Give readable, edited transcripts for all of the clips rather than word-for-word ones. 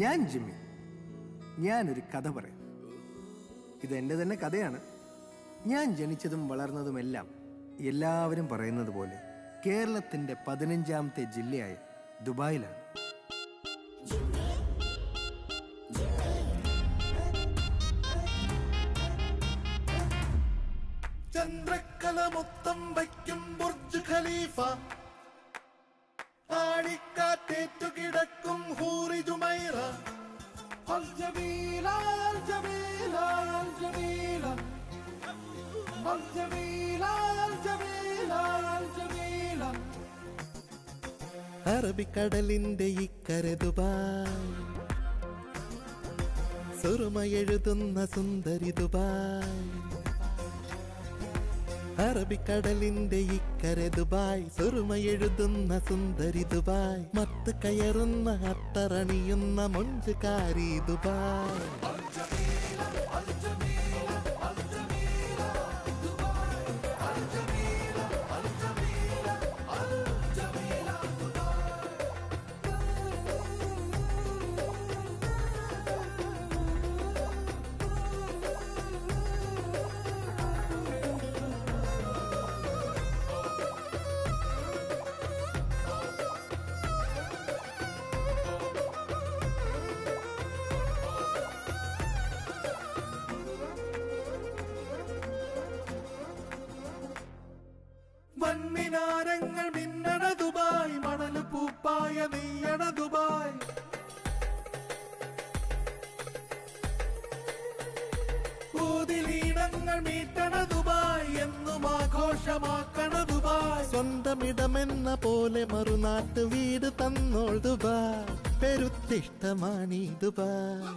ഞാൻ ജിമ്മി. ഞാനൊരു കഥ പറയാം. ഇതെൻ്റെ തന്നെ കഥയാണ്. ഞാൻ ജനിച്ചതും വളർന്നതുമെല്ലാം എല്ലാവരും പറയുന്നത് പോലെ കേരളത്തിൻ്റെ 15ാമത്തെ ജില്ലയായ ദുബായിലാണ്. ചന്ദ്രക്കല മൊത്തം വയ്ക്കും ബുർജ് ഖലീഫ, ആടിക്കാറ്റേറ്റു കിടക്കും ഹൂറി ജുമൈറ. അൽ ജമീല അൽ ജമീല അൽ ജമീല അൽ ജമീല അൽ ജമീല അൽ ജമീല. അറബിക്കടലിന്റെ ഇക്കരെ ദുബായ്, സുറുമയെഴുതുന്ന സുന്ദരി ദുബായ്. അറബിക്കടലിന്റെ ഇക്കരെ ദുബായ്, സുറുമയെഴുതുന്ന സുന്ദരി ദുബായ്. മത്ത് കയറുന്ന അത്തറണിയുന്ന മൊഞ്ചുകാരി ദുബായ്. വൻമിനാരങ്ങൾ മിന്നണ ദുബായ്, മണല് പൂപ്പായ നെയ്യണ ദുബായ്. ഊതിലീണങ്ങൾ മീട്ടണ ദുബായ്, എന്നും ആഘോഷമാക്കണ ദുബായ്. സ്വന്തമിടമെന്ന പോലെ മറുനാട്ട് വീട് തന്നോൾ ദുബായ്. പെരുത്തിഷ്ടമാണീ ദുബായ്.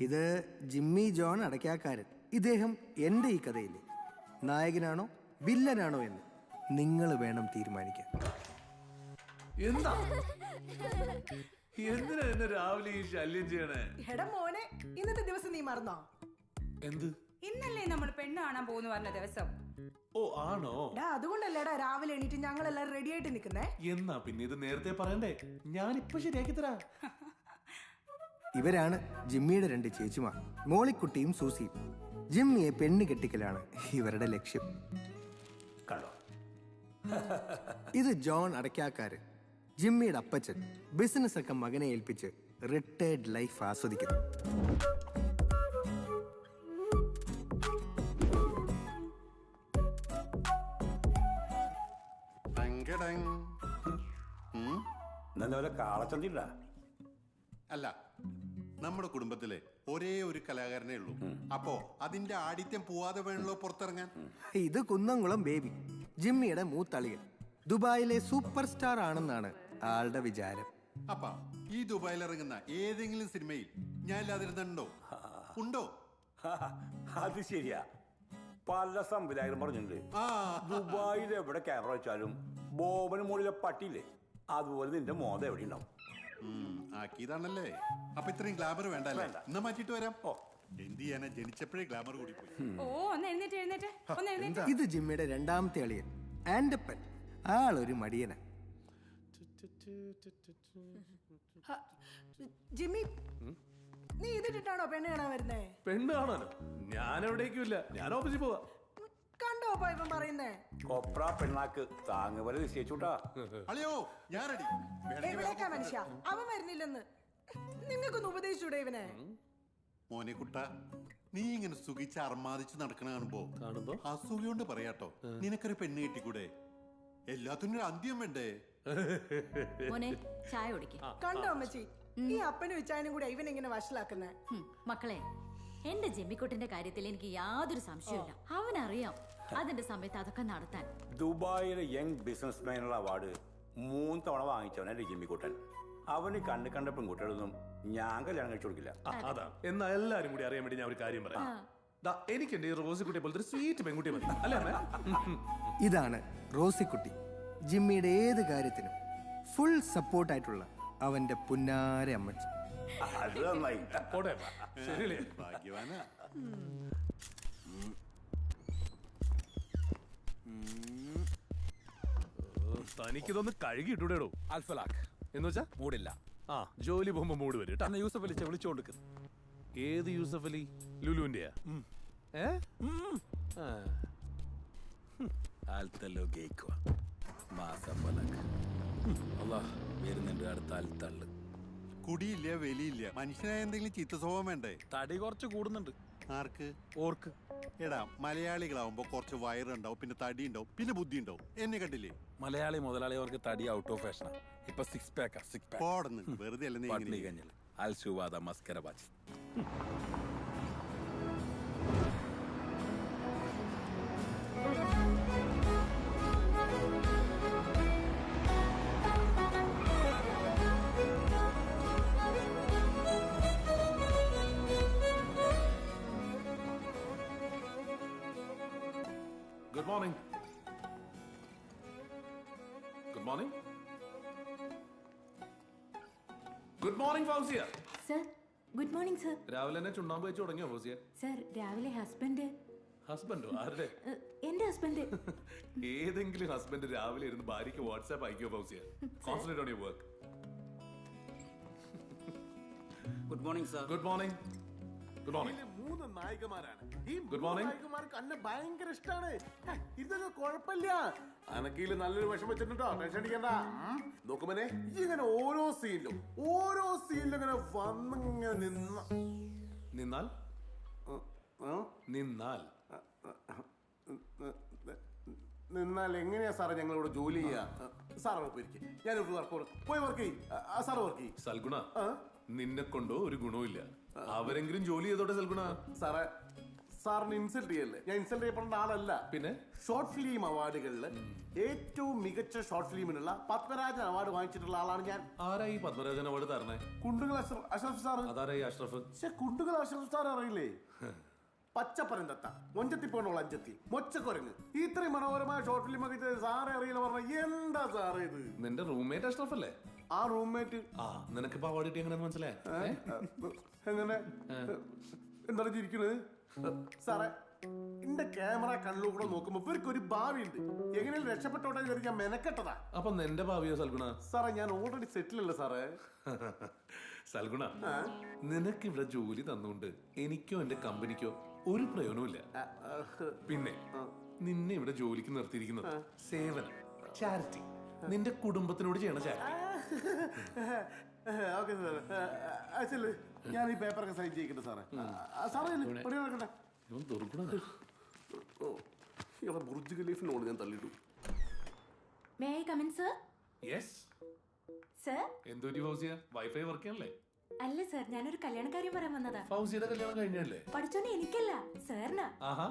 ഇത് ജിമ്മി ജോൺ അടയ്ക്കാക്കാരൻ. ഇദ്ദേഹം എൻ്റെ ഈ കഥയിലെ നായകനാണോ വില്ലനാണോ എന്ന് നിങ്ങൾ വേണം തീരുമാനിക്കാൻ. എന്താ എന്തിനാ എന്നെ രാവിലെ ഈ ശല്യം ചെയ്യണേ? എടാ മോനെ, ഇന്നത്തെ ദിവസം നീ മറന്നോ? എന്ത്? ഇന്നല്ലേ നമ്മൾ പെണ്ണ് കാണാൻ പോകുന്നു പറഞ്ഞ ദിവസം. ഓ ആണോ? അതുകൊണ്ടല്ലേടാ രാവിലെ എണീറ്റ് ഞങ്ങളെല്ലാം റെഡി ആയിട്ട് നിൽക്കുന്നേ. എന്നാ പിന്നെ ഇത് നേരത്തെ പറയണ്ടേ? ഞാനിപ്പോ ശരിയാക്കി തരാം. ഇവരാണ് ജിമ്മിയുടെ 2 ചേച്ചിമാർ, മോളിക്കുട്ടിയും സൂസിയും. ജിമ്മിയെ പെണ്ണ് കെട്ടിക്കലാണ് ഇവരുടെ ലക്ഷ്യം. ഇത് ജോൺ അടയ്ക്കാക്കാരൻ, ജിമ്മിയുടെ അപ്പച്ചൻ. ബിസിനസ് ഒക്കെ മകനെ ഏൽപ്പിച്ച് റിട്ടയർഡ് ലൈഫ് ആസ്വദിക്കുന്നു. കാളച്ചന്തില്ല. അല്ല, നമ്മുടെ കുടുംബത്തിലെ ഒരേ ഒരു കലാകാരനേ ഉള്ളൂ. അപ്പോ അതിന്റെ ആഡിത്യം പോവാതെ വേണല്ലോ പുറത്തിറങ്ങാൻ. ഇത് കുന്നംകുളം ബേബി, ജിമ്മിയുടെ മൂത്തളിയൻ. ദുബായിലെ സൂപ്പർ സ്റ്റാർ ആണെന്നാണ് ആളുടെ വിചാരം. അപ്പ ഈ ദുബായിൽ ഇറങ്ങുന്ന ഏതെങ്കിലും സിനിമയിൽ ഞാൻ ഇല്ലാതിരുന്നുണ്ടോ? ഉണ്ടോ? അത് ശരിയാ. പല സംവിധായകരും പറഞ്ഞിട്ടുണ്ട് ആ ദുബായിൽ എവിടെ ക്യാമറ വെച്ചാലും ബോബന് മുകളിലെ പട്ടിയില്ലേ അതുപോലെ നിന്റെ മോത എവിടെ ഉണ്ടാവും. ആക്കിയതാണല്ലേ. അപ്പൊ ഇത്രയും ഗ്ലാമർ വേണ്ടല്ലേ? വേണ്ട. എന്നാ മാറ്റിട്ട് വരാം. എന്ത് ചെയ്യാനാ, ജനിച്ചപ്പോഴേ ഗ്ലാമർ കൂടി പോയി. ഓ ഒന്ന് എഴുന്നേറ്റ് ഒന്ന് എഴുന്നേറ്റ്. ഇത് ജിമ്മിയുടെ രണ്ടാമത്തെ അളിയൻ ആൻഡപ്പൻ. ആളൊരു മടിയന. ജിമ്മി നീ ഇതിട്ടിട്ടാണോ പെണ്ണ് കാണാൻ വരുന്നേ? പെണ്ണ് കാണാനോ? ഞാൻ എവിടേക്കും ഇല്ല, ഞാൻ ഓഫീസിൽ പോവാ. കണ്ടോ അപ്പൊ ഇവൻ പറയുന്നേ? കൊപ്ര പെണ്ണാക്ക് താങ്ങുപോലെ നിശ്ചയിച്ചുട്ടാ. അളിയോ ഞാൻ റെഡി. എവിടേക്കാ മനുഷ്യ? അവൻ വരുന്നില്ലെന്ന് നിങ്ങൾക്കൊന്ന് ഉപദേശിച്ചൂടെ ഇവനെ? മോനെ കുട്ട, നീ ഇങ്ങനെ സുഖിച്ച് അർമാദിച്ച് നടക്കണ കാണുമ്പോ അസുഖം കൊണ്ട് പറയാട്ടോ, നിനക്കൊരു പെണ്ണ് കിട്ടിക്കൂടെ? എല്ലാത്തിനും ഒരു അന്ത്യം വേണ്ടേ? മോനെ ചായ കുടിക്ക്. കണ്ടോ അമ്മച്ചി, ഈ അപ്പനും വിച്ചായനും കൂടെ ഇവൻ ഇങ്ങനെ വഷളാക്കുന്നേ. മക്കളെ, എന്റെ ജെമ്മിക്കുട്ടിന്റെ കാര്യത്തിൽ എനിക്ക് യാതൊരു സംശയമില്ല. അവനറിയാം അതിന്റെ സമയത്ത് അതൊക്കെ നടത്താൻ. ദുബായിലെ യങ് ബിസിനസ്മാനുള്ള അവാർഡ് 3 തവണ വാങ്ങിച്ചവനെ ജിമ്മിക്കുട്ടൻ. അവന് കണ്ട പെൺകുട്ടികളൊന്നും ഞാൻ കല്യാണം കഴിച്ചു കൊടുക്കില്ല. അതാ എന്നാ എല്ലാരും കൂടി അറിയാൻ വേണ്ടി ഞാൻ ഒരു കാര്യം പറയാം. എനിക്ക് എന്റെ റോസിക്കുട്ടിയെ പോലത്തെ ഒരു സ്വീറ്റ് പെൺകുട്ടി മതി, അല്ലേ അമ്മേ? ഇതാണ് റോസിക്കുട്ടി. ജിമ്മിയുടെ ഏത് കാര്യത്തിനും ഫുൾ സപ്പോർട്ടായിട്ടുള്ള അവന്റെ പുന്നാര അമ്മച്ചി. അത് നന്നായി. പോട്ടെ, ശരിയല്ലേ? ഭാഗ്യവാനാ. തനിക്കിതൊന്ന് കഴുകിയിട്ടൂടേടോ. അൽഫലാഖ് എന്ന് വെച്ചാ മൂടില്ല. ആ ജോലി പോകുമ്പോ മൂട് വരും കേട്ടോ. അന്ന് യൂസഫ് അലി വിളിച്ചോണ്ടിരിക്കുന്നു. ഏത് യൂസഫ് അലി? ലുലുവിന്റെയാ? വരുന്നുണ്ട് അടുത്ത അൽത്തള്ള്. കുടിയില്ല, വെലിയില്ല, മനുഷ്യനായ എന്തെങ്കിലും ചീത്ത സ്വഭാവം വേണ്ടേ? തടി കുറച്ച് കൂടുന്നുണ്ട്. ആർക്ക്? ഓർക്ക്. എടാ, മലയാളികളാവുമ്പോ കുറച്ച് വയറുണ്ടാവും, പിന്നെ തടി ഉണ്ടാവും, പിന്നെ ബുദ്ധി ഉണ്ടാവും. എന്നെ കണ്ടില്ലേ? മലയാളി മുതലാളി അവർക്ക് തടി ഔട്ട് ഓഫ് ഫാഷനാ. ഇപ്പൊ 6 പാക്കാ. 6 പാക്ക്. പോടുന്നു, വെറുതെ അല്ല നീ പട്ടിണി ഇങ്ങനെ. കഞ്ഞില് അൽസുവാദ മസ്കര batch. Good morning. Good morning. Good morning Fousiya. Sir good morning sir. രാവിലെ തന്നെ ചുണ്ണാമ്പ് വെച്ച് തുടങ്ങിയോ ഫൗസിയ? സർ രാവിലെ ഹസ്ബൻഡ്. ഹസ്ബൻഡോ? ആരുടെ? എന്റെ ഹസ്ബൻഡ്. ഏതെങ്കിലും ഹസ്ബൻഡ് രാവിലെ ഇരുന്ന് ഭാര്യയ്ക്ക് വാട്സാപ്പ് അയക്കോ Fousiya? Concentrate on your work. Good morning sir. Good morning. Good morning. 3 നായികമാരാണ്. ഈ Good morning. നായികമാർക്ക് അന്നെ ഭയങ്കര ഇഷ്ടമാണ്. ഇതൊന്നും കുഴപ്പമില്ല. അനക്കീല് നല്ലൊരു വിഷം വെച്ചിട്ടുണ്ടോ, ടെൻഷൻ അടിക്കണ്ട. നോക്കുമനെ ഇങ്ങനെ ഓരോ സീനിലും ഇങ്ങനെ വന്നിങ്ങനെ നിന്നാൽ നിന്നാൽ നിന്നാൽ എങ്ങനെയാ സാറേ ഞങ്ങളിവിടെ ജോലി ചെയ്യാ? സാറ് പോയിരിക്കും, ഞാനിവിടെ പോയി വർക്ക് ചെയ്യും. സാറ് വർക്ക് ചെയ്യും. സൽഗുണ, നിന്നെ കൊണ്ടോ ഒരു ഗുണവുമില്ല. അവരെങ്കിലും ജോലി ചെയ്തോട്ടെ സൽഗുണ. സാറേ, സാറിന് ഇൻസൾട്ട് ചെയ്യല്ലേ? ഞാൻ ഇൻസൾട്ട് ചെയ്യപ്പെടേണ്ട ആളല്ല. പിന്നെ ഷോർട്ട് ഫിലിം അവാർഡുകളിൽ ഏറ്റവും മികച്ച ഷോർട്ട് ഫിലിമിനുള്ള പത്മരാജൻ അവാർഡ് വാങ്ങിച്ചിട്ടുള്ള ആളാണ് ഞാൻ. ആരാ ഈ പത്മരാജൻ അവാർഡ് തരണേ? കുണ്ടുകൾ അഷ്റഫ് സാർ. അതാരാ ഈ അഷ്റഫ്? പക്ഷെ കുണ്ടുകൾ അഷ്റഫ് സാർ അറിയില്ലേ? പച്ചപ്പരന്തത്ത, മൊഞ്ചത്തിപ്പോണുള്ള അഞ്ചത്തി, മൊച്ചക്കുരങ്ങ്, ഇത്രയും മനോഹരമായ ഷോർട്ട് ഫിലിം ഒക്കെ സാറെ അറിയില്ല പറഞ്ഞ എന്താ സാറേ ഇത്? നിന്റെ റൂംമേറ്റ് അഷ്റഫ് അല്ലേ? ആ റൂംമേറ്റ്. ആ നിനക്കിപ്പോ അവാർഡ് കിട്ടി എങ്ങനെ മനസ്സിലായി? എങ്ങനെ? എന്താണ് ചിരിക്കുന്നത് സാറേ? എന്റെ ക്യാമറ കണ്ണിലൂടെ നോക്കുമ്പോ ഇവർക്ക് ഒരു ഭാവി ഉണ്ട്. എങ്ങനെയും രക്ഷപ്പെട്ടോട്ടെ കയറി ഞാൻ മെനക്കെട്ടതാ. അപ്പൊ നിന്റെ ഭാവിയോ സൽഗുണ? സാറേ, ഞാൻ ഓൾറെഡി സെറ്റിൽ അല്ലേ സാറേ. സൽഗുണ, നിനക്ക് ഇവിടെ ജോലി തന്നുകൊണ്ട് എനിക്കോ എന്റെ കമ്പനിക്കോ ഒരു പ്രയോജനമില്ല. പിന്നെ നിന്നെ ഇവിടെ ജോലിക്ക് നിർത്തിയിരിക്കുന്നത് സേവനം, ചാരിറ്റി, നിന്റെ കുടുംബത്തിനോട് ചെയ്യണ ചാരിറ്റി. ഓക്കെ സാറേ, ഞാൻ ഈ പേപ്പറൊക്കെ സൈൻ ചെയ്യിക്കട്ടെ സാറേ. സാറേ നടക്കട്ടെ. ബുർജ് ഖലീഫിനോട് ഞാൻ തള്ളിട്ടു. May I come in sir? Yes sir. എന്തൊരു ഫൗസിയ, വൈഫൈ വർക്ക് ചെയ്യണല്ലേ? അല്ല സർ, ഞാനൊരു കല്യാണക്കാര്യം പറയാൻ വന്നതാ. ഫൗസിയുടെ കല്യാണം കഴിഞ്ഞല്ലേ? പഠിച്ചോനെ എനിക്കല്ല സാറിനാ. ആഹാ,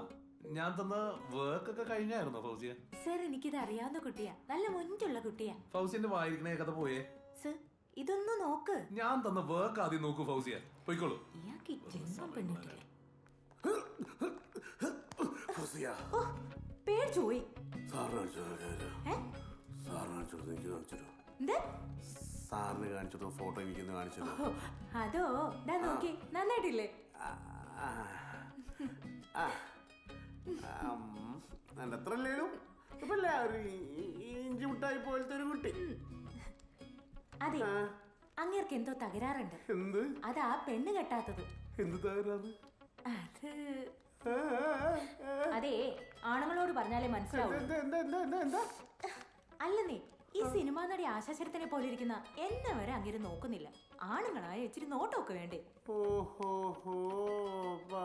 ഞാൻ തന്ന വർക്ക് ഒക്കെ കഴിഞ്ഞായിരുന്നോ ഫൗസിയ? സർ, എനിക്കിത് അറിയാവുന്ന കുട്ടിയാ, നല്ല മുൻപുള്ള കുട്ടിയാ. ഫൗസിന്റെ വായിരിക്കണേ കഥ പോയേ. സർ, ഇതൊന്ന് നോക്ക്. ഞാൻ തന്ന വർക്ക് ആദ്യം നോക്കൂ ഫൗസിയ, പോയിക്കോളൂ. ഇയാൾക്ക് ജന്മം പെണ്ണിട്ടില്ലേ? ഫൗസിയ, ഓ പേടിച്ചു പോയി. സാറിന് കാണിച്ചത് ഏ? എനിക്ക് കാണിച്ചിട്ടോ? എന്ത്? സാറിന് കാണിച്ചിട്ടോ ഫോട്ടോ എനിക്കൊന്ന് കാണിച്ചത്? ഓ, അതോ ദാ നോക്കി, നന്നായിട്ടില്ലേ? എന്റെ അത്ര അല്ലേലും ഒരു ഇഞ്ചി മുട്ടായി പോലത്തെ ഒരു കുട്ടി. അതെ, അങ്ങേർക്ക് എന്തോ തകരാറുണ്ട്. എന്ത്? അതാ പെണ്ണ് കെട്ടാത്തത്. എന്ത് തകരാറ്? അത് അതെ, ആണുങ്ങളോട് പറഞ്ഞാലേ മനസ്സിലാവും. അല്ലെന്നേ, ഈ സിനിമാ നടി ആശാശരത്തിനെ പോലെ ഇരിക്കുന്ന എന്നെ വരെ അങ്ങനെ നോക്കുന്നില്ല. ആണുങ്ങളായ ഇച്ചിരി നോട്ടമൊക്കെ വേണ്ടേ? ഓഹോ,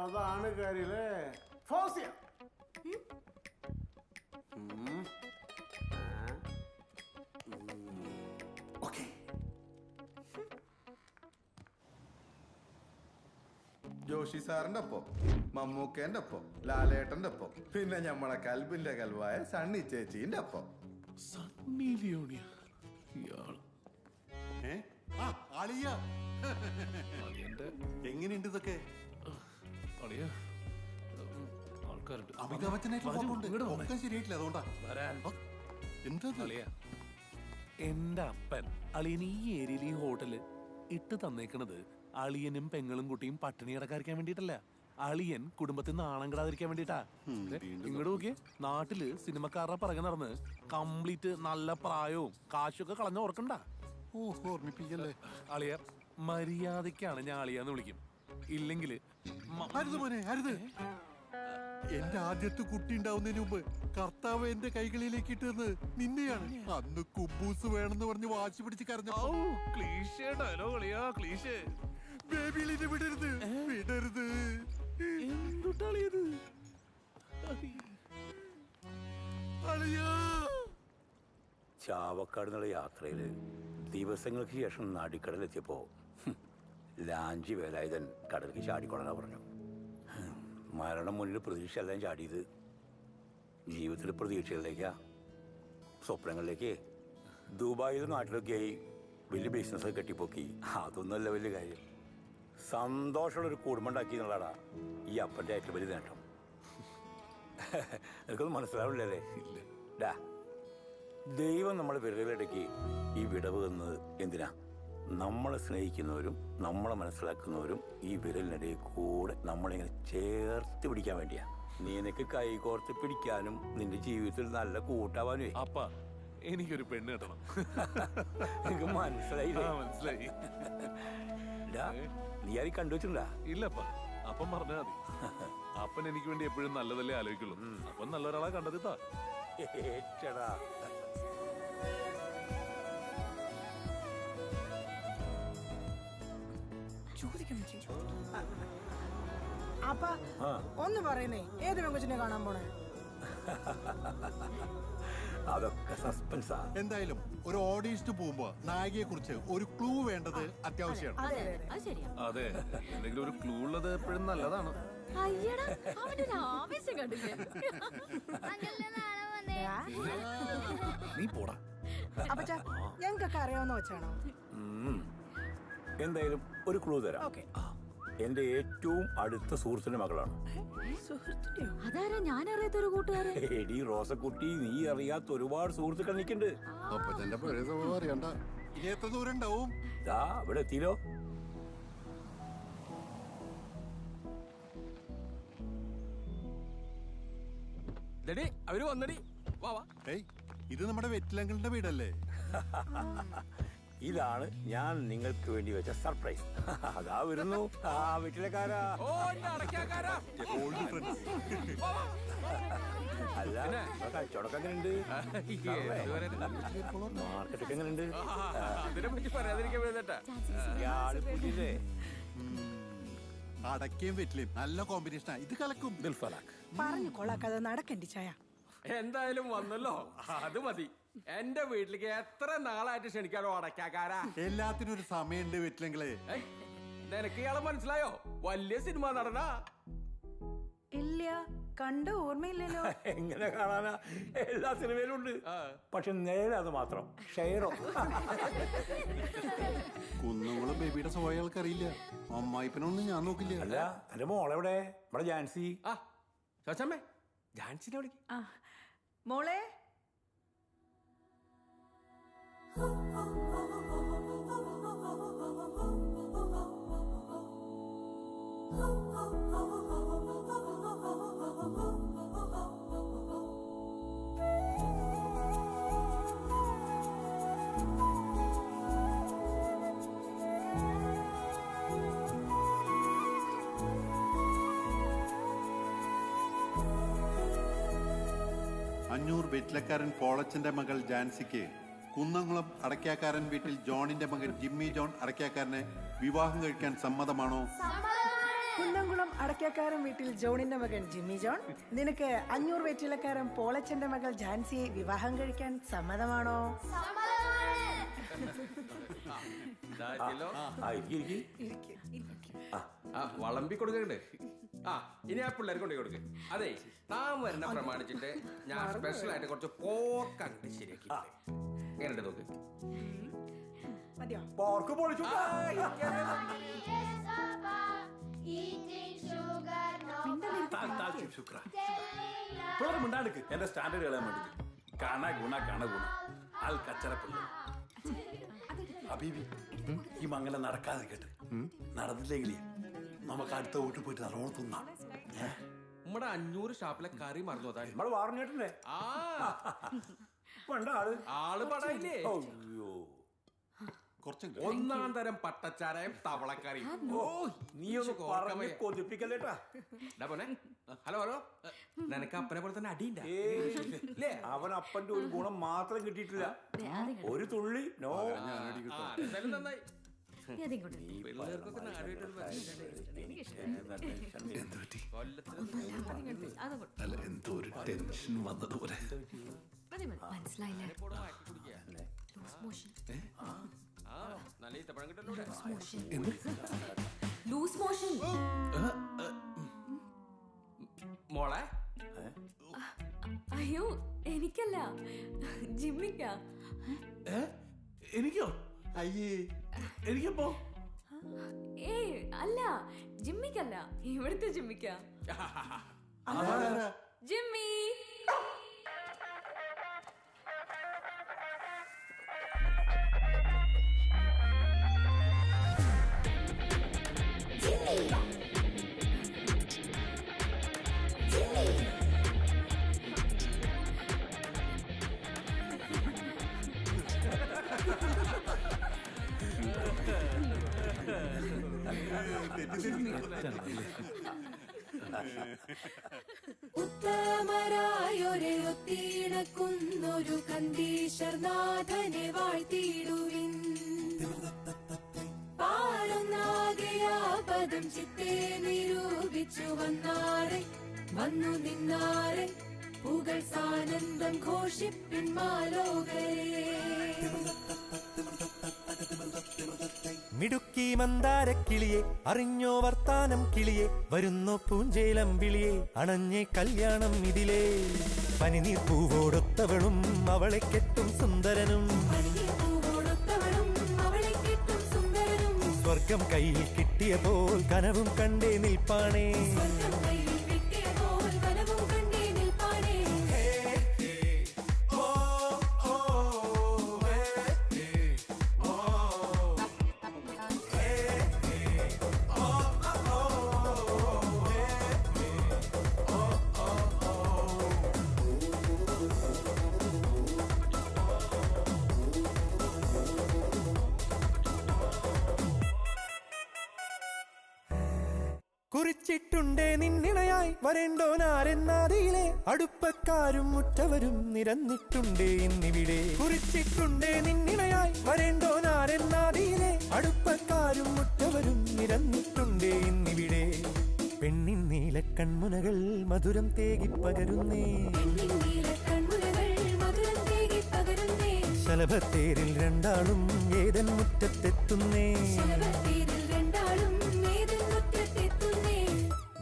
അതാണ് കാര്യല്ലേ ഫൗസിയ. ഓക്കേ, ജോഷി സാറിന്റെ ഒപ്പം, മമ്മൂക്കേന്റെ ഒപ്പം, ലാലേട്ടന്റെ ഒപ്പം, പിന്നെ ഞമ്മളെ കൽബിന്റെ കൽവായ സണ്ണി ചേച്ചീന്റെ ഒപ്പം. സണ്ണി ലിയോണിയ ഇയാള് എങ്ങനെയുണ്ട് ഇതൊക്കെ? അളിയ ആൾക്കാരുണ്ട്. അമിതാഭ് ബച്ചനായിട്ടുള്ള ഫോട്ടോ ഉണ്ട്. ഒക്കെ ശരിയായിട്ടില്ല, അതുകൊണ്ടാ. എന്താ അളിയ, എന്റെ അപ്പൻ അളിയൻ ഈ ഏരിയയിൽ ഈ ഹോട്ടല് ഇട്ട് തന്നേക്കണത് അളിയനും പെങ്ങളും കുട്ടിയും പട്ടിണി കിടക്കാതിരിക്കാൻ വേണ്ടിട്ടല്ല, അളിയൻ കുടുംബത്തിൽ നാണം കിടാതിരിക്കാൻ വേണ്ടിട്ടാ. ഇങ്ങോട്ട് നോക്കിയേ, നാട്ടില് സിനിമക്കാരുടെ പിറകെ നടന്ന് കംപ്ലീറ്റ് നല്ല പ്രായവും കാശൊക്കെ കളഞ്ഞ ഓർക്കണ്ട. ഓർമ്മിപ്പിക്കല്ലേ അളിയ, മര്യാദക്കാണ് ഞാൻ അളിയാന്ന് വിളിക്കും. ഇല്ലെങ്കില് അരുത്. എന്റെ ആദ്യത്തെ കുട്ടി ഉണ്ടാവുന്നതിന് മുമ്പ് കർത്താവ് എന്റെ കൈകളിലേക്ക് ഇട്ടത് നിന്നെയാണ്. അന്ന് കുബൂസ് വേണമെന്ന് പറഞ്ഞ് വാശി പിടിച്ച് കരഞ്ഞു. ബേബിളിനെ വിടരുത്. എന്തുട്ടാളിയത്? ചാവക്കാട് എന്നുള്ള യാത്രയിൽ ദിവസങ്ങൾക്ക് ശേഷം നാടിക്കടലെത്തിയപ്പോ ലാഞ്ചി വേലായുധൻ കടലിലേക്ക് ചാടിക്കൊള്ളാൻ പറഞ്ഞു. മരണം മുന്നിൽ പ്രതീക്ഷ എല്ലാം ചാടിയത് ജീവിതത്തിലെ പ്രതീക്ഷകളിലേക്കാ, സ്വപ്നങ്ങളിലേക്ക്. ദുബായിലും നാട്ടിലൊക്കെയായി വലിയ ബിസിനസ് കെട്ടിപ്പൊക്കി. അതൊന്നുമല്ല വലിയ കാര്യം. സന്തോഷമുള്ളൊരു കുടുംബം ഉണ്ടാക്കി എന്നുള്ളതാ ഈ അപ്പൻ്റെ ഏറ്റവും വലിയ നേട്ടം. എനിക്കൊന്നും മനസ്സിലാവില്ലല്ലേ? ഡാ, ദൈവം നമ്മളെ വിരലിടയ്ക്ക് ഈ വിടവ് എന്നത് എന്തിനാ? നമ്മളെ സ്നേഹിക്കുന്നവരും നമ്മളെ മനസ്സിലാക്കുന്നവരും ഈ വിരലിനിടയിൽ കൂടെ നമ്മളിങ്ങനെ ചേർത്ത് പിടിക്കാൻ വേണ്ടിയാ. നീ എനിക്ക് കൈകോർത്ത് പിടിക്കാനും നിന്റെ ജീവിതത്തിൽ നല്ല കൂട്ടാവാനുവേ. അപ്പ എനിക്കൊരു പെണ്ണ് കിട്ടണം. എനിക്ക് മനസ്സിലായില്ലേ? മനസ്സിലായി. നീ ആരും കണ്ടുവച്ചിട്ടുണ്ടാ? ഇല്ലപ്പ, അപ്പം പറഞ്ഞാ മതി. അപ്പൻ എനിക്ക് വേണ്ടി എപ്പോഴും നല്ലതല്ലേ ആലോചിക്കുള്ളൂ. അപ്പം നല്ലൊരാളെ കണ്ടെത്തിത്താ. ഏച്ചടാ, അപ്പ ഒന്ന് പറയുന്നേ, ഏത് പെങ്കൊച്ചിനെ കാണാൻ പോണേ? അതൊക്കെ സസ്പെൻസാ. എന്തായാലും ഒരു ഓഡിഷന് പോകുമ്പോ നായികയെ കുറിച്ച് ഒരു ക്ലൂ വേണ്ടത് അത്യാവശ്യമാണ്. അതെ, എന്തെങ്കിലും ഒരു ക്ലൂ ഉള്ളത് എപ്പോഴും നല്ലതാണ്. നീ പോടാ. അപ്പച്ചാ, ഞങ്ങൾക്കൊക്കെ അറിയാവുന്ന വെച്ചാണോ? എന്തായാലും ഒരു ക്ലൂ തരാം. എന്റെ ഏറ്റവും അടുത്ത സുഹൃത്തിന്റെ മകളാണ്. അതാരാ? ഞാൻ അറിയാത്തൊരു കൂട്ടുകാരൻ. എടി റോസക്കുട്ടി, നീ അറിയാത്ത ഒരുപാട് സുഹൃത്തുക്കൾ നിൽക്കുന്നുണ്ട്. അപ്പച്ചന്റെ പഴയ സ്വഭാവം അറിയണ്ട. ഇനി എത്ര ദൂരം ഉണ്ടാവും? ദാ ഇവിടെ എത്തിയില്ലോ. അവര് വന്നടി. ഇത് നമ്മുടെ വെറ്റിലങ്ങളുടെ വീടല്ലേ? ഇതാണ് ഞാൻ നിങ്ങൾക്ക് വേണ്ടി വെച്ച സർപ്രൈസ്. അതാ വരുന്നു ആ വീട്ടിലേക്കാരാ. അല്ല, കച്ചവടം എങ്ങനെയുണ്ട്? മാർക്കറ്റൊക്കെ എങ്ങനെയുണ്ട്? അടക്കയും വെറ്റിലയും നല്ല കോമ്പിനേഷനാ. ഇത് കലക്കും. പറഞ്ഞു കൊള്ളാക്കാതെ നടക്കണ്ടി ചായ. എന്തായാലും വന്നല്ലോ, അത് മതി. എന്റെ വീട്ടിലേക്ക് എത്ര നാളായിട്ട് ക്ഷണിക്കാനോ അടക്കാക്കാരാ. എല്ലാത്തിനും ഒരു സമയമുണ്ട് വെറ്റിലെങ്കിലേ. നിനക്ക് ഇയാളെ മനസ്സിലായോ? വലിയ സിനിമ നടനാ. ഇല്ല, കണ്ട ഓർമ്മയില്ലല്ലോ. എങ്ങനെ കാണാനാ? എല്ലാ സിനിമയിലും ഉണ്ട്. പക്ഷെ നേരെ അത് മാത്രം ഷെയറോ. കുന്നുങ്ങളും ബേബിയുടെ സ്വഭാവങ്ങൾക്ക് അറിയില്ല. അമ്മായിപ്പനൊന്നും ഞാൻ നോക്കില്ല. അല്ല, എന്റെ മോളെവിടെ? ഇവിടെ ജാൻസി. ശശമ്മേ, ജാൻസിനെ വിളിക്ക്. മോളെ അഞ്ഞൂർ വെറ്റിലക്കാരൻ പോളച്ചന്റെ മകൾ ജാൻസിക്ക് കുന്നംകുളം അടയ്ക്കാക്കാരൻ വീട്ടിൽ ജോണിന്റെ മകൻ ജിമ്മി ജോൺ അടയ്ക്കാക്കാരനെ വിവാഹം കഴിക്കാൻ സമ്മതമാണോ? കുന്നംകുളം അടയ്ക്കാക്കാരൻ വീട്ടിൽ ജോണിന്റെ മകൻ ജിമ്മി ജോൺ, നിനക്ക് അഞ്ഞൂർ വെറ്റിലക്കാരൻ പോളച്ചന്റെ മകൾ ജാൻസിയെ വിവാഹം കഴിക്കാൻ സമ്മതമാണോ? വളമ്പി കൊടുക്കണ്ടേ? ഇനി ആ പിള്ളേർ കൊണ്ടു കൊടുക്ക്. അതെ, താൻ വരുന്ന പ്രമാണിച്ചിട്ട് ഞാൻ സ്പെഷ്യൽ ആയിട്ട് കുറച്ച് പോർക്ക് അങ്ങോട്ട് ശരിയാക്കി. എങ്ങനെ നോക്ക്? പോർക്ക് പൊളിച്ചു. മിണ്ടാടുക്ക് എന്റെ സ്റ്റാൻഡേർഡ് കളയാൻ വേണ്ടി കണ ഗുണ ആൾ കച്ചറപ്പിള്ള അബീബി ഈ മംഗലം നടക്കാതെ കേട്ട് നടന്നില്ലെങ്കിലേ നമുക്ക് അടുത്ത വീട്ടിൽ പോയിട്ട് നല്ലോണം തിന്നാം. നമ്മുടെ 500 ഷാപ്പിലെ കറി മറന്നു. നമ്മള് വാറഞ്ഞിട്ടല്ലേ ആള് പടായില്ലേ? ഒന്നാം തരം പട്ടച്ചാരയും തവളക്കറി. നീ ഒന്ന് കൊതിപ്പിക്കല്ലേട്ടാ. ഹലോ ഹലോ, നിനക്ക് അപ്പനെ പോലെ തന്നെ അടിയില്ല. അവൻ അപ്പന്റെ ഒരു ഗുണം മാത്രം കിട്ടിയിട്ടില്ല, ഒരു തുള്ളി. നോ, നന്നായി. എന്തോ ഒരു ടെൻഷൻ വന്നതുപോലെ. മോളെ, അയ്യോ എനിക്കല്ല, ജിമ്മിക്കാ. എനിക്കോ? അയ്യേ, എനിക്കപ്പോ? ഏയ് അല്ല, ജിമ്മിക്കല്ല, ഇവിടുത്തെ ജിമ്മിക്കാ. ജിമ്മി ഉത്തമരായൊരൊത്തിണക്കുന്നൊരു കന്ദീശർനാഥനെ വാഴ്ത്തിയിടുവിൻ. പാരുന്നാകയാ പദം ചിത്തെ നിരൂപിച്ചു വന്നാരെ വന്നു നിന്നാരെ പുകൾ സാനന്ദം ഘോഷിപ്പിൻ മാലോകരെ. മിടുക്കി മന്ദാരക്കിളിയെ അറിഞ്ഞോ വർത്താനം കിളിയെ വരുന്നോ പൂഞ്ചേലം വിളിയെ അണഞ്ഞേ കല്യാണം ഇതിലേ. പനിനീർ പൂവോടൊത്തവളും അവളെ കെട്ടും സുന്ദരനും സ്വർഗം കയ്യിൽ കിട്ടിയ പോൽ കനവും കണ്ടേ നിൽപ്പാണേ. കുറിച്ചിട്ടുണ്ടേ നിന്നിണയായി വരേണ്ടോനാരെന്നാതിയിലെ അടുപ്പക്കാരും മുറ്റവരും നിരന്നിട്ടുണ്ടേ ഇന്നിവിടെ. കുറിച്ചിട്ടുണ്ടേ നിന്നിണയായി വരേണ്ടോനാരെന്നാതിയിലെ അടുപ്പക്കാരും മുറ്റവരും നിരന്നിട്ടുണ്ടേ ഇന്നിവിടെ. പെണ്ണിൻ നീല കൺമുനകൾ മധുരം തേകി പകരുന്നേ. ശലഭത്തേരിൽ രണ്ടാളും ഏതൻ മുറ്റത്തെത്തുന്നേ.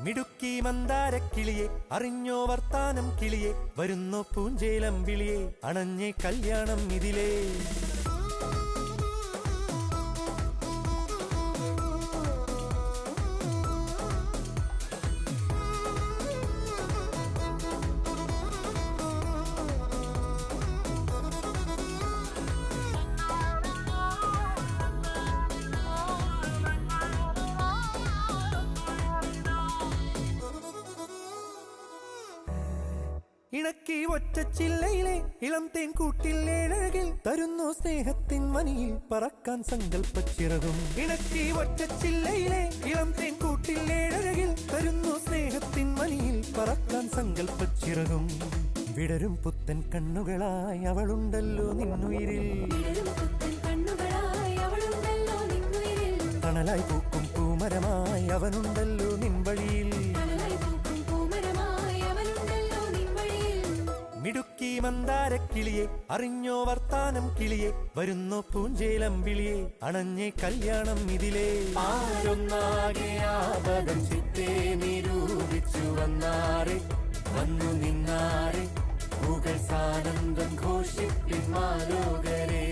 മിടുക്കി മന്ദാരക്കിളിയെ അറിഞ്ഞോ വർത്താനം കിളിയെ വരുന്നോ പൂഞ്ചേലം വിളിയെ അണഞ്ഞേ കല്യാണം ഇതിലേ. ഇണക്കി ഒറ്റച്ചില്ലയിലെ ഇളം തേൻ കൂട്ടിൽ ഏഴഴകിൽ തരുന്നു സ്നേഹത്തിൻ മനിയിൽ പറക്കാൻ സങ്കല്പച്ചിറകും. ഇണക്കി ഒറ്റച്ചില്ലയിലെ ഇളം തേൻ കൂട്ടിൽ ഏഴഴകിൽ തരുന്നു സ്നേഹത്തിൻ മനിയിൽ പറക്കാൻ സങ്കല്പച്ചിറകും. വിടരും പുത്തൻ കണ്ണുകളായി അവളുണ്ടല്ലോ നിന്നുയിരിൽ. തണലായി പൂക്കും പൂമരമായി അവനുണ്ടല്ലോ നിൻവഴിയിൽ. മിടുക്കി മന്ദാരക്കിളിയെ അറിഞ്ഞോ വർത്താനം കിളിയെ വരുന്നോ പൂഞ്ചേലം വിളിയെ അണഞ്ഞേ കല്യാണം ഇതിലേ. ആരൊന്നാകെ ആപദം ചിത്തേ നിരൂപിച്ചു വന്നാറെ വന്നു നിന്നാറെ മുകൾ സാനന്ദം ഘോഷിപ്പിന്മാലോകരേ.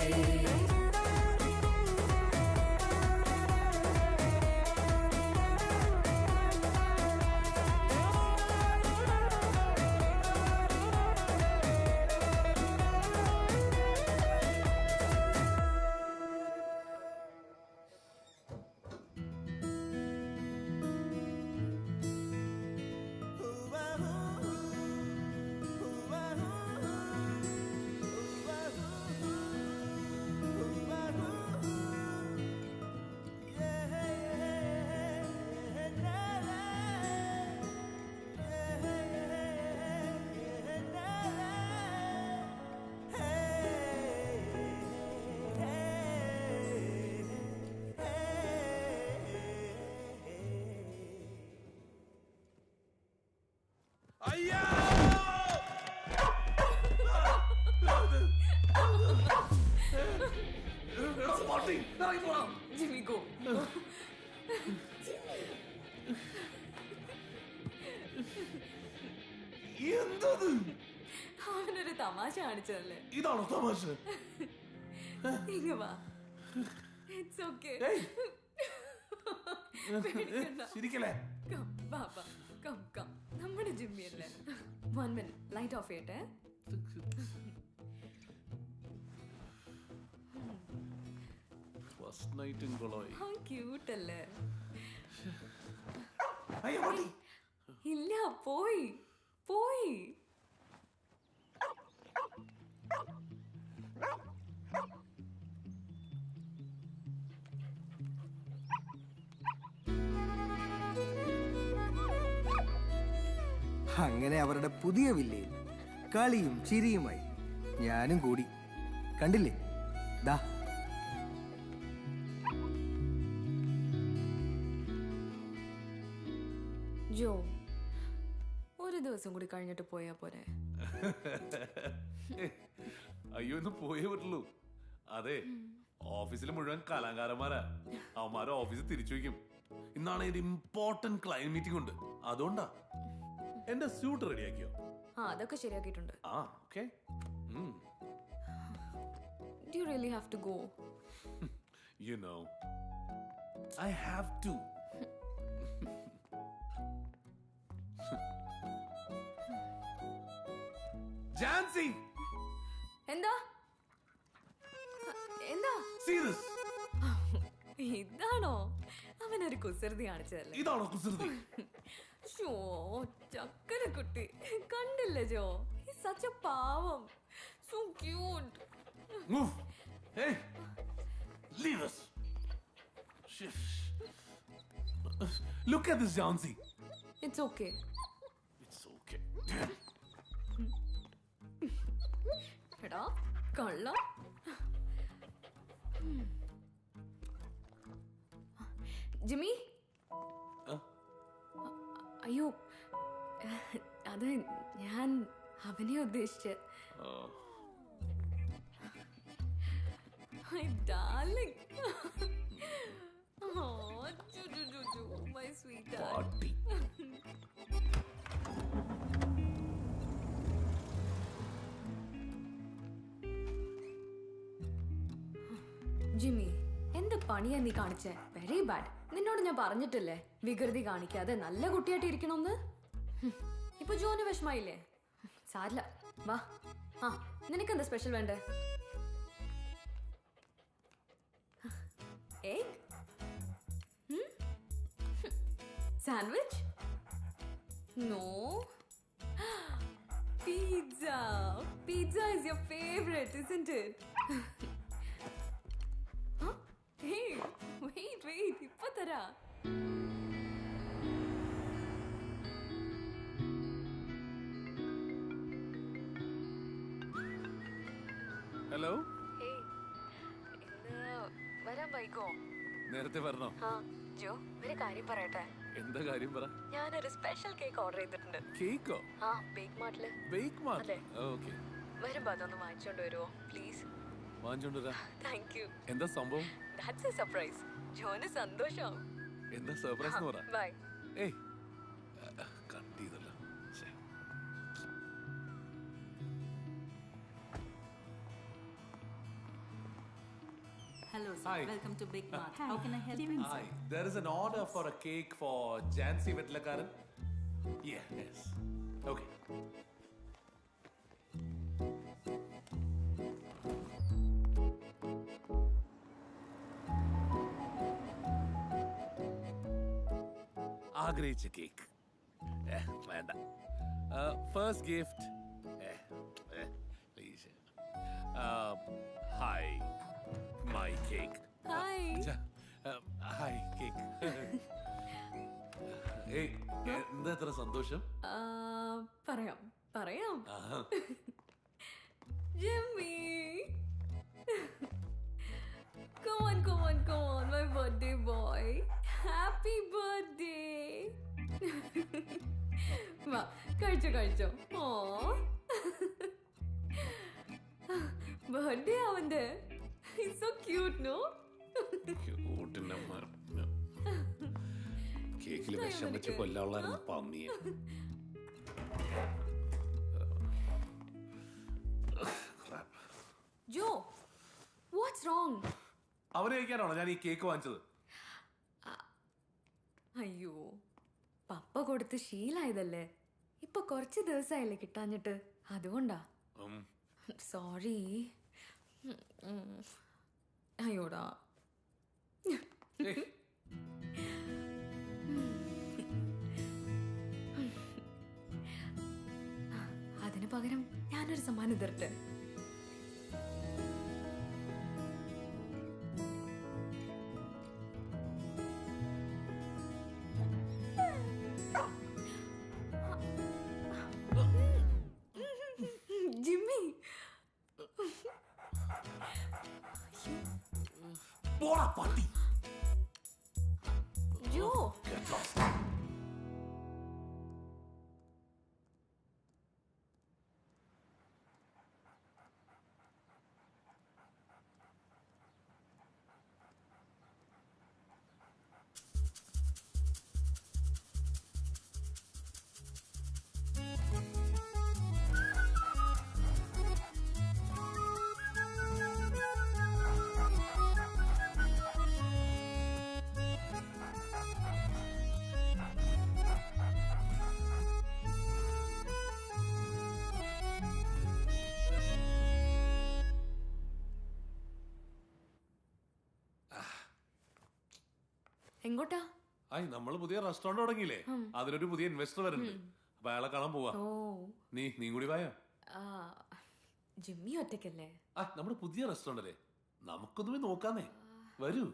Jimmy, go. എന്തത്? അവനൊരു തമാശ കാണിച്ചതല്ലേ. ഇതാണോ തമാശ? ഇങ്ങ വാ. It's okay. ശരിക്കല്ലേ? Come, ബാബാ. Come, come. നമ്മുടെ ജിമ്മി അല്ലേ. 1 minute. ലൈറ്റ് ഓഫ് ചെയ്യട്ടെ. ഫസ്റ്റ് നൈറ്റ് കൊളോയി. How cute അല്ലേ. അയ്യോ മതി. ഇല്ല, പോയി. പോയി. അങ്ങനെ അവരുടെ പുതിയ വില്ലയിൽ കളിയും ചിരിയുമായി ഞാനും കൂടി. കണ്ടില്ലേ ദാ. ജോ, ഒരു ദിവസം കൂടി കഴിഞ്ഞിട്ട് പോയാ പോരെ? അയ്യോ ഇന്ന് പോയേ പറ്റുള്ളൂ. അതെ, ഓഫീസിൽ മുഴുവൻ കലാകാരന്മാരാ. അവന്മാരെ ഓഫീസിൽ തിരിച്ചു വയ്ക്കും. ഇന്നാണ് ഒരു ഇമ്പോർട്ടന്റ് ക്ലയന്റ് മീറ്റിംഗ് ഉണ്ട്. അതുകൊണ്ടാ. എന്റെ സ്യൂട്ട് റെഡിയാക്കിയോ? ആ, അതൊക്കെ ശരിയാക്കിയിട്ടുണ്ട്. ആ, okay. Do you really have to go? You know, I have to. Jancy! എന്താ? എന്താ? See this? ഇതാണോ അവനൊരു കുസൃതി കാണിച്ചതല്ലേ? ഇതാണോ കുസൃതി? ഷോ, ചക്കര കുട്ടി കണ്ടില്ലേ ജോ? He's such a പാവം. So cute. Move. Hey, leave us. Shit. Look at this, Jancy. It's okay. It's okay. എടാ കള്ള. ജിമ്മി, അയ്യോ അത് ഞാൻ അവനെ ഉദ്ദേശിച്ച. My darling. Oh, my sweetheart. Jimmy, എന്ത് പണിയാ നീ കാണിച്ചേ? Very bad. നിന്നോട് ഞാൻ പറഞ്ഞിട്ടില്ലേ വികൃതി കാണിക്കാതെ നല്ല കുട്ടിയായിട്ട് ഇരിക്കണമെന്ന്. ഇപ്പൊ ജോന് വിഷമായില്ലേ? സാരില്ല, വാ. ആ, നിനക്കെന്താ സ്പെഷ്യൽ വേണ്ടേ? egg? Sandwich? No. Pizza. Pizza is your favorite, isn't it? Huh? Hey, wait. Ippa tara. Hello. വരാൻ വൈകോ? നേരത്തെ വരണോ? ജോ, ഒരു കാര്യം പറയട്ടെ. എന്താ കാര്യം പറ. ഞാനൊരു സ്പെഷ്യൽ കേക്ക് ഓർഡർ ചെയ്തിട്ടുണ്ട്. കേക്കോ? ബേക്ക് മാർട്ടില്. Bake mart? ഓക്കെ. വരുമ്പോ അതൊന്ന് വാങ്ങിച്ചോണ്ട് വരുമോ പ്ലീസ്? വാങ്ങിച്ചോണ്ട് വരാം. Thank you. എന്താ സംഭവം? That's A surprise. ജോന് സന്തോഷം. എന്താ സർപ്രൈസ് എന്ന് പറ. ബൈ. ഏയ് കട്ട് ചെയ്തല്ലോ. Hello, sir. Hi. Welcome to Big Mart. How can I help you? Hi, there is an order for a cake for Jansi Vetlakaran. Yes. Okay. ആഗ്രഹിച്ച cake വേണ്ട. First gift please. Hi my cake. Hi cake. ഏയ് എന്താ ഇത്ര സന്തോഷം? പറയാം. Jimmy, come on, my birthday boy. Happy birthday. വാ, കഴിച്ചോ. Birthday അവന്റെ. He's so cute, no? കേക്കിൽ വിഷം വെച്ച് കൊല്ലാനുള്ളായിരുന്നു പന്നിയെ. ജോ, what's wrong? അവന് കഴിക്കാനാണോ ഞാൻ ഈ കേക്ക് വാങ്ങിച്ചത്? അയ്യോ, പപ്പ കൊടുത്ത് ശീലായതല്ലേ. ഇപ്പൊ കുറച്ച് ദിവസമായില്ലേ കിട്ടാഞ്ഞിട്ട്, അതുകൊണ്ടാ. സോറി. അയ്യോടാ. അതിന് പകരം ഞാനൊരു സമ്മാനം തരട്ടെ. ജിമ്മി, പോടാ പട്ടി. ജോ. എങ്ങോട്ടാ? നമ്മള് പുതിയ റെസ്റ്റോറന്റ് തുടങ്ങിയില്ലേ, അതിനൊരു പുതിയ ഇൻവെസ്റ്റർ വരുന്നുണ്ട്. അപ്പൊ അയാളെ കാണാൻ പോവാ. നീ കൂടി വായോ. ജിമ്മി ഒറ്റയ്ക്കല്ലേ? നമ്മുടെ പുതിയ റെസ്റ്റോറന്റ് അല്ലേ, നമുക്കൊന്ന് പോയി നോക്കാന്നേ. വരൂ.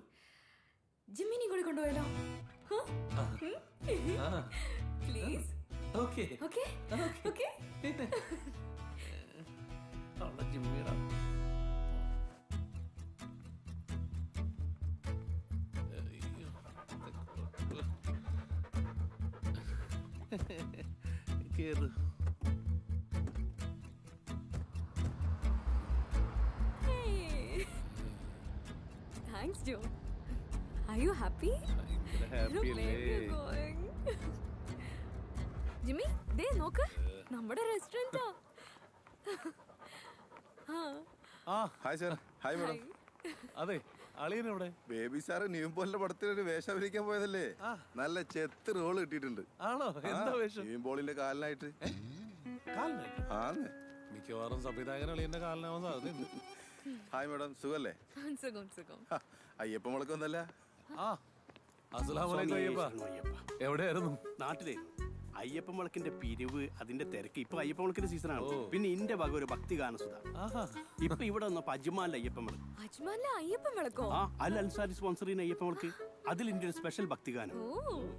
ജിമ്മിനെ കൂടി കൊണ്ടുപോയാലോ? പ്ലീസ്. ഓക്കെ. ജിമ്മിയുടെ കേറ്. Thanks, Joe. Are you happy? Happy where we're going. Jimmy, ദേ നോക്ക്, നമ്മുടെ റെസ്റ്റോറന്റാ. Hi sir. Hi madam. അതെ, അളിയനെവിടെ? ബേബി സാറ് ന്യൂംബോളിന്റെ പടത്തിലൊരു വേഷം അഭിനയിക്കാൻ പോയതല്ലേ, നല്ല ചെത്ത് റോള് കിട്ടിയിട്ടുണ്ട്. ആണോ? എന്താ വേഷം? ന്യൂംബോളിന്റെ കാലിനായിട്ട്. മിക്കവാറും സംവിധായകൻ അളിയന്റെ കാലിനാവാൻ സാധ്യതയുണ്ട്. ഹായ് മാഡം, സുഖല്ലേ? സുഖം. അയ്യപ്പ മുളക്കൊന്നല്ല. അസ്സലാമു അലൈക്കും അയ്യപ്പ. എവിടെയായിരുന്നു? നാട്ടിലെ അയ്യപ്പൻ വിളക്കിന്റെ പിരിവ് അതിന്റെ തിരക്ക്. ഇപ്പൊ അയ്യപ്പൻ വിളക്കിന്റെ സീസണാണ്. പിന്നെ ഇന്റെ വക ഒരു ഭക്തി ഗാനസുധ. ഇപ്പൊ ഇവിടെ വന്നപ്പോ അജ്മാലിലെ അയ്യപ്പൻ വിളക്ക്. അജ്മാലിലെ അയ്യപ്പൻ വിളക്കോ? ആ അൽ അൻസാരി സ്പോൺസർ ചെയ്യുന്ന അയ്യപ്പൻ വിളക്ക്. അതിൽ ഇന്റെ ഒരു സ്പെഷ്യൽ ഭക്തി ഗാനം.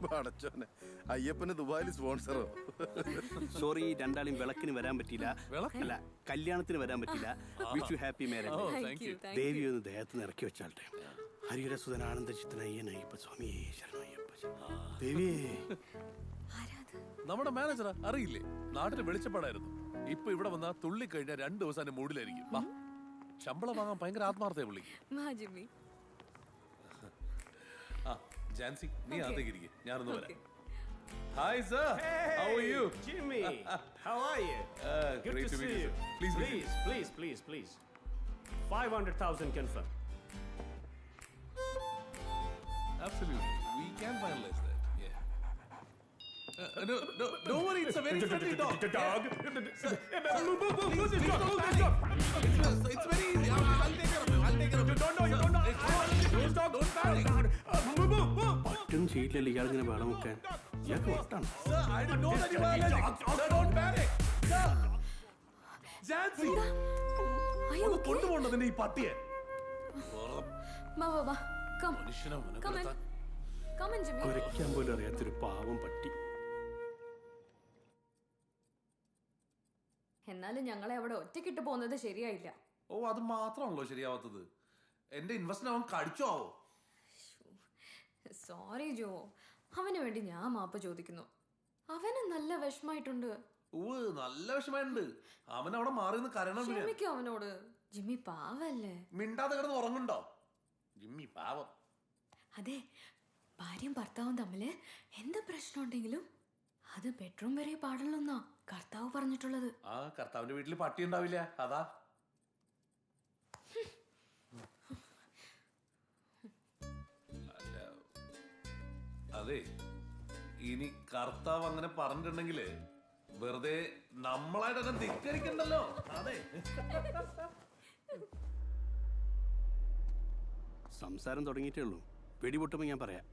പടച്ചോനെ, അയ്യപ്പന് ദുബായിൽ സ്പോൺസറോ? സോറി, രണ്ടാളും വിളക്കിന് വരാൻ പറ്റിയില്ല. അല്ല, കല്യാണത്തിന് വരാൻ പറ്റില്ല. Wish you happy marriage. Devi ഒന്ന് ദേഹത്ത് ഇറക്കി വെച്ചാട്ടെ. ഹരിഹരസുധൻ ആനന്ദചിത്തനയ്യനയ്യപ്പ സ്വാമി ശരണയ്യപ്പ. ദേവിയേ, നമ്മുടെ മാനേജറാ, അറിയില്ലേ? നാട്ടിന് വെളിച്ചപ്പാടായിരുന്നു. ഇപ്പൊ ഇവിടെ വന്നാ തുള്ളി കഴിഞ്ഞാൽ 2 ദിവസം മൂഡിലായിരിക്കും. വാ, ശമ്പളം വാങ്ങാൻ ഭയങ്കര ആത്മാർത്ഥയെ വിളിക്കും. ആ ജാൻസി, നീ അകത്തേക്ക് ഇരിക്കും, ഞാനൊന്ന് വരാം. Hi sir, how are you? Jimmy, how are you? Good Great to see you. Please. 500,000 confirm. Absolutely, we can finalize that. Yeah. No, don't worry. It's a very friendly dog. The dog. Sir, please don't panic. It's very easy. I'll take care of him. You don't know. Don't panic. പറ്റും ചെയ്യില്ലല്ലോ ഇയാളിങ്ങനെ വേളം വെക്കാൻ. ഇയാൾക്ക് വട്ടാണ്. Sir, I didn't know that you were allergic. Sir, don't panic. Sir, Jansi. ഒന്ന് കൊണ്ടുപോകണ്ടതിന്റെ ഈ പട്ടിയെ. കുരയ്ക്കാൻ പോലും അറിയാത്തൊരു പാവം പട്ടി. എന്നാലും ഞങ്ങളെ അവിടെ ഒറ്റക്കിട്ട് പോകുന്നത് ശരിയായില്ല. ഓ, അത് മാത്രമാണല്ലോ ശരിയാവാത്തത്. എന്റെ ഇൻവെസ്റ്റ്മെന്റ് അവൻ കടിച്ചോ ആവോ? സോറി ജോ, അവന് വേണ്ടി ഞാൻ മാപ്പ് ചോദിക്കുന്നു. അവന് നല്ല വിഷമായിട്ടുണ്ട്. നല്ല വിഷമായിട്ടുണ്ട്. അവൻ അവിടെ മാറി നിന്ന് കരണം. ക്ഷമിക്കും അവനോട്. ജിമ്മി പാവല്ലേ. മിണ്ടാതെ കിടന്ന് ഉറങ്ങുണ്ടോ? ജിമ്മി പാവം. അതെ, ഭാര്യയും ഭർത്താവും തമ്മില് എന്ത് പ്രശ്നം ഉണ്ടെങ്കിലും അത് ബെഡ്റൂം വരെ പാടുള്ളൂന്നാ കർത്താവ് പറഞ്ഞിട്ടുള്ളത്. ആ കർത്താവിന്റെ വീട്ടിൽ പട്ടി ഉണ്ടാവില്ല, അതാ. അതെ, ഇനി കർത്താവ് അങ്ങനെ പറഞ്ഞിട്ടുണ്ടെങ്കില് വെറുതെ നമ്മളായിട്ട് തന്നെ ധിക്കരിക്കണ്ടല്ലോ. അതെ, സംസാരം തുടങ്ങിയിട്ടേ ഉള്ളൂ. വെടിപൊട്ടുമ്പോ ഞാൻ പറയാം.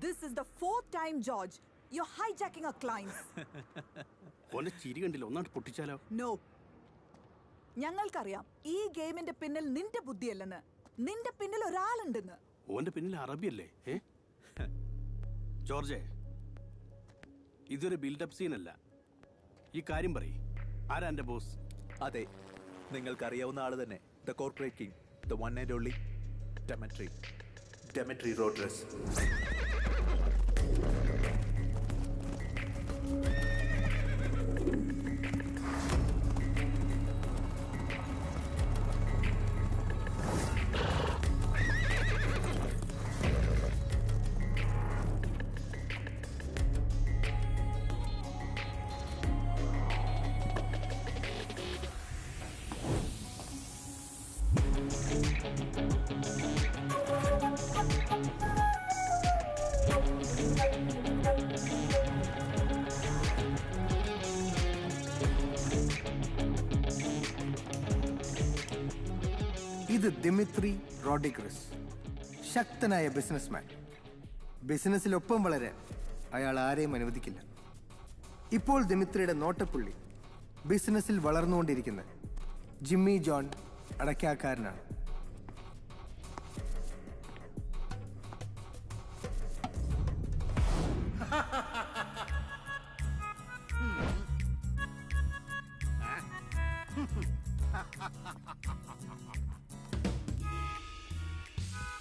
This is the 4th time, George. You're hijacking our clients. ഓന്റെ ചിരി കണ്ടില്ല, ഒന്നാണ്ട് പൊട്ടിച്ചാലോ? No. ഞങ്ങൾക്കറിയാം ഈ ഗെയിമിന്റെ പിന്നിൽ നിന്റെ ബുദ്ധിയല്ലെന്ന്. നിന്റെ പിന്നിൽ ഒരാളുണ്ടെന്ന്. ഓന്റെ പിന്നിൽ അറബിയല്ലേ? ജോർജെ, ഇതൊരു ബിൽഡപ്പ് സീനല്ല. ഈ കാര്യം പറയ്, ആരാ എന്റെ ബോസ്? അതെ, നിങ്ങൾക്കറിയാവുന്ന ആള് തന്നെ. The corporate king, the one and only Demitri Rodriguez. ഇത് ദിമിത്രി റോഡ്രിഗസ്, ശക്തനായ ബിസിനസ്മാൻ. ബിസിനസ്സിലൊപ്പം വളരാൻ അയാൾ ആരെയും അനുവദിക്കില്ല. ഇപ്പോൾ ദിമിത്രിയുടെ നോട്ടപ്പുള്ളി ബിസിനസ്സിൽ വളർന്നുകൊണ്ടിരിക്കുന്ന ജിമ്മി ജോൺ അടയ്ക്കാക്കാരനാണ്.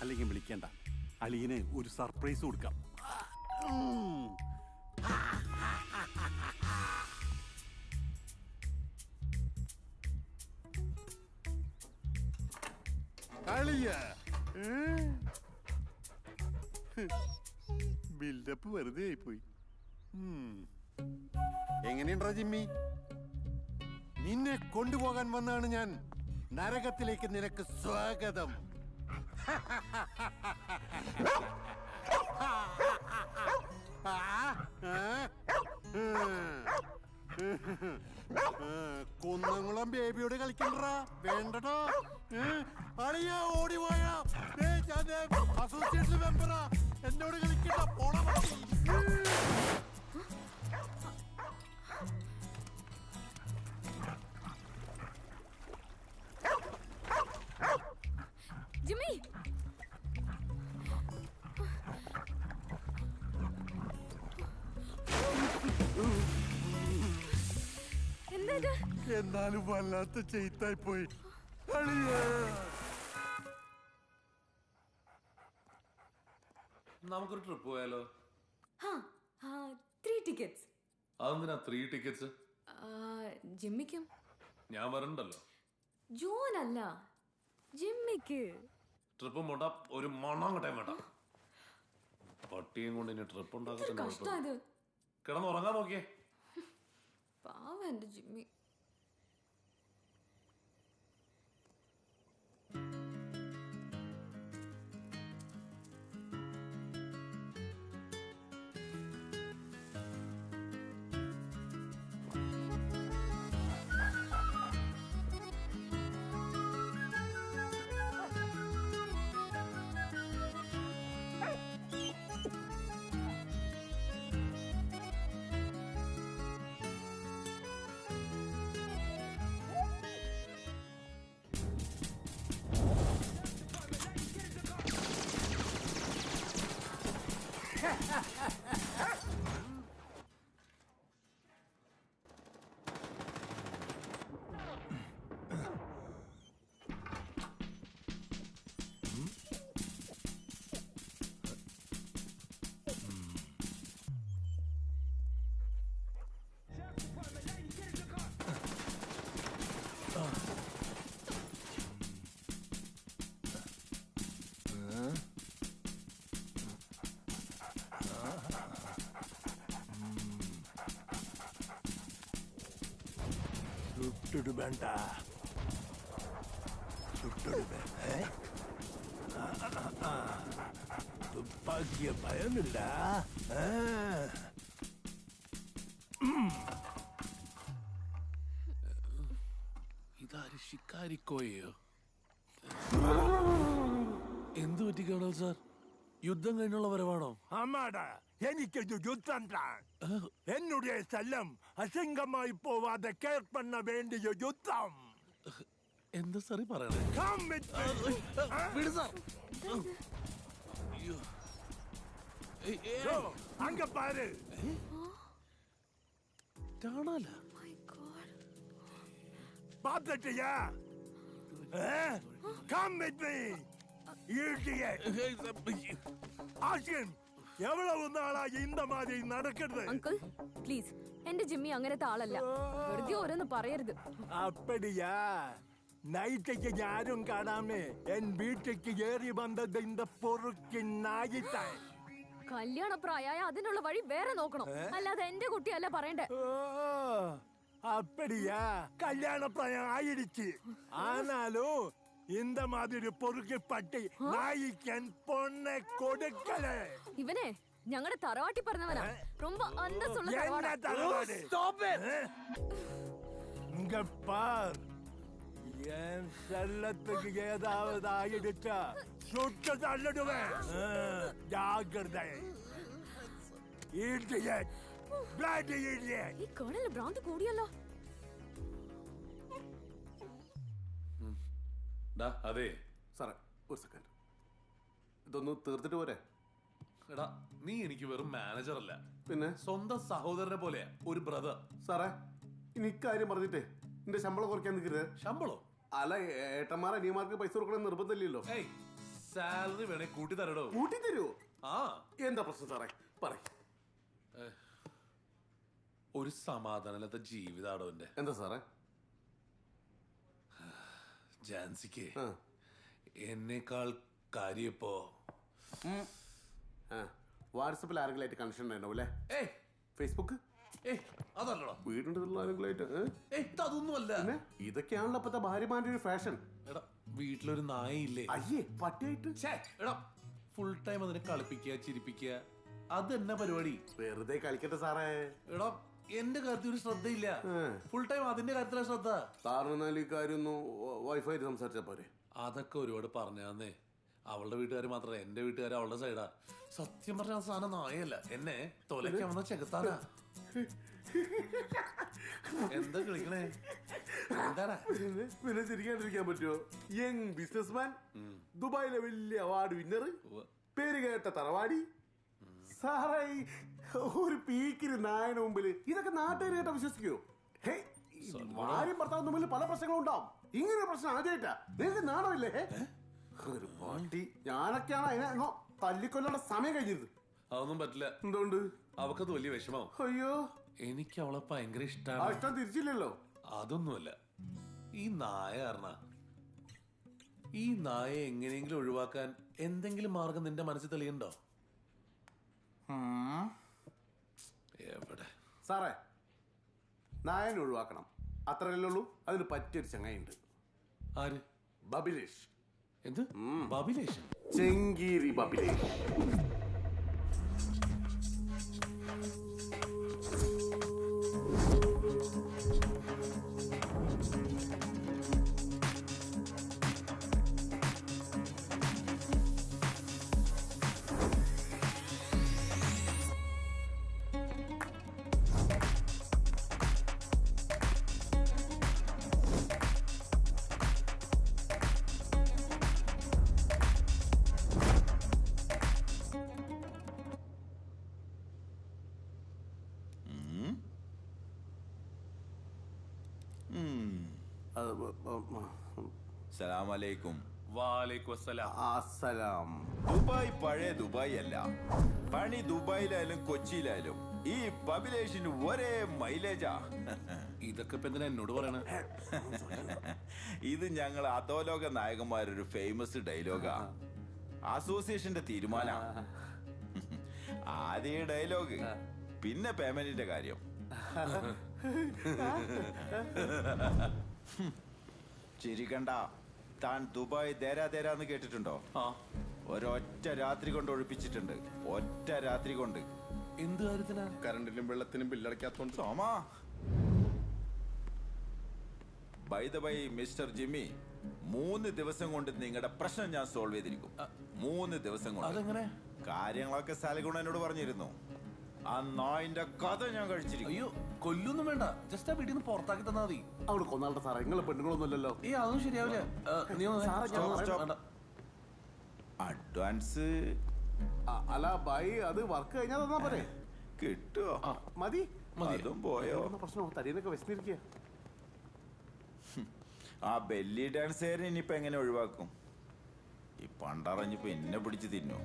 അല്ലെങ്കിൽ വിളിക്കണ്ട, അളിയന് ഒരു സർപ്രൈസ് കൊടുക്കാം. ബിൽഡപ്പ് വെറുതെ ആയിപ്പോയി. എങ്ങനെയുണ്ടാ ജിമ്മി? നിന്നെ കൊണ്ടുപോകാൻ വന്നാണ് ഞാൻ. നരകത്തിലേക്ക് നിനക്ക് സ്വാഗതം. കുന്നംകുളം ബേബിയോട് കളിക്കണ്ടാ, വേണ്ടടാ. അളിയാ ഓടി പോയാ, അസോസിയേഷൻ മെമ്പറാ, എന്നോട് കളിക്കണ്ട. പോണ ജിമ്മി എന്താ ഇത്? എന്നാലും വല്ലാത്ത ചെയ്ത്തായി പോയി. നമുക്കൊരു ട്രിപ്പ് പോയാലോ? 3 ടിക്കറ്റ്സ്. അതെന്തിനാ 3 ടിക്കറ്റ്സ്? ജിമ്മിക്കും. ഞാൻ വരണ്ടല്ലോ. ജോനല്ല, ജിമ്മിക്ക്. ട്രിപ്പ് പോണ്ട, ഒരു മണ്ണാങ്കട്ടയും വേണ്ട. പട്ടിയും കൊണ്ട് ഇനി ട്രിപ്പ് ഉണ്ടാക്കാൻ കിടന്നുറങ്ങാൻ നോക്കിയേ. പാവം എന്റെ ജിമ്മി. വേണ്ട തുപ്പാക്കിയ ഭയമില്ല. ഇതാര് ശിക്കാരിക്കോയോ? എന്തു പറ്റി കേണൽ സാർ? യുദ്ധം കഴിഞ്ഞുള്ള വരവാണോ? ആമാടാ, എനിക്കൊരു യുദ്ധം. എന്നുடைய സ്ഥലം അസംഗമായി പോവാതെ കെയർ பண்ண വേണ്ടിയ യുദ്ധം. എന്താ സാറി പറയണേ? அங்க பாரு. பாத்துட்டியா? Come with me. ആശിൻ, എவ்வளவு നാളാ இந்த மாதிரி നടക്കുന്നത്? അങ്കിൾ പ്ലീസ്, എന്റെ ജിമ്മി അങ്ങനത്തെ ആളല്ല. വെറുതെ ഓരോന്ന് പറയരുത്. அப்படியா? നൈറ്റയ്ക്ക് ഞാനും കാണാമേ എൻ വീട്ടിലേക്ക് ഏറി വന്നത് இந்த പൊറുക്കി നായിട്ടായി. കല്യാണപ്രായ അതിനുള്ള വഴി വേറെ നോക്കണം, അല്ലാതെ എന്റെ കുട്ടിയല്ല പറയണ്ടേ. அப்படியா? கல்யாணப்பிராயம் ஆயிடுச்சு. ஆனாலும் இந்த மாதிரி பொறுக்கி பட்டி நாய்க்கன் பொண்ணை கொடுக்கல. ഇവനെ ഞങ്ങളുടെ തറവാട്ടി പറഞ്ഞവനാ. ரொம்ப അന്തസ്സുള്ള തറവാട്. இங்க பார், என் செல்லத்துக்கு ஏதாவது ஆயிடுச்சா சுட்டு தள்ளிடுவேன். ஜாக்கிரதை. Idiot. Bloody idiot. ഈ കേണലിന് ഭ്രാന്ത് കൂടിയല്ലോ. അതെ സാറേ, ഒരു സെക്കൻഡ്, ഇതൊന്ന് തീർത്തിട്ട് പോരെ? എടാ, നീ എനിക്ക് വെറും മാനേജർ അല്ല, പിന്നെ സ്വന്തം സഹോദരനെ പോലെയാ, ഒരു ബ്രദർ. സാറേ, ഇനി ഇക്കാര്യം പറഞ്ഞിട്ടേ എന്റെ ശമ്പളം കുറയ്ക്കാൻ നിൽക്കരുത്. ശമ്പളോ? അല്ല, ഏട്ടന്മാർ അനിയന്മാർക്ക് പൈസ കൊടുക്കണം നിർബന്ധമില്ലല്ലോ. സാലറി വേണേ കൂട്ടി തരടോ. കൂട്ടി തരുമോ? ആ, എന്താ പ്രശ്നം സാറേ? പറയ്. ഒരു സമാധാനമില്ലാത്ത ജീവിതാടോ എന്റെ. എന്താ സാറേ? ജാൻസിക്ക് എന്നേക്കാൾ കാര്യപ്പോ വാട്സപ്പിൽ ആരെങ്കിലായിട്ട് കണക്ഷൻ ഉണ്ടാവും അല്ലേ? ഫേസ്ബുക്ക് അതല്ലടാ, വീടിന്റെ ആരെങ്കിലായിട്ട്. അതൊന്നുമല്ല, ഇതൊക്കെയാണല്ലോ ഇപ്പത്തെ ഭാര്യമാരുടെ ഒരു ഫാഷൻ. എടാ, വീട്ടിലൊരു നായയില്ലേ? അയ്യേ, പട്ടിയായിട്ട്. എടാ, ഫുൾ ടൈം അതിനെ കളിപ്പിക്കുക, ചിരിപ്പിക്കുക, അതെന്നെ പരിപാടി. വെറുതെ കളിക്കട്ടെ സാറേ. എടാ, എന്റെ കാര്യത്തിൽ ഒരു ശ്രദ്ധയില്ല, ഫുൾ ടൈം അതിന്റെ കാര്യത്തിലാണ് ശ്രദ്ധ. സാറിന് ഈ കാര്യം ഒന്ന് വൈഫായിട്ട് സംസാരിച്ചാ പോരെ? അതൊക്കെ ഒരുപാട് പറഞ്ഞേ. അവളുടെ വീട്ടുകാർ മാത്രമല്ല, എന്റെ വീട്ടുകാർ അവളുടെ സൈഡാ. സത്യം പറഞ്ഞ ആ സാധനം നായല്ല, എന്നെ തൊലയ്ക്കാവുന്ന ചെകുത്താനാ. എന്താ കളിക്കണേ? എന്താടാ പിന്നെ ചിരിക്കാണ്ടിരിക്കാൻ പറ്റുമോ? യങ് ബിസിനസ്മാൻ, ദുബായിലെ വലിയ അവാർഡ് വിന്നർ, പേര് കേട്ട തറവാടി. സാറേ, ഒരു പീക്കിന് നായന് മുമ്പിൽ ഇതൊക്കെ നാട്ടുകാർ കേട്ടാ വിശ്വസിക്കോ? ഭാര്യയും ഭർത്താവും തമ്മിൽ പല പ്രശ്നങ്ങളും ഉണ്ടാവും. ഇങ്ങനെ പ്രശ്നം ആദ്യമായിട്ടാ. നിങ്ങൾക്ക് നാണമില്ലേ? ഒരു പാട്ടി. ഞാനൊക്കെയാണ് അതിനെ തല്ലിക്കൊല്ലേണ്ട സമയം കഴിഞ്ഞത്. അതൊന്നും പറ്റില്ല. എന്തുകൊണ്ട്? അവക്കത് വലിയ വിഷമാവും. അയ്യോ, എനിക്ക് അവളെ ഭയങ്കര ഇഷ്ടമാണ്. ഇഷ്ടം തിരിച്ചില്ലല്ലോ. അതൊന്നുമല്ല, ഈ നായ കാരണ. ഈ നായ എങ്ങനെയെങ്കിലും ഒഴിവാക്കാൻ എന്തെങ്കിലും മാർഗം നിന്റെ മനസ്സിൽ തെളിയണ്ടോ? എവിടെ സാറേ, നായനെ ഒഴിവാക്കണം, അത്രയല്ലേ ഉള്ളൂ. അതിന് പറ്റിയൊരു ചങ്ങായിണ്ട്. ആര്? ബബിലേഷ്. എന്ത് ബബിലേഷ്? ചെങ്കീരി ബബിലേഷ്. സലാമലൈക്കും. വാലൈക്കും അസ്സലാം. ദുബായ് പഴയ ദുബായ് അല്ല. പണി ദുബായിലായാലും കൊച്ചിയിലായാലും ഈ ബബിലേഷിന് ഒരേ മൈലേജാ. ഇതൊക്കെ ഇപ്പൊ എന്തിനാ എന്നോട് പറയണ? ഇത് ഞങ്ങൾ അധോലോക നായകന്മാരൊരു ഫേമസ് ഡയലോഗാ. അസോസിയേഷന്റെ തീരുമാന. ആദ്യ ഡയലോഗ്, പിന്നെ പേയ്മെന്റിന്റെ കാര്യം. ചിരിക്കണ്ട. താൻ ദുബായ് ദേരാന്ന് കേട്ടിട്ടുണ്ടോ? ഒരൊറ്റ രാത്രി കൊണ്ട് ഒഴിപ്പിച്ചിട്ടുണ്ട്. ഒറ്റ രാത്രി കൊണ്ട്. എന്ത് കാര്യത്തിനാ? കറണ്ടിനും വെള്ളത്തിനും ബില്ലടയ്ക്കാത്തോണ്ട്. Soma, by the by mister Jimmy, 3 ദിവസം കൊണ്ട് നിങ്ങളുടെ പ്രശ്നം ഞാൻ സോൾവ് ചെയ്തിരിക്കും. 3 ദിവസം കൊണ്ട്. അതെങ്ങനെ? കാര്യങ്ങളൊക്കെ സലഗുണ എന്നോട് പറഞ്ഞിരുന്നു. ആ നായിന്റെ കഥ ഞാൻ കഴിച്ചിരിക്കും. അയ്യോ, കൊല്ലൊന്നും വേണ്ട, ജസ്റ്റ് ആ വീട്ടിൽ നിന്ന് പുറത്താക്കി തന്നാ മതി. അവിടെ കൊന്നാളുടെ സാറേ, നിങ്ങളെ പെണ്ണുങ്ങളൊന്നുമല്ലല്ലോ. അതൊന്നും ശരിയാവില്ല. അഡ്വാൻസ് അല്ല ബൈ, അത് വർക്ക് കഴിഞ്ഞാൽ തന്നാ പോരെ? കിട്ടുവോ? മതി. അതും പോയോ? പ്രശ്നം തടിയൊക്കെ വിശന്നിരിക്കുക. ആ ബെല്ലി ഡാൻസുകാരൻ ഇനിയിപ്പോ എങ്ങനെ ഒഴിവാക്കും? ഈ പണ്ടറിഞ്ഞിപ്പോ എന്നെ പിടിച്ച് തിന്നു.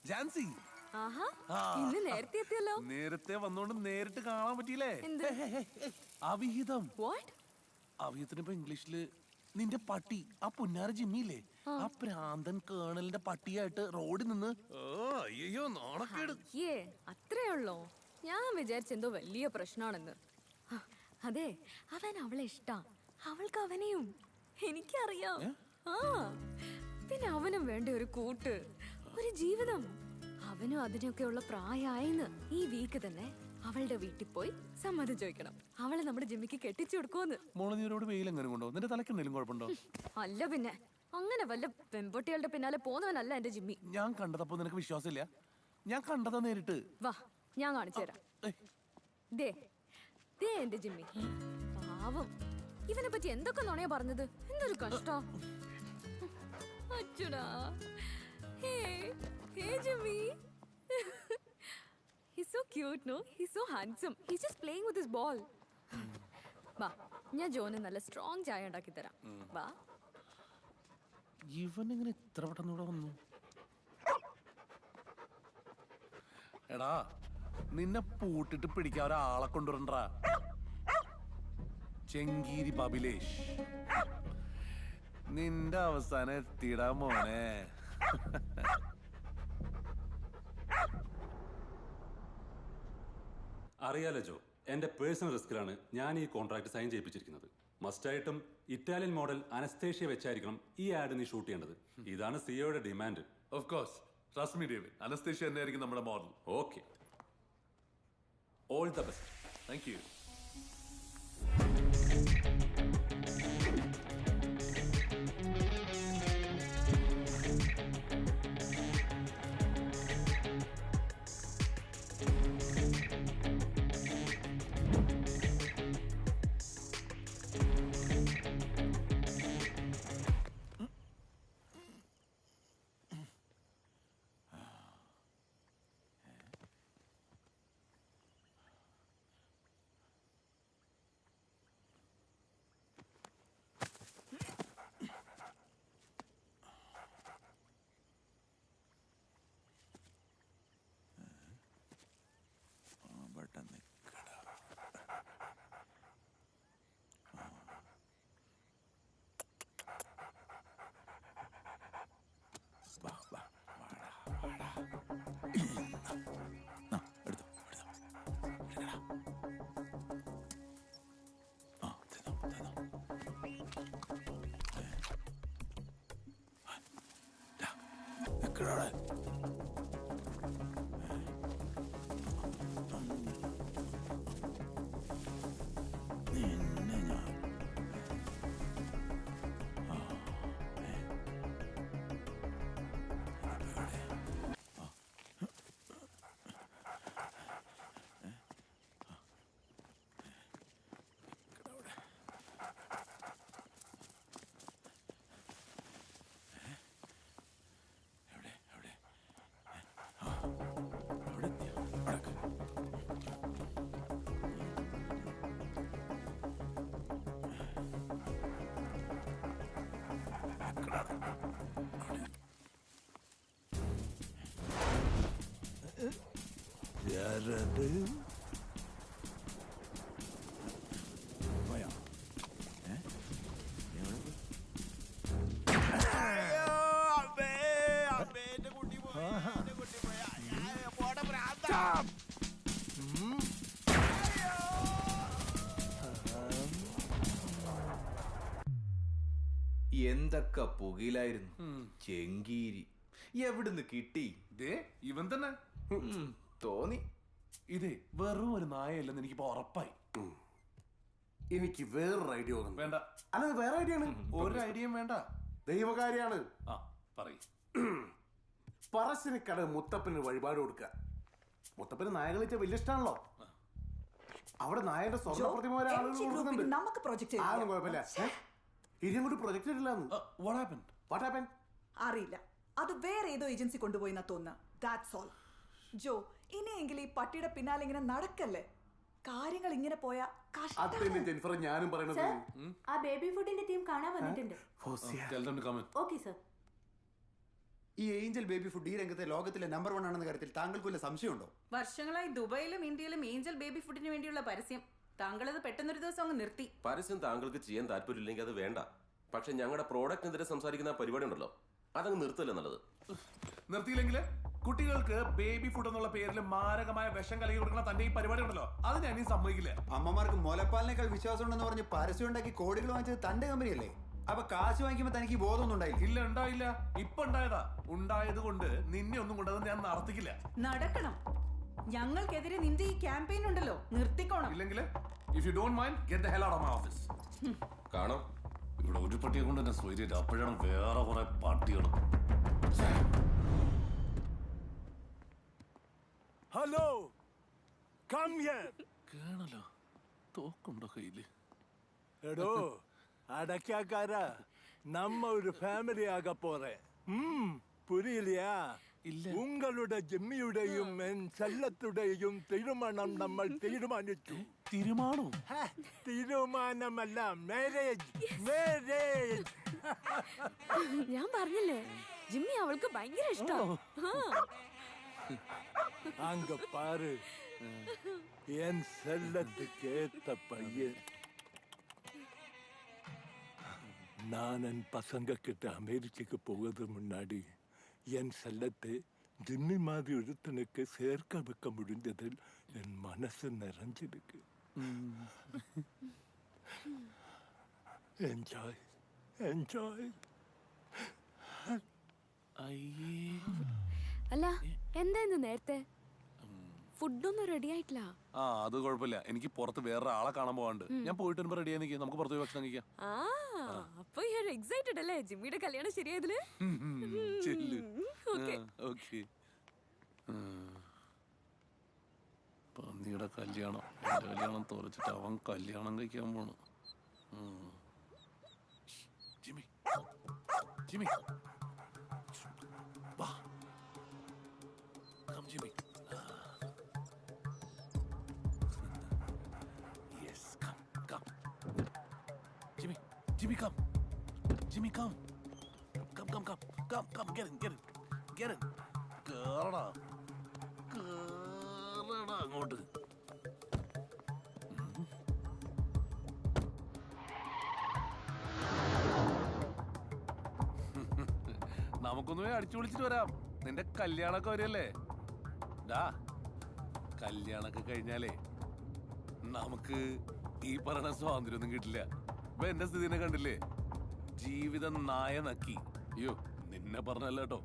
ജാൻസി, ഇന്ന് നേരത്തെ എത്തിയല്ലോ. നേരത്തെ വന്നോണ്ട് നേരിട്ട് കാണാൻ പറ്റിയില്ലേ? എന്ത്? അവിഹിതം. അവിഹിതത്തിന് ഇപ്പൊ ഇംഗ്ലീഷില് നിന്റെ പട്ടി, ആ പുന്നാര ജിമ്മിയില്ലേ, ആ പ്രാന്തൻ കേണലിന്റെ പട്ടിയായിട്ട് റോഡിൽ നിന്ന്. അയ്യോ, നാണക്കേട്. അത്രേ ഉള്ളോ? ഞാൻ വിചാരിച്ചെന്തോ വലിയ പ്രശ്നമാണെന്ന്. അതെ, അവൻ അവളെ ഇഷ്ടാ, അവൾക്ക് അവനെയും. എനിക്കറിയാം. പിന്നെ അവനും വേണ്ട ഒരു കൂട്ട്, ഒരു ജീവിതം. അവനും അതിനൊക്കെയുള്ള പ്രായമായിന്ന്. ഈ വീക്ക് തന്നെ അവളുടെ വീട്ടിൽ പോയി സമ്മതം ചോദിക്കണം. അവളെ നമ്മുടെ ജിമ്മിക്ക് കെട്ടിച്ചു കൊടുക്കുമെന്ന്. മോളനീരോട് വെയിൽ എങ്ങനെ കൊണ്ടോ? നിന്റെ തലക്ക് എന്തെങ്കിലും കുഴപ്പമുണ്ടോ? അല്ല പിന്നെ, അങ്ങനെ വല്ല പെൺപൊട്ടികളുടെ പിന്നാലെ പോന്നവനല്ല എന്റെ ജിമ്മി. ഞാൻ കണ്ടതപ്പോ നിനക്ക് വിശ്വാസമില്ല? ഞാൻ കണ്ടതാ നേരിട്ട്. വാ, ഞാൻ കാണിച്ചു തരാം. ദേ എന്റെ ജിമ്മി. പാവം, ഇവനെ പറ്റി എന്തൊക്കെ നുണയാ പറഞ്ഞത്. എന്തൊരു കഷ്ടം. അച്ചടാ. Hey Jimmy. He's so cute, no? He's so handsome. He's just playing with his ball. വാ, ഞാൻ ജോന് നല്ല സ്ട്രോങ് ചായ ഉണ്ടാക്കി തരാം. വാ. ഇവൻ എങ്ങനെ ഇത്ര പെട്ടെന്ന് ഇവിടെ വന്നു? എടാ, നിന്നെ പൂട്ടിട്ട് പിടിക്കാൻ ഒരാളെ കൊണ്ടുവരണ്ടാ. ചെങ്കീരി ബബിലേഷ്. നിന്റെ അവസാനം എത്തിയിടാ മോനെ. അറിയാലോ ജോ, എന്റെ പേഴ്സണൽ റിസ്കിലാണ് ഞാൻ ഈ കോൺട്രാക്ട് സൈൻ ചെയ്യിപ്പിച്ചിരിക്കുന്നത്. മസ്റ്റായിട്ടും ഇറ്റാലിയൻ മോഡൽ അനസ്തേഷ്യ വെച്ചായിരിക്കണം ഈ ആഡ് നീ ഷൂട്ട് ചെയ്യേണ്ടത്. ഇതാണ് സിയോയുടെ demand. Of course, trust me David, Anastasia തന്നെയായിരിക്കും നമ്മുടെ model. Okay, all the best. Thank you. யாரது? എന്തൊക്കെ പുകയിലായിരുന്നു. ചെങ്കീരി എവിടുന്ന് കിട്ടി? ഇവൻ തന്നെ തോന്നി. ഇതേ വെറും ഒരു നായല്ലെന്ന് എനിക്കിപ്പോ ഉറപ്പായി. എനിക്ക് വേറൊരു ഐഡിയ തോന്നുന്നു. വേണ്ട. അല്ല, വേറെ ഐഡിയ ആണ്. ഒരു ഐഡിയയും വേണ്ട, ദൈവകാര്യാണ്. പറയും. പറശ്ശിനിക്കട മുത്തപ്പന് വഴിപാട് കൊടുക്കുക. മുത്തപ്പന് നായ കളിച്ച വലിയ ഇഷ്ടമാണല്ലോ. അവിടെ നായന്റെ സ്വർണ്ണ പ്രതിമ വരെ ആളുകൾ കൊടുക്കുന്നുണ്ട്. ആളും കുഴപ്പമില്ല. ഇനിയും കൂടി പ്രൊജക്ട് ഇട്ടില്ലാന്ന്. അറിയില്ല, അത് വേറെ ഏതോ ഏജൻസി കൊണ്ടുപോയി എന്നാ തോന്നുന്ന. That's all. ജോ, ഇനിയെങ്കിലും ഈ പട്ടിയുടെ പിന്നാലെ ഇങ്ങനെ നടക്കല്ലേ. കാര്യങ്ങൾ ഇങ്ങനെ പോയാ അതന്നെ ജെനിഫർ ഞാനും പറയണത്. ആ ബേബി ഫുഡിന്റെ ടീം കാണാൻ വന്നിട്ടുണ്ട്. Okay sir. ഈ ഏഞ്ചൽ ബേബി ഫുഡ് ഈ രംഗത്തെ ലോകത്തിലെ നമ്പർ 1 ആണെന്ന കാര്യത്തിൽ താങ്കൾക്കുള്ള സംശയമുണ്ടോ? വർഷങ്ങളായി ദുബായിലും ഇന്ത്യയിലും ഏഞ്ചൽ ബേബി ഫുഡിന് വേണ്ടിയുള്ള പരസ്യം. താങ്കൾ അത് പെട്ടെന്നൊരു ദിവസം അങ്ങ് നിർത്തി. പരസ്യം താങ്കൾക്ക് ചെയ്യാൻ താല്പര്യമില്ലെങ്കിൽ അത് വേണ്ട. പക്ഷെ ഞങ്ങളുടെ പ്രോഡക്റ്റിനെതിരെ സംസാരിക്കുന്ന പരിപാടി ഉണ്ടല്ലോ, അതങ്ങ് നിർത്തല്ലേ നല്ലത്. നിർത്തിയില്ലെങ്കിൽ കുട്ടികൾക്ക് ബേബി ഫുഡ് എന്നുള്ള പേരിൽ മാരകമായ വിഷം കലകി കൊടുക്കുന്ന തന്റെ ഈ പരിപാടി ഉണ്ടല്ലോ, അത് ഞാൻ സമ്മതിക്കില്ല. അമ്മമാർക്ക് മുലപ്പാലിനേക്കാൾ വിശ്വാസം ഉണ്ടെന്ന് പറഞ്ഞ് പരസ്യം ഉണ്ടാക്കി കോടികൾ വാങ്ങിച്ചത് തന്റെ കമ്പനിയല്ലേ? അപ്പൊ കാശ് വാങ്ങിക്കുമ്പോ തനിക്ക് ബോധമൊന്നും ഉണ്ടായില്ല? ഇല്ല, ഉണ്ടായില്ല. ഇപ്പൊ ഉണ്ടായതാ. ഉണ്ടായത് കൊണ്ട് നിന്നെ ഒന്നും കൊണ്ടത് ഞാൻ നടത്തിക്കില്ല. നടക്കണം. ഞങ്ങൾക്കെതിരെ നിന്റെ ഈ ക്യാമ്പയിൻ ഉണ്ടല്ലോ, നിർത്തിക്കോണം. ഇല്ലെങ്കിൽ if you don't mind get the hell out of my office. കാണാം, ഇവിടെ ഒരു പട്ടിയെ കൊണ്ട് തന്നെ സ്വൈര്യം. അപ്പോഴാണ് വേറെ കുറെ പട്ടികളും. Hello, come here. കേണല്ലോ, തോക്കുണ്ടോ കയ്യില്? എടോ അടക്കാക്കാരാ, നമ്മ ഒരു ഫാമിലി ആക പോറേ. പുരിയില്ലയാ? ഉങ്ങളുടെ ജിമ്മിയുടെയും എൻ ചെല്ലത്തുടെയും തീരുമാനം നമ്മൾ തീരുമാനിച്ചു. തീരുമാനം? തീരുമാനമല്ല, മാരേജ്. മാരേജ്. ഞാൻ പറഞ്ഞില്ലേ, ജിമ്മി അവൾക്ക് ഭയങ്കര ഇഷ്ടം. அங்க பாரு, என் செல்லத்துக்கு ஏத்த பையன். நான் என் பசங்க கிட்ட அமெரிக்காக்கு போகிறது முன்னாடி என் செல்லத்தை ஜிம்மி மாதிரி ஒருத்தனுக்கு சேர்க்க வைக்க முடிஞ்சதில் என் மனசு நிறைஞ்சிருக்கு. Enjoy enjoy. അല്ല എന്തായിരുന്നു നേരത്തെ? ഫുഡൊന്നും റെഡി ആയിട്ടില്ല. ആ അത് കുഴപ്പമില്ല. എനിക്ക് പുറത്ത് വേറെ ആളെ കാണാൻ പോകാണ്ട്. ഞാൻ പോയിട്ട് വരുമ്പോ റെഡി ആയി നിൽക്കാം. നമുക്ക് പുറത്ത് പോയി ഭക്ഷണം കഴിക്കാം. അപ്പൊ എക്സൈറ്റഡ് അല്ലേ ജിമ്മിയുടെ കല്യാണം ശരിയായതില്? പന്നിയുടെ കല്യാണം, എന്റെ കല്യാണം തുറച്ചിട്ട് അവൻ കല്യാണം കഴിക്കാൻ പോണു. ജിമ്മി ജിമ്മി വാ, come Jimmy. Jimmy, come. Jimmy, come. Come. Get in. കേറടാ അങ്ങോട്ട്. നമുക്കൊന്നുമേ അടിച്ചു വിളിച്ചിട്ട് വരാം. നിന്റെ കല്യാണമൊക്കെ വരികയല്ലേ? കല്യാണമൊക്കെ കഴിഞ്ഞാലേ നമുക്ക് ഈ പറയണ സ്വാതന്ത്ര്യമൊന്നും കിട്ടില്ല. ഇപ്പൊ എന്റെ സ്ഥിതിനെ കണ്ടില്ലേ? ജീവിതം നായ നക്കി. അയ്യോ നിന്നെ പറഞ്ഞല്ല കേട്ടോ.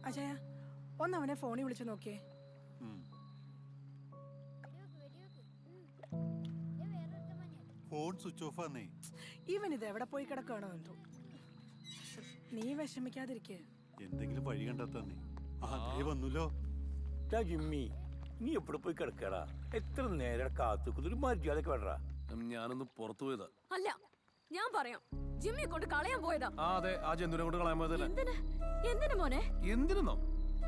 അജയ ഒന്ന് അവനെ ഫോണിൽ വിളിച്ചു നോക്കിയേ. ഫോൺ സ്വിച്ച് ഓഫ് ആന്നേ. ഇവൻ ഇത് എവിടെ പോയി കിടക്കുകയാണോ എന്തോ. നീ വിഷമിക്കാതിരിക്കേ. എന്തെങ്കിലും വഴി കണ്ടെത്താന്നേ. വന്നല്ലോ. ജിമ്മി നീ എവിടെ പോയി കിടക്കടാ? എത്ര നേരം കാത്തുക്കുന്നൊരു മര്യാദക്ക് വേണ്ട. ഞാനൊന്ന് പുറത്തു പോയതാ. അല്ല ഞാൻ പറയാം, ജിമ്മിയെ കൊണ്ട് കളയാൻ പോയതാ. അതെ, ആ ജന്തുവിനെ കൊണ്ട് കളയാൻ പോയതല്ലേ. എന്തിനു മോനെ? എന്തിനെന്നോ?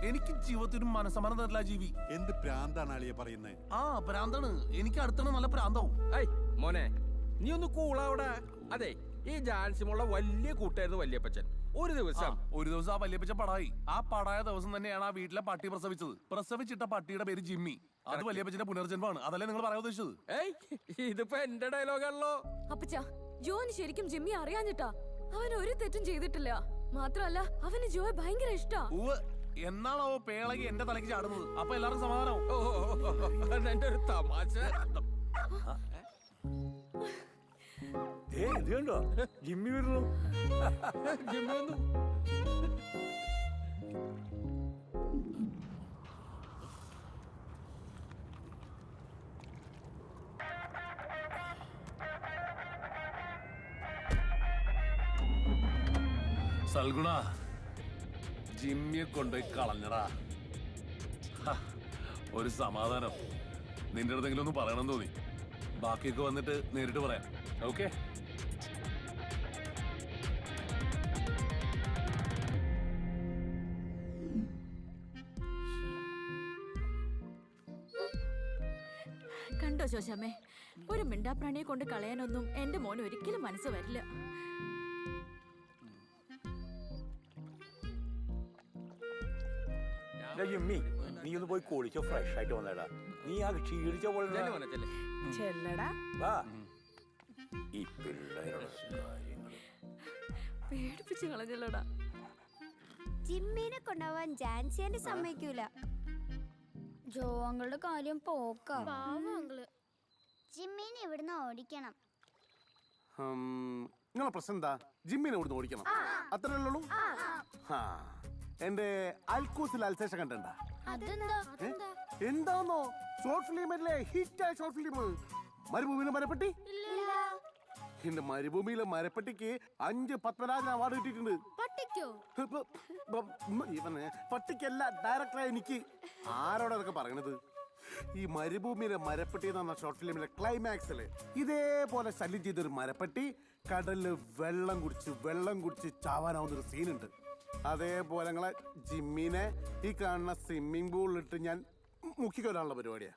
എനിക്ക് ജീവിതത്തിൽ മനസ്സമാനം തരില്ല ജീവി. എന്ത് പ്രാന്താണ് അളിയെ പറയുന്നത്? പ്രാന്താണ്. എനിക്ക് അടുത്താണ് നല്ല പ്രാന്താവും. മോനെ നീ ഒന്ന് കൂളാവിടെ. അതെ, ഈ ജാൻസിമുള്ള വലിയ കൂട്ടായിരുന്നു വല്യപ്പച്ചൻ. ഒരു ദിവസം ആ വല്യപ്പച്ചൻ പടായി. ആ പടായ ദിവസം തന്നെയാണ് ആ വീട്ടിലെ പട്ടി പ്രസവിച്ചത്. പ്രസവിച്ചിട്ട പട്ടിയുടെ പേര് ജിമ്മി. അത് വല്യപ്പച്ചന്റെ പുനർജന്മമാണ്. അതല്ലേ നിങ്ങൾ പറയാൻ ഉദ്ദേശിച്ചത്? ഇതിപ്പോ എന്റെ ഡയലോഗാണല്ലോ. അപ്പച്ച, ജോന് ശരിക്കും ജിമ്മി അറിയാഞ്ഞിട്ടാ. അവൻ ഒരു തെറ്റും ചെയ്തിട്ടില്ല. മാത്രമല്ല അവന് ജോയെ ഭയങ്കര ഇഷ്ടാ. എന്നാണോ പേളകി എന്റെ തലയ്ക്ക് ചാടുന്നത്? അപ്പൊ എല്ലാവർക്കും സമാധാനവും. എന്റെ ഒരു തമാശ. ഇത് കണ്ടോ ജിമ്മി വരുന്നു. ജിമ്മി വന്നു. സൽഗുണ, ജിമ്മിയെ കൊണ്ടുപോയി കളഞ്ഞടാ. ഒരു സമാധാനം. നിന്റെ അടുത്തെങ്കിലും ഒന്ന് പറയണം തോന്നി. ബാക്കിയൊക്കെ വന്നിട്ട് നേരിട്ട് പറയാം. ഓക്കെ? കണ്ടോ ശോശാമ്മേ, ഒരു മിണ്ടാപ്രാണിയെ കൊണ്ട് കളയാനൊന്നും എന്റെ മോന് ഒരിക്കലും മനസ്സ് വരില്ല. ജിമ്മി നീ ഒന്ന് പോയി കുളിച്ചോ, ഫ്രഷ് ആയിട്ട് വന്നേടാ. നീ ആ ക്ഷീണിച്ച പോലെ ചെല്ലടാ. വാ. ഈ പിള്ളേരുടെ കാര്യങ്ങൾ പേടിപ്പിച്ച് കളഞ്ഞല്ലോടാ. ജിമ്മിനെ കൊണ്ടുപോവാൻ ജാൻസിയെ സമ്മതിക്കൂല. ജോ അങ്ങളുടെ കാര്യം പോക്കാ. ജിമ്മിനെ ഇവിടുന്ന് ഓടിക്കണം. നിങ്ങളെ പ്രശ്നം എന്താ? ജിമ്മിനെ ഇവിടുന്ന് ഓടിക്കണം, അത്രേ ഉള്ളൂ. എന്റെ അൽക്കൂസിൽ അൽസേഷൻ കണ്ട എന്താന്നോ? ഷോർട്ട് ഫിലിം അല്ലേ, ഹിറ്റായ ഷോർട്ട് ഫിലിം മരുഭൂമിയിലെ മരപ്പെട്ടി. എന്റെ മരുഭൂമിയിലെ മരപ്പെട്ടിക്ക് 5 പത്മരാജൻ അവാർഡ് കിട്ടിയിട്ടുണ്ട്. ഇവന് പട്ടിക്കല്ല, ഡയറക്ടറായ എനിക്ക്. ആരോടാ അതൊക്കെ പറയണത്? ഈ മരുഭൂമിയിലെ മരപ്പെട്ടി എന്ന് പറഞ്ഞ ഷോർട്ട് ഫിലിമിലെ ക്ലൈമാക്സില് ഇതേപോലെ ശല്യം ചെയ്തൊരു മരപ്പെട്ടി കടലില് വെള്ളം കുടിച്ച് ചാവാനാവുന്നൊരു സീനുണ്ട്. അതേപോലെ ഞങ്ങളെ ജിമ്മിനെ ഈ കാണുന്ന സ്വിമ്മിംഗ് പൂളിലിട്ട് ഞാൻ മുക്കിക്കൊല്ലാനുള്ള പരിപാടിയാ.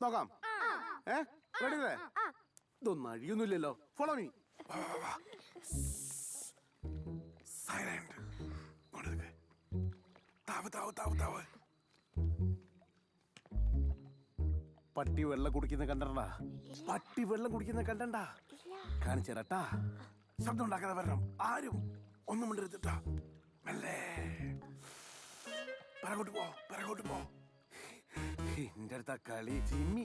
നോക്കാം. റെഡിയല്ലേ? ഇതൊന്നും അഴിയൊന്നുമില്ലല്ലോ. Follow me. സൈലന്റ്. പട്ടി വെള്ളം കുടിക്കുന്ന കണ്ടണ്ടാ? പട്ടി വെള്ളം കുടിക്കുന്ന കണ്ടണ്ടാ? കാണിച്ചേരട്ടാ. ശബ്ദം ഉണ്ടാക്കാതെ വരണം. ആരും ഒന്നും മിണ്ടരുതട്ടാ. മെല്ലെ പിറകോട്ട് പോ. എന്റെ അടുത്ത കളി ജിമ്മി.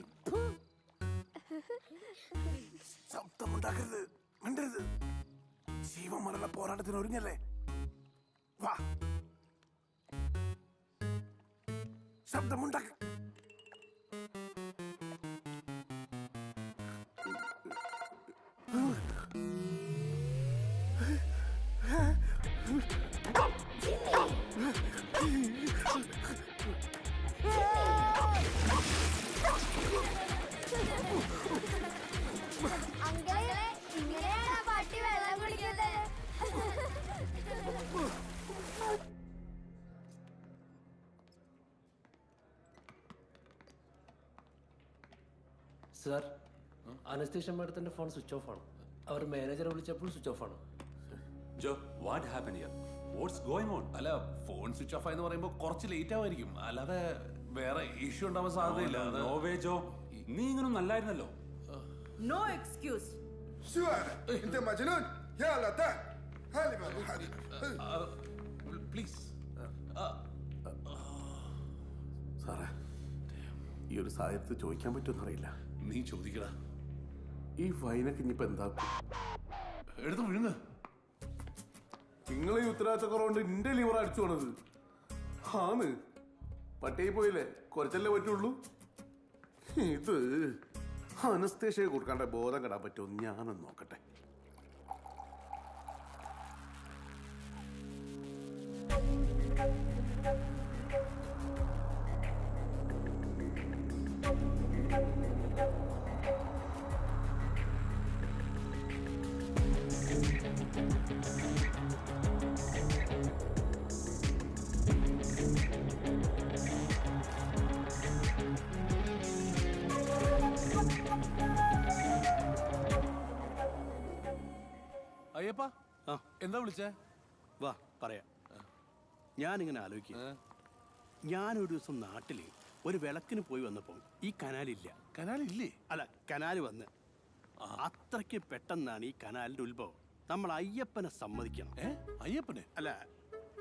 ശബ്ദമുണ്ടാക്കരുത്, മിണ്ടരുത്. ജീവമരണ പോരാട്ടത്തിന് ഒരുങ്ങല്ലേ? വാ. ശബ്ദമുണ്ടാക്ക. ഇങ്ങനെയാണ് പട്ടി വെള്ളം കുടിക്കുന്നത്. സാർ, അനസ്തേഷ്യ മാഡത്തിന്റെ ഫോൺ സ്വിച്ച് ഓഫ് ആണ്. അവർ മാനേജറെ വിളിച്ചപ്പോൾ സ്വിച്ച് ഓഫ് ആണ്. Joe, what happen here? What's going on? അല്ല, ഫോൺ സ്വിച്ച് ഓഫ് ആയെന്ന് പറയുമ്പോൾ കുറച്ച് ലേറ്റ് ആവുമായിരിക്കും, അല്ലാതെ വേറെ ഇഷ്യൂ ഉണ്ടാവാൻ സാധ്യതയില്ല. നോ വേ ജോ, നീ ഇങ്ങനെ നല്ലായിരുന്നല്ലോ. No excuse. പ്ലീസ് സാറേ, ഈ ഒരു സാഹചര്യത്തിൽ ചോദിക്കാൻ പറ്റുമെന്ന് അറിയില്ല. നീ ചോദിക്കടാ. ഈ ഫൈനൊക്കെ ഇനിയിപ്പോ എന്താക്കും? എടുത്ത് വിഴുങ്ങ. നിങ്ങൾ ഈ ഉത്തരവാദിത്തക്കുറവുണ്ട് എന്റെ ലിവർ അടിച്ചു പോണത്. ആന്ന് പട്ടിയെ പോയില്ലേ, കുറച്ചല്ലേ പറ്റുള്ളൂ. ഇത് അനസ്തേഷ്യ കൊടുക്കാണ്ട ബോധം കെടാൻ പറ്റുമോ? ഞാനൊന്ന് നോക്കട്ടെ. അയ്യപ്പ, എന്താ വിളിച്ചേ? വാ പറയാം. ഞാനിങ്ങനെ ആലോചിക്കുക, ഞാനൊരു ദിവസം നാട്ടില് ഒരു വിളക്കിന് പോയി വന്നപ്പോൾ ഈ കനാലില്ല. കനാലില്ലേ? അല്ല, കനാല് വന്ന് അത്രയ്ക്ക് പെട്ടെന്നാണ് ഈ കനാലിന്റെ ഉത്ഭവം. നമ്മൾ അയ്യപ്പനെ സമ്മതിക്കണം. അയ്യപ്പനെ? അല്ല,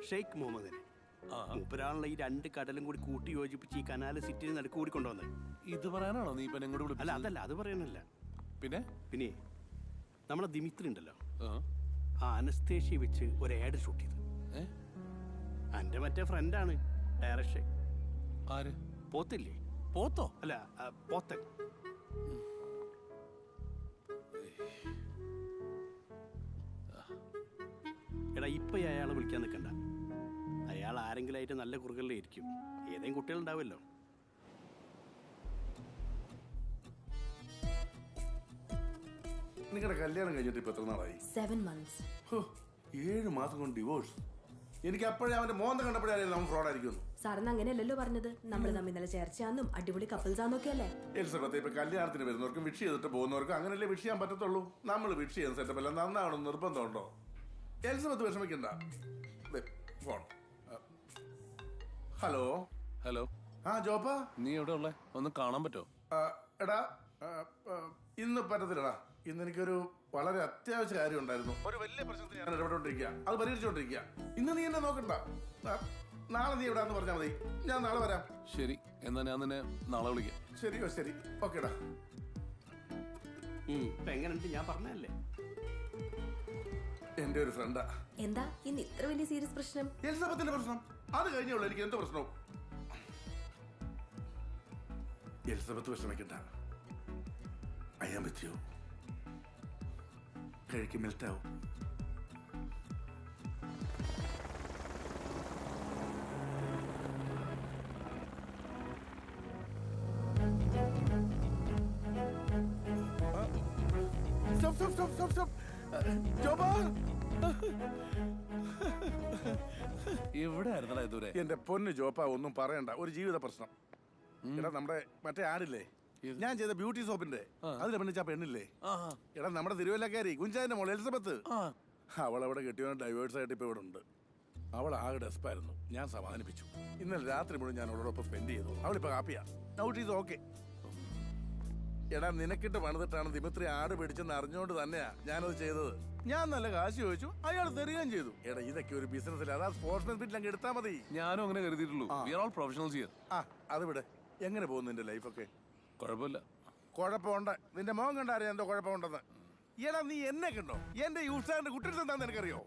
ഷെയ്ഖ് മുഹമ്മദിനെ. മൂപ്പരാണല്ലോ ഈ 2 കടലും കൂടി കൂട്ടി യോജിപ്പിച്ച് ഈ കനാല് സിറ്റിയിൽ നടുക്ക് കൂടി കൊണ്ടുവന്നത്. ഇത് പറയാനാണോ നീ ഇപ്പൊ എന്നോട് അല്ല, അതല്ല, അത് പറയാനല്ല. പിന്നെ നമ്മളെ ദിമിത്രി ഉണ്ടല്ലോ, ആ അനസ്തേഷ്യ വെച്ച് ഒരു ആഡ് ഷൂട്ട് ചെയ്ത്. എന്റെ മറ്റേ ഫ്രണ്ടാണ് ഡയറക്ഷൻ. ആര്? പോത്തില്ലേ? പോത്തോ? അല്ല, പോത്തൻ. എടാ, ഇപ്പൊ അയാളെ വിളിക്കാൻ നിൽക്കണ്ട. അയാൾ ആരെങ്കിലും ആയിട്ട് നല്ല കുറുകളിലായിരിക്കും. ഏതെങ്കിലും കുട്ടികളുണ്ടാവുമല്ലോ. നിങ്ങളുടെ കല്യാണം കഴിഞ്ഞിട്ട് ഇപ്പൊ എത്ര നാളായി? 7 months. 7 മാസം കൊണ്ട് ഡിവോഴ്സ്. എനിക്ക് അപ്പോഴേ അവന്റെ മോന്ത കണ്ടപ്പോഴേ നമ്മൾ ഫ്രോഡ് ആയിരിക്കും. സാറിന് അങ്ങനെയല്ലല്ലോ പറഞ്ഞത്. നമ്മൾ തമ്മിൽ നല്ല ചേർച്ചയാന്നും അടിപൊളി കപ്പിൾസ് ആന്നൊക്കെ അല്ലേ? എലിസബത്ത്, ഇപ്പൊ കല്യാണത്തിന് വരുന്നവർക്കും വിഷ് ചെയ്തിട്ട് പോകുന്നവർക്കും അങ്ങനല്ലേ വിഷ് ചെയ്യാൻ പറ്റത്തുള്ളൂ. നമ്മൾ വിഷ് ചെയ്യുന്ന സെറ്റപ്പ് എല്ലാം നന്നാവണം നിർബന്ധമുണ്ടോ? എലിസബത്ത് വിഷമിക്കണ്ട. ഫോൺ. Hello, hello. ആ ജോപ്പാ, നീ എവിടെ ഉള്ളേ? ഒന്ന് കാണാൻ പറ്റോ? എടാ ഇന്ന് പറ്റത്തില്ലടാ. ഇന്ന് എനിക്കൊരു വളരെ അത്യാവശ്യ കാര്യം ഉണ്ടായിരുന്നു. ഒരു വലിയ പ്രശ്നത്തിൽ ഞാൻ ഇടപെട്ടോണ്ടിരിക്കുക, അത് പരിഹരിച്ചോണ്ടിരിക്കുക. ഇന്ന് നീ എന്നെ നോക്കണ്ട. നാളെ നീ എവിടാന്ന് പറഞ്ഞാൽ മതി, ഞാൻ നാളെ വരാം. ശരി, എന്നാ ഞാൻ നിന്നെ നാളെ വിളിക്കാം. ശരിയോ? ശരി, ഓക്കേടാ. എങ്ങനെയുണ്ട്? ഞാൻ പറഞ്ഞല്ലേ, എന്റെ ഒരു ഫ്രണ്ടാ. എന്താ ഇന്ന് ഇത്ര വലിയ സീരിയസ് പ്രശ്നം? എലിസബത്തിന്റെ പ്രശ്നം. അത് കഴിഞ്ഞുള്ളൂ എനിക്ക് എന്ത് പ്രശ്നവും. എലിസബത്ത് വിഷമിക്കണ്ട. I am with you. കഴിക്ക് മെൽറ്റാവും. എവിടെ ഇതുവരെ? എന്റെ പൊന്ന് ജോപ്പ, ഒന്നും പറയണ്ട. ഒരു ജീവിത പ്രശ്നം. എടാ നമ്മുടെ മറ്റേ ആടില്ലേ, ഞാൻ ചെയ്ത ബ്യൂട്ടി സോപ്പിന്റെ അതിലെ പെണ്ണിച്ച പെണ്ണില്ലേ, എടാ നമ്മുടെ തിരുവല്ലക്കാരി കുഞ്ചാന്റെ മോൾ എലിസബത്ത്, അവളവിടെ കെട്ടിയോ ഡൈവേഴ്സ് ആയിട്ട് ഇപ്പൊ ഇവിടെ ഉണ്ട്. അവൾ ആകെ ഡെസ്പായിരുന്നു. ഞാൻ സമാധാനിപ്പിച്ചു. ഇന്നലെ രാത്രി മുഴുവൻ ഞാൻ അവളോടൊപ്പം സ്പെൻഡ് ചെയ്തു. അവളിപ്പോ ഹാപ്പിയാ. Out is okay. എടാ നിനക്കിട്ട് പണിതിട്ടാണ് ദിമിത്രി ആട് പിടിച്ചെന്ന് അറിഞ്ഞുകൊണ്ട് തന്നെയാ ഞാനത് ചെയ്തത്. ഞാൻ നല്ല കാശ് ചോദിച്ചു, അയാൾ തരികയും ചെയ്തു. എടാ ഇതൊക്കെ ഒരു ബിസിനസ്സിൽ, അതാ സ്പോർട്സ്മാൻ സ്പിരിറ്റ് അങ്ങ് എടുത്താൽ മതി. ഞാനും അങ്ങനെ കരുതിയിട്ടുള്ളൂ. We are all professionals here. അത് വിടെ. എങ്ങനെ പോകുന്നു നിന്റെ ലൈഫൊക്കെ? കുഴപ്പമില്ല. കുഴപ്പമുണ്ട്. നിന്റെ മോൻ കണ്ടറിയാം എന്തോ കുഴപ്പമുണ്ടെന്ന്. എടാ നീ എന്നെ കണ്ടോ? എന്റെ യൂസാറിന്റെ കുട്ടികൾ എന്താന്ന് എനിക്കറിയോ?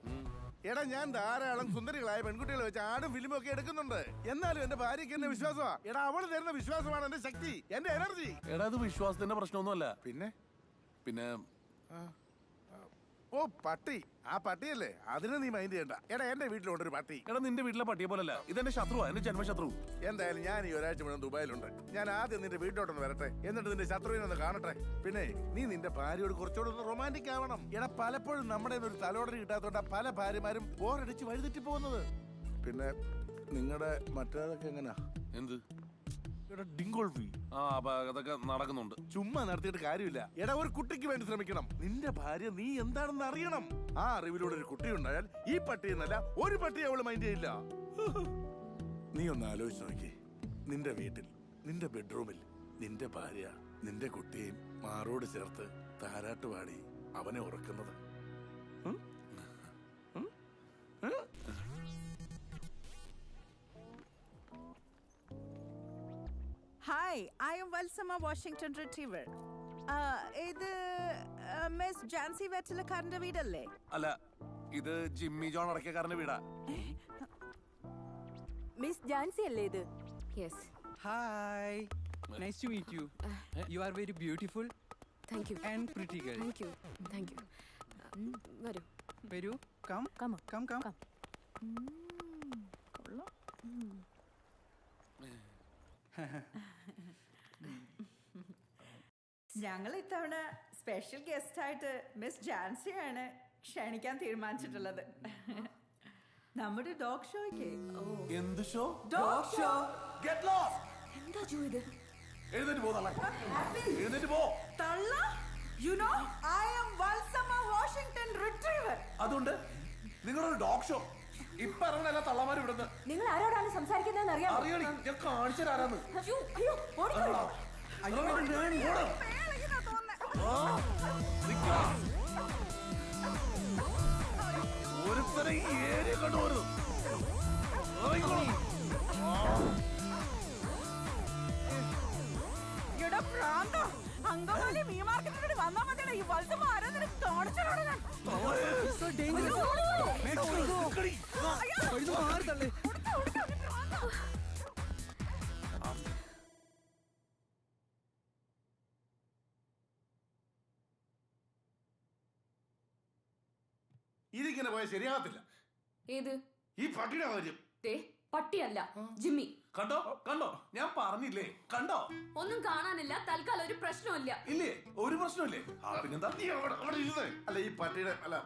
എടാ ഞാൻ ധാരാളം സുന്ദരികളായ പെൺകുട്ടികളെ വെച്ച് ആടും ഫിലിമും ഒക്കെ എടുക്കുന്നുണ്ട്. എന്നാലും എന്റെ ഭാര്യയ്ക്ക് എന്നെ വിശ്വാസമാ. എടാ അവള് തരുന്ന വിശ്വാസമാണ് എന്റെ ശക്തി, എന്റെ എനർജി. എടാ അത് വിശ്വാസത്തിന്റെ പ്രശ്നമൊന്നുമല്ല. പിന്നെ ഓ പട്ടി, ആ പട്ടിയല്ലേ, അതിനെ നീ മൈൻഡ് ചെയ്യണ്ട. എടാ എന്റെ വീട്ടിലുണ്ട് ഒരു പട്ടി. എടാ നിന്റെ വീട്ടിലെ പട്ടിയെ പോലല്ല, ഇതെന്റെ ശത്രുവാ, എന്റെ ജന്മശത്രു. എന്തായാലും ഞാൻ ഈ ഒരാഴ്ച മുഴുവൻ ദുബായിലുണ്ട്. ഞാൻ ആദ്യം നിന്റെ വീട്ടിലോട്ടൊന്ന് വരട്ടെ, എന്നിട്ട് നിന്റെ ശത്രുവിനെ ഒന്ന് കാണട്ടെ. പിന്നെ നീ നിന്റെ ഭാര്യയോട് കുറച്ചുകൂടെ ഒന്ന് റൊമാൻറ്റിക് ആവണം. എടാ പലപ്പോഴും നമ്മുടെ ഒരു തലോടന് കിട്ടാത്തോണ്ടാ പല ഭാര്യമാരും ബോറടിച്ച് വഴിതെറ്റി പോകുന്നത്. പിന്നെ നിങ്ങളുടെ മറ്റേതൊക്കെ എങ്ങനെയാ? എന്ത്? അതൊക്കെ നടക്കുന്നുണ്ട്. ചുമ്മാ നടത്തിയിട്ട് കാര്യമില്ല. എടാ ഒരു കുട്ടിക്ക് വേണ്ടി ശ്രമിക്കണം. നിന്റെ ഭാര്യ നീ എന്താണെന്ന് അറിയണം. ആ അറിവിലൂടെ ഒരു കുട്ടി ഉണ്ടായാൽ ഈ പട്ടിയെന്നല്ല ഒരു പട്ടിയെ അവള് മൈൻഡ് ചെയ്യില്ല. നീ ഒന്ന് ആലോചിച്ച് നോക്കി. നിന്റെ വീട്ടിൽ, നിന്റെ ബെഡ്റൂമിൽ നിന്റെ ഭാര്യ നിന്റെ കുട്ടിയെയും മാറോട് ചേർത്ത് താരാട്ട് പാടി അവനെ ഉറക്കുന്നത്. Hi, I am Valsama, Washington retriever. ഇത് മിസ് ജാൻസി വെറ്റിലക്കാരന്റെ വീടല്ലേ? അല്ല, ഇത് ജിമ്മി ജോൺ അടക്കക്കാരന്റെ വീടാ. മിസ് ജാൻസി അല്ലേ ഇത്? Yes. Hi. Nice to meet you. You are very beautiful. Thank you. And pretty girl. Thank you. Thank you. വരൂ. വരൂ. Come. Come. Come. Come. കൊള്ളാം. ഞങ്ങൾ ഇത്തവണ സ്പെഷ്യൽ ഗസ്റ്റ് ആയിട്ട് മിസ് ജാൻസിയാണ് ക്ഷണിക്കാൻ തീരുമാനിച്ചിട്ടുള്ളത്. നമ്മുടെ ഡോഗ് ഷോയ്ക്ക്. എന്ത് show? Dog show. Get lost. എന്താ ജോ ഇത്? എഴുന്നേറ്റ് പോ തള്ള. എഴുന്നേറ്റ് പോ. തള്ള? You know, I am Valsama Washington Retriever. അതുകൊണ്ട് നിങ്ങളൊരു ഡോഗ് ഷോ. ഇപ്പൊ ഇറങ്ങണല്ല തള്ളമാര് ഇവിടുന്ന്. നിങ്ങൾ ആരോടാണ് സംസാരിക്കുന്നതെന്ന് അറിയാമോ? അറിയണി, ഞാൻ കാണിച്ചു തരാന്ന്. അയ്യോ, ഓടിക്കോ. ഒരുത്തരെ ഈ ഏരിയ കണ്ടുപോരുന്നു. അങ്കമാലി മീൻ മാർക്കറ്റിനോട് വന്നാ മതിയാണ്. ഈ വത്സമ ആരാധന കാണിച്ചോടാ ഞാൻ. ഇതിങ്ങനെ പോയാൽ ശരിയാകത്തില്ല. ഏത്? ഈ പട്ടിയുടെ കാര്യം. പട്ടിയല്ല, ജിമ്മി. കണ്ടോ കണ്ടോ, ഞാൻ പറഞ്ഞില്ലേ? കണ്ടോ? ഒന്നും കാണാനില്ല. തൽക്കാലം ഒരു പ്രശ്നമില്ല. ഇല്ലേ? ഒരു പ്രശ്നമില്ലേ? പിന്നെന്താ? അല്ല ഈ പട്ടിയുടെ, അല്ല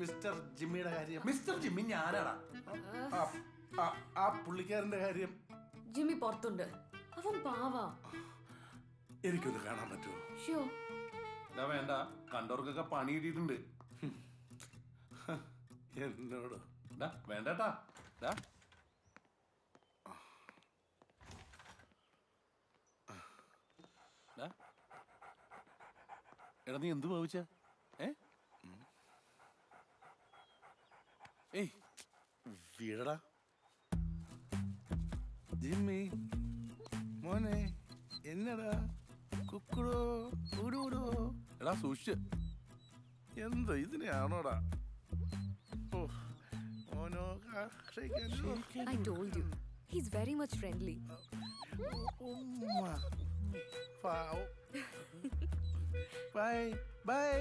മിസ്റ്റർ ജിമ്മിയുടെ കാര്യം. മിസ്റ്റർ ജിമ്മി ഞാനാടാ. ആ പുള്ളിക്കാരന്റെ കാര്യം. ജിമ്മി പുറത്തുണ്ട്. അവൻ പാവാ. എനിക്കൊന്ന് കാണാൻ പറ്റുമോ? ഷോ. വേണ്ട, കണ്ടവർക്കൊക്കെ പണി കിട്ടിയിട്ടുണ്ട്. എന്നോട് വേണ്ടട്ടാ. എടാ നീ എന്ത് ഭാവിച്ച ഏയ് വീടടാ ജിമ്മി മോനെ എന്നടാ കുക്കുടോ ഊടൂടോ എടാ സൂക്ഷിച്ച് എന്താ ഇതിനെയാണോടാ ഓ മോനോ I told you. He's very much friendly. Bye bye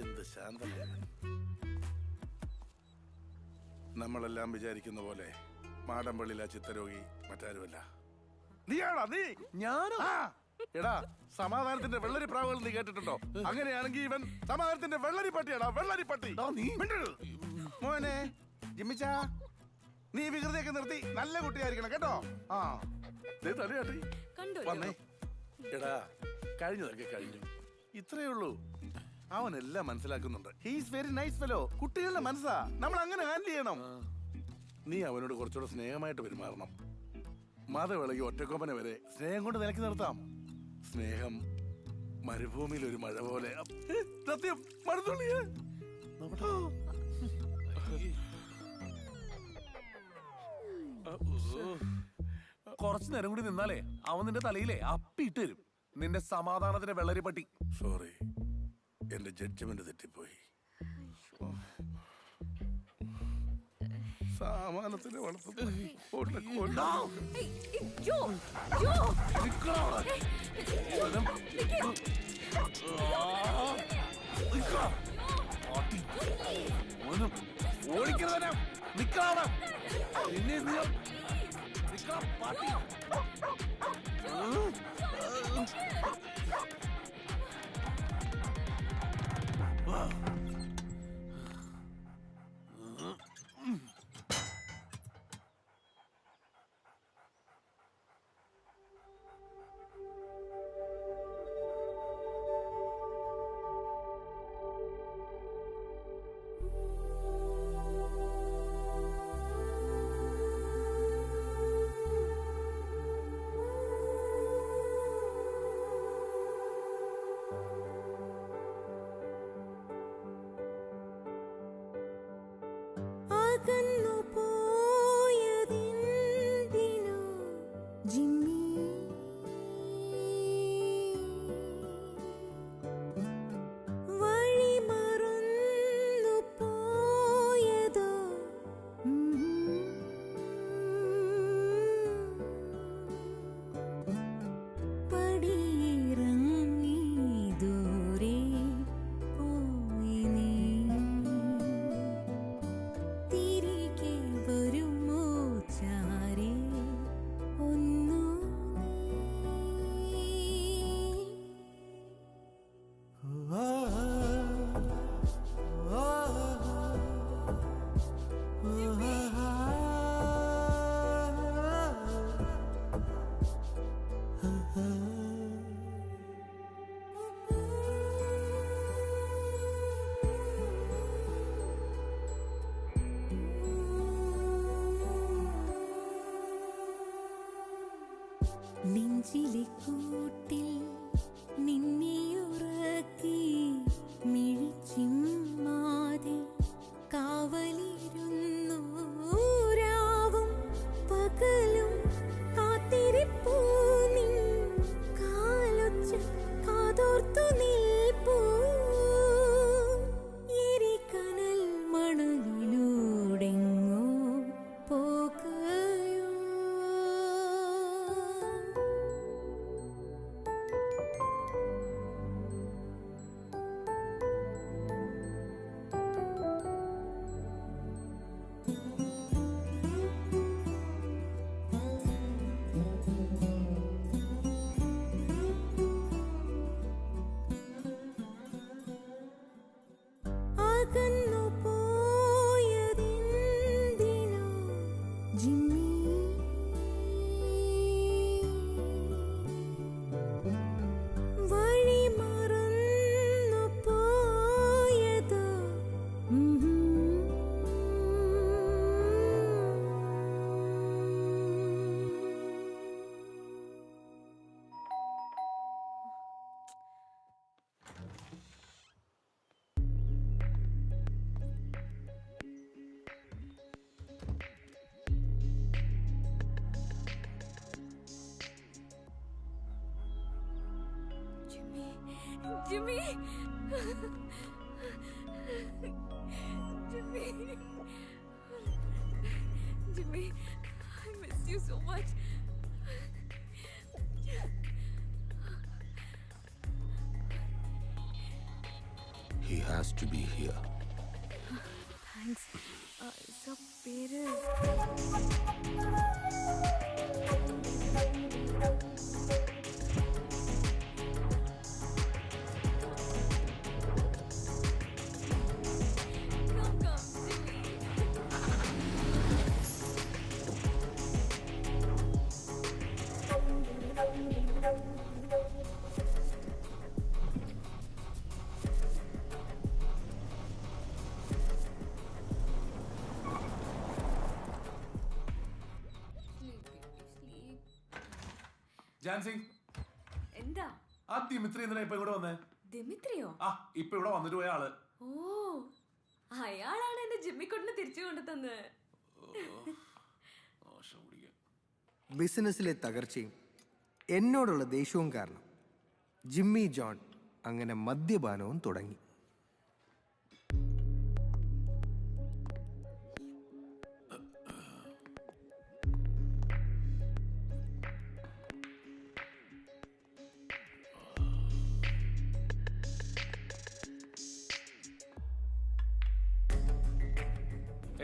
എന്ത് ശാന്തമാണ്. നമ്മളെല്ലാം വിചാരിക്കുന്ന പോലെ മാടമ്പള്ളിയിലെ ചിത്തരോഗി മറ്റാരുമല്ല. നീയാണോ നീ? ഞാനോ? എടാ സമാധാനത്തിന്റെ വെള്ളരി പ്രാവുകൾ നീ കേട്ടിട്ടുണ്ടോ? അങ്ങനെയാണെങ്കിൽ ഇവൻ സമാധാനത്തിന്റെ വെള്ളരി പട്ടിയാടാ, വെള്ളരി പട്ടി. മോനെ ജിമ്മിച്ചാ, നീ വികൃതിയൊക്കെ നിർത്തി നല്ല കുട്ടിയായിരിക്കണം കേട്ടോ. ആ തലയാട്ടി വന്നേ. എടാ കഴിഞ്ഞതൊക്കെ കഴിഞ്ഞു, ഇത്രയേ ഉള്ളൂ. അവനെല്ലാം മനസ്സിലാക്കുന്നുണ്ട്. He's very nice fellow. കുട്ടികളുടെ മനസ്സാ നമ്മൾ അങ്ങനെ ഹാൻഡിൽ ചെയ്യണം. നീ അവനോട് കുറച്ചുകൂടെ സ്നേഹമായിട്ട് പെരുമാറണം. മതവിളകി ഒറ്റക്കൊമ്പനെ വരെ സ്നേഹം കൊണ്ട് നിലക്കി നിർത്താം. സ്നേഹം മരുഭൂമിയിൽ ഒരു മഴ പോലെ. സത്യം മഴത്തുള്ളിയേ. കുറച്ചു നേരം കൂടി നിന്നാലേ അവൻ നിന്റെ തലയിലെ അപ്പിയിട്ട് തരും. നിന്റെ സമാധാനത്തിന്റെ വെള്ളരിപ്പട്ടി. സോറി, എന്റെ ജഡ്ജ്മെന്റ് തെറ്റിപ്പോയി. സാമാനത്തിന് ഓടിക്കുന്നതിനെ നിക്കണം. പിന്നെ പാട്ടി നെഞ്ചിലെ കൂട്ടിൽ നിന്നെയുറക്കി മിഴിച്ചിമ്മാതെ കാവലിരുന്നു രാവും പകലും കാത്തിരിപ്പൂ നിൻ കാലൊച്ച കാതോർത്തു നിൽപ്പൂ എരികനൽ മണലിലൂടെങ്ങോ പോകുകയോ Jimmy! Jimmy! Jimmy, I miss you so much. He has to be here. Thanks. Sir, പേര് ജാൻസി, എന്താ ആ ദിമിത്രി എന്തിനാ ഇപ്പൊ ഇവിടെ വന്നേ? ദിമിത്രിയോ? ആ ഇപ്പൊ ഇവിടെ വന്നിട്ട് പോയ ആള്. ഓ, അയാളാണ് എന്റെ ജിമ്മിക്കുട്ടിനെ തിരിച്ചു കൊണ്ടു തന്നത്. ബിസിനസ്സിലെ തകർച്ചയും എന്നോടുള്ള ദേഷ്യവും കാരണം ജിമ്മി ജോൺ അങ്ങനെ മദ്യപാനവും തുടങ്ങി.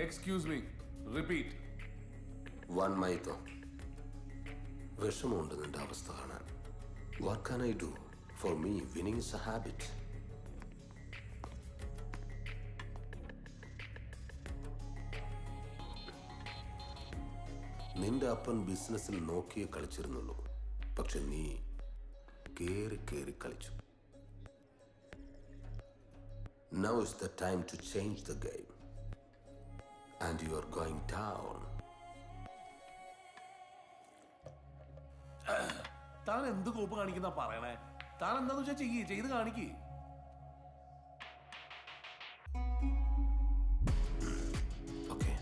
Excuse me. Repeat. One Maito. വിഷമമുണ്ട് നിന്റെ അവസ്ഥ കാണാൻ. What can I do? For me, winning is a habit. നിന്റെ അപ്പൻ ബിസിനസ്സിൽ നോക്കിയേ കളിച്ചിരുന്നുള്ളൂ. പക്ഷെ നീ കേറി കേറി കളിച്ചു. Now is the time to change the game. And you are going down. താൻ എന്ത് കോപ്പ് കാണിക്കുന്ന പറയണേ? താൻ എന്താന്ന് വെച്ചാ ചെയ്ത് കാണിക്ക്. Okay.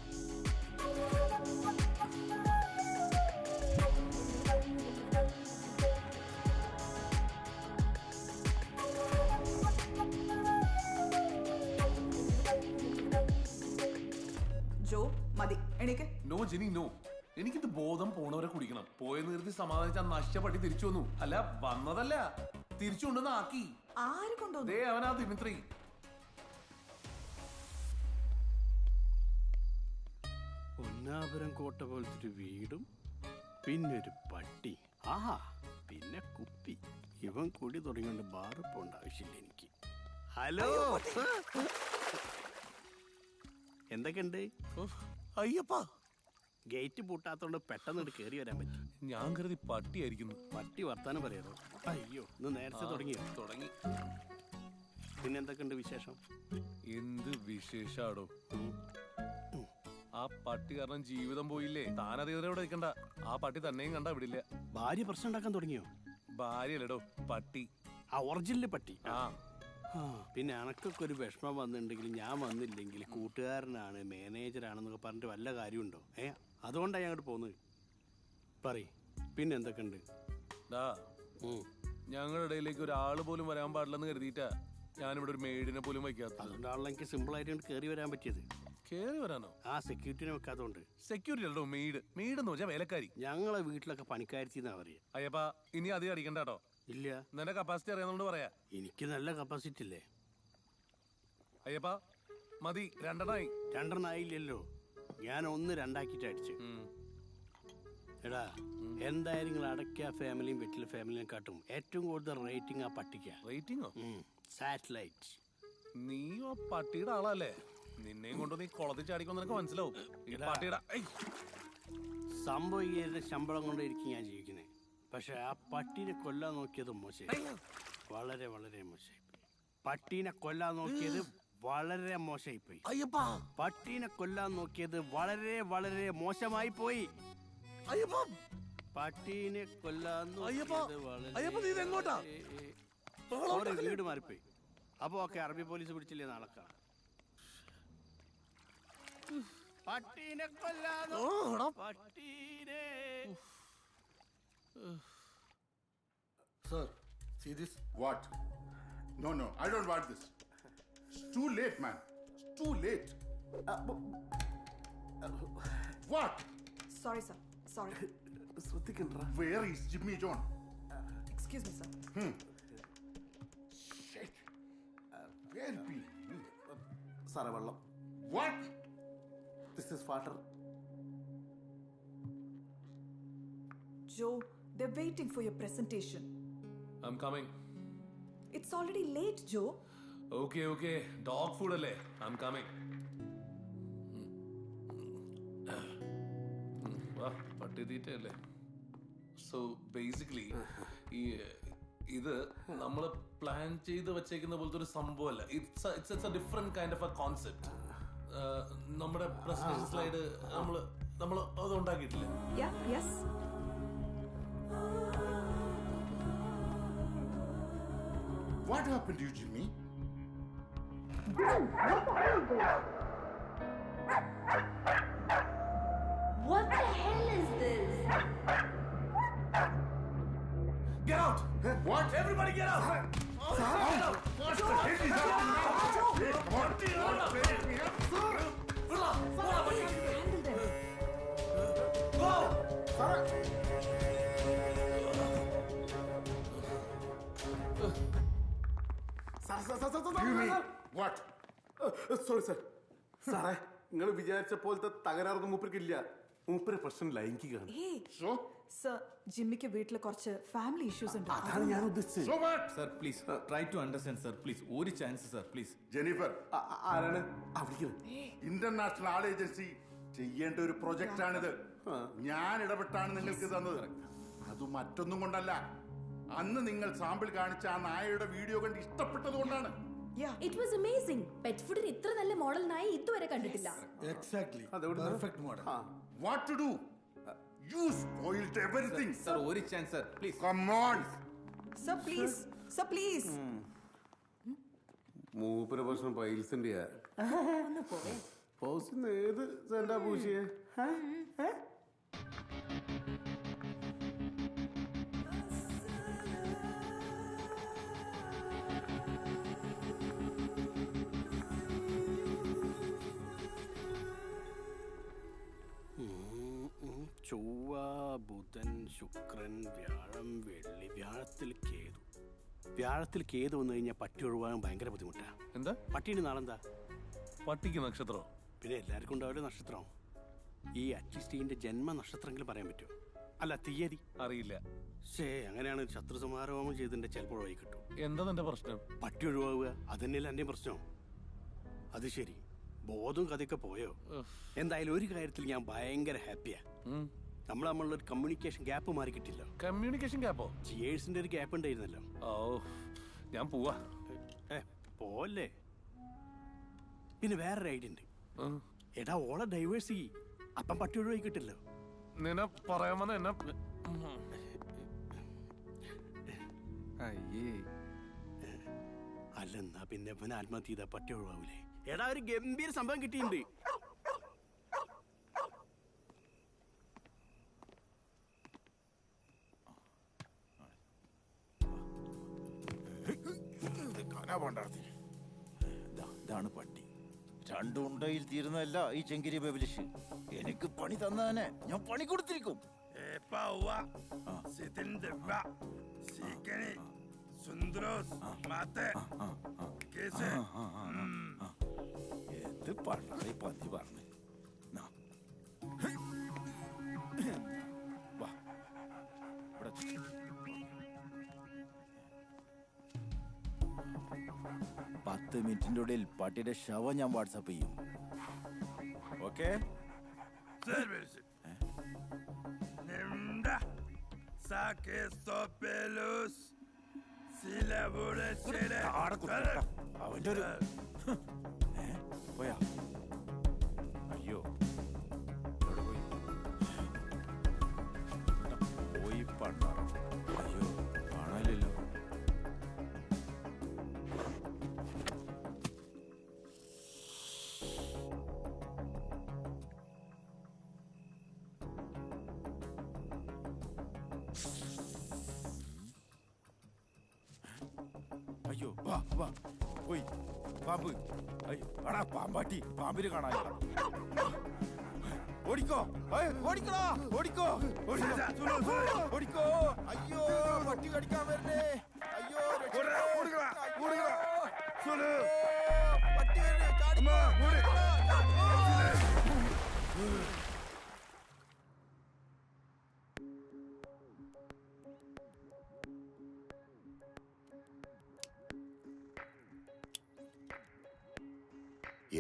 ജോ മതി എണീക്ക്. No Jini no. എനിക്കിത് ബോധം പോണവരെ കുടിക്കണം. പോയ നിർത്തി സമാധാനിച്ചാൽ നഷ്ടപ്പെട്ടി തിരിച്ചു വന്നു. അല്ല വന്നതല്ല, തിരിച്ചു കൊണ്ടുവന്ന് ആക്കി. ആര് കൊണ്ടുവന്നു? ദേ അവനാ ദിമിത്രി. ഒന്നാപുരം കോട്ട പോലത്തെ ഒരു വീടും പിന്നൊരു പട്ടി, ആഹാ പിന്നെ കുപ്പി. ഇവൻ കൂടി തുടങ്ങിയോണ്ട് ബാറ് പോണ്ട ആവശ്യമില്ല എനിക്ക്. ഹലോ, എന്തൊക്കെയുണ്ട്? അയ്യപ്പാ, ഗേറ്റ് പൂട്ടാത്തോണ്ട് പെട്ടെന്ന് കയറി വരാൻ പറ്റും. ഞാൻ കരുതി പട്ടിയായിരിക്കുന്നു. പട്ടി വർത്താനം പറയാറോ? അയ്യോ, ഇന്ന് നേരത്തെ തുടങ്ങിയോ? തുടങ്ങി. പിന്നെ എന്തൊക്കെയുണ്ട് വിശേഷം? എന്ത് വിശേഷാടോ? ആ പട്ടി കാരണം ജീവിതം പോയില്ലേ? താനതേവിടെ നിൽക്കണ്ട. ആ പട്ടി തന്നെയും കണ്ടാ വിടില്ല. ഭാര്യ പ്രശ്നം ഉണ്ടാക്കാൻ തുടങ്ങിയോ? ഭാര്യയല്ലടോ, പട്ടി. ആ ഒറിജിനൽ പട്ടി. ആ പിന്നെ അനക്കൊക്കെ ഒരു വിഷമം വന്നിട്ടുണ്ടെങ്കിൽ ഞാൻ വന്നില്ലെങ്കിൽ കൂട്ടുകാരനാണ് മാനേജറാണെന്നൊക്കെ പറഞ്ഞിട്ട് വല്ല കാര്യമുണ്ടോ? അതുകൊണ്ടാണ് ഞാൻ അങ്ങോട്ട് പോകുന്നത്. പറയ്, പിന്നെ എന്തൊക്കെയുണ്ട്? ഞങ്ങളുടെ ഇടയിലേക്ക് ഒരാൾ പോലും വരാൻ പാടില്ലെന്ന് കരുതിയിട്ടാ ഞാനിവിടെ ഒരു മെയ്ഡിനെ പോലും വയ്ക്കാത്ത. അതുകൊണ്ടാണല്ലോ എനിക്ക് സിമ്പിൾ ആയിട്ട് കയറി വരാൻ പറ്റിയത്. കേറി വരാനോ? ആ സെക്യൂരിറ്റിനെ വെക്കാത്തോണ്ട്. സെക്യൂരിറ്റി അല്ലോ, മെയ്ഡ്. മെയ്ഡ് എന്ന് വെച്ചാൽ വേലക്കാരി. ഞങ്ങളെ വീട്ടിലൊക്കെ പണിക്കാരിന്നാ പറയാ. അയ്യപ്പാ, ഇനി അധികം അടിക്കണ്ട കേട്ടോ. ഇല്ല, നിന്റെ കപ്പാസിറ്റി അറിയാവുന്നോണ്ട് പറയാ. എനിക്ക് നല്ല കപ്പാസിറ്റി ഇല്ലേ? അയ്യപ്പാ മതി, രണ്ടെണ്ണായില്ലല്ലോ. ഞാൻ 1 2 അടിച്ചു. എടാ, എന്തായാലും നിങ്ങൾ അടയ്ക്ക ഫാമിലിയും വെറ്റില ഫാമിലിയും കാട്ടും ഏറ്റവും കൂടുതൽ റേറ്റിംഗ് ആ പട്ടിക്ക. റേറ്റിംഗോ? സാറ്റലൈറ്റ്. നീ ആ പട്ടിയുടെ ആളല്ലേ? നിന്നെയും കൊണ്ട് നീ കുളത്തിൽ ചാടിക്കൊന്ന് നിനക്ക് മനസ്സിലാവും. പട്ടിയുടെ സംഭവം ഈ ശമ്പളം കൊണ്ടായിരിക്കും ഞാൻ ജീവിക്കുന്നത്. പക്ഷെ ആ പട്ടീനെ കൊല്ലാൻ നോക്കിയത് മോശമായി, വളരെ വളരെ മോശമായി. പട്ടീനെ കൊല്ലാൻ നോക്കിയത് വളരെ മോശമായി പോയി. പട്ടീനെ കൊല്ലാൻ നോക്കിയത് വളരെ വളരെ മോശമായി പോയി. പട്ടീനെ കൊല്ലാൻ വീട് മാറിപ്പോയി. അപ്പൊ ഓക്കെ, അറബി പോലീസ് പിടിച്ചില്ലേ? നാളെ കാണാം. പട്ടീനെ കൊല്ലാനോ? പട്ടീനെ. Sir, see this? What? No, no, I don't want this. It's too late, man. It's too late. What? Sorry, sir. Sorry. Where is Jimmy John? Excuse me, sir. Shit. Where be? സാറേ വെള്ളം. What? This is water. Joe, they're waiting for your presentation. I'm coming. It's already late, Joe. Okay. Dog food അല്ലേ? I'm coming. വാ, പട്ടി തീറ്റയല്ലേ? So basically ഇത് നമ്മൾ plan ചെയ്ത് വെച്ചേക്കുന്ന പോലത്തെ ഒരു സംഭവമല്ല. It's a different kind of a concept. നമ്മുടെ പ്രസന്റേഷൻ സ്ലൈഡ് നമ്മൾ അത് ഉണ്ടാക്കിയിട്ടില്ലേ? Yeah, yes. What happened to you, Jimmy? What the hell is this? Get out! What? Everybody get out! What the hell is happening now? Hey, come on. Wake me up. What? Sorry sir. സാറേ, നിങ്ങൾ വിചാരിച്ച പോലത്തെ തകരാറൊന്നും മൂപ്പർക്കില്ല. മൂപ്പര് പ്രശ്നം ലൈംഗികമാണ്. Sir, ജിമ്മിക്ക് വീട്ടിൽ കുറച്ച് family issues ഉണ്ട്. അതാണ് ഞാൻ ഉദ്ദേശിച്ചത്. Sir please try to understand sir please. ഒരു ചാൻസ് സർ പ്ലീസ്. ജെനിഫർ ആരാണ്? ഇന്റർനാഷണൽ ആൾ ഏജൻസി ചെയ്യേണ്ട ഒരു പ്രൊജക്റ്റ് ആണിത്. ഞാൻ ഇടപെട്ടാണ് നിങ്ങൾക്ക് തന്നത്. അത് മറ്റൊന്നും കൊണ്ടല്ല. അന്ന് നിങ്ങൾ സാമ്പിൾ കാണിച്ച ആ നായയുടെ വീഡിയോ കണ്ട് ഇഷ്ടപ്പെട്ടത് കൊണ്ടാണ്. It was amazing. Pet food ഇത്ര നല്ല മോഡൽ നായ ഇതുവരെ കണ്ടിട്ടില്ല. Exactly. Perfect model. What to do? You spoiled everything. Sir, ഒരു chance sir please. Come on. Sir please. Sir please. മൂപ്പര പ്രശ്നം പൈൽസിന്റെ ഒന്ന് പോവേ. പൗസിന്ന് ഏത് സെന്റാ പൂശിയെ? ചൊവ്വ, ബുധൻ, ശുക്രൻ, വ്യാഴം, വെള്ളി. വ്യാഴത്തിൽ കേതു വന്നു കഴിഞ്ഞാൽ പട്ടി ഒഴിവാകാൻ ഭയങ്കര ബുദ്ധിമുട്ടാണ്. എന്താ പട്ടീന് നാളെന്താ? പട്ടിക്ക് നക്ഷത്രം. പിന്നെ എല്ലാവർക്കും ഉണ്ടാവില്ല നക്ഷത്രം. ഈ അറ്റ്ലീസ്റ്റ് ഇതിന്റെ ജന്മ നക്ഷത്രമെങ്കിലും പറയാൻ പറ്റുമോ? അല്ല, തീയതി അറിയില്ല. അങ്ങനെയാണ് ശത്രു സമാരോഹം ചെയ്തിന്റെ ചിലപ്പോൾ ഒഴിവായി കിട്ടും. എന്താ നിന്റെ പ്രശ്നം? പട്ടി ഒഴിവാകുക അതന്നെയല്ല എന്റെ പ്രശ്നം. അത് ശരി, ബോധവും കഥയൊക്കെ പോയോ? എന്തായാലും ഒരു കാര്യത്തിൽ ഞാൻ ഭയങ്കര ഹാപ്പിയാ. നമ്മളുള്ളൊരു കമ്മ്യൂണിക്കേഷൻ ഗ്യാപ്പ് മാറി കിട്ടില്ല. കമ്മ്യൂണിക്കേഷൻ ഗ്യാപ്പോ? ജിയേഴ്സിന്റെ ഒരു ഗ്യാപ്പ് ഉണ്ടായിരുന്നല്ലോ. ഓ, ഞാൻ പോവാ. പോലെ പിന്നെ വേറൊരു ഐഡിയ ഉണ്ട്. എടാ, ഓളെ ഡൈവേഴ്സ് ചെയ്യ്. അപ്പം പട്ടി ഒഴിവായി കിട്ടില്ലോ. നിന്നെ പറയാമെന്ന് എന്നെ അല്ലെന്നാ പിന്നെ ഇവൻ ആത്മഹത്യ ചെയ്താ പട്ടി ഒഴിവാവൂലേ? എടാ, ഒരു ഗംഭീര സംഭവം കിട്ടിയിട്ടുണ്ട്. ഇതാണ് പട്ടി. രണ്ടു ഉണ്ടയിൽ തീരുന്നതല്ല ഈ ചെങ്കിരി ബബലിഷ്. എനിക്ക് പണി തന്നതന്നെ ഞാൻ പണി കൊടുത്തിരിക്കും. എന്ത് പണ്ടായി പന്നി പറഞ്ഞു. പത്ത് മിനിറ്റിന്റെ ഉള്ളിൽ പട്ടിയുടെ ശവം ഞാൻ വാട്സാപ്പ് ചെയ്യും. ഓക്കെ? അവന്റെ ഒരു പോയാ. അയ്യോ, എവിടെ പോയി? പോയി പണ്ടാ. അയ്യോ, കാണാനില്ലല്ലോ. അയ്യോ, വാ. പോയി പാമ്പ് അടാ പാമ്പാട്ടി പാമ്പിന് കാണാനില്ല ഓടിക്കോ ഓടിക്കടാ ഓടിക്കോ ഓടിക്കോ അയ്യോ പട്ടി കടിക്കാൻ വരണേ അയ്യോ പട്ടി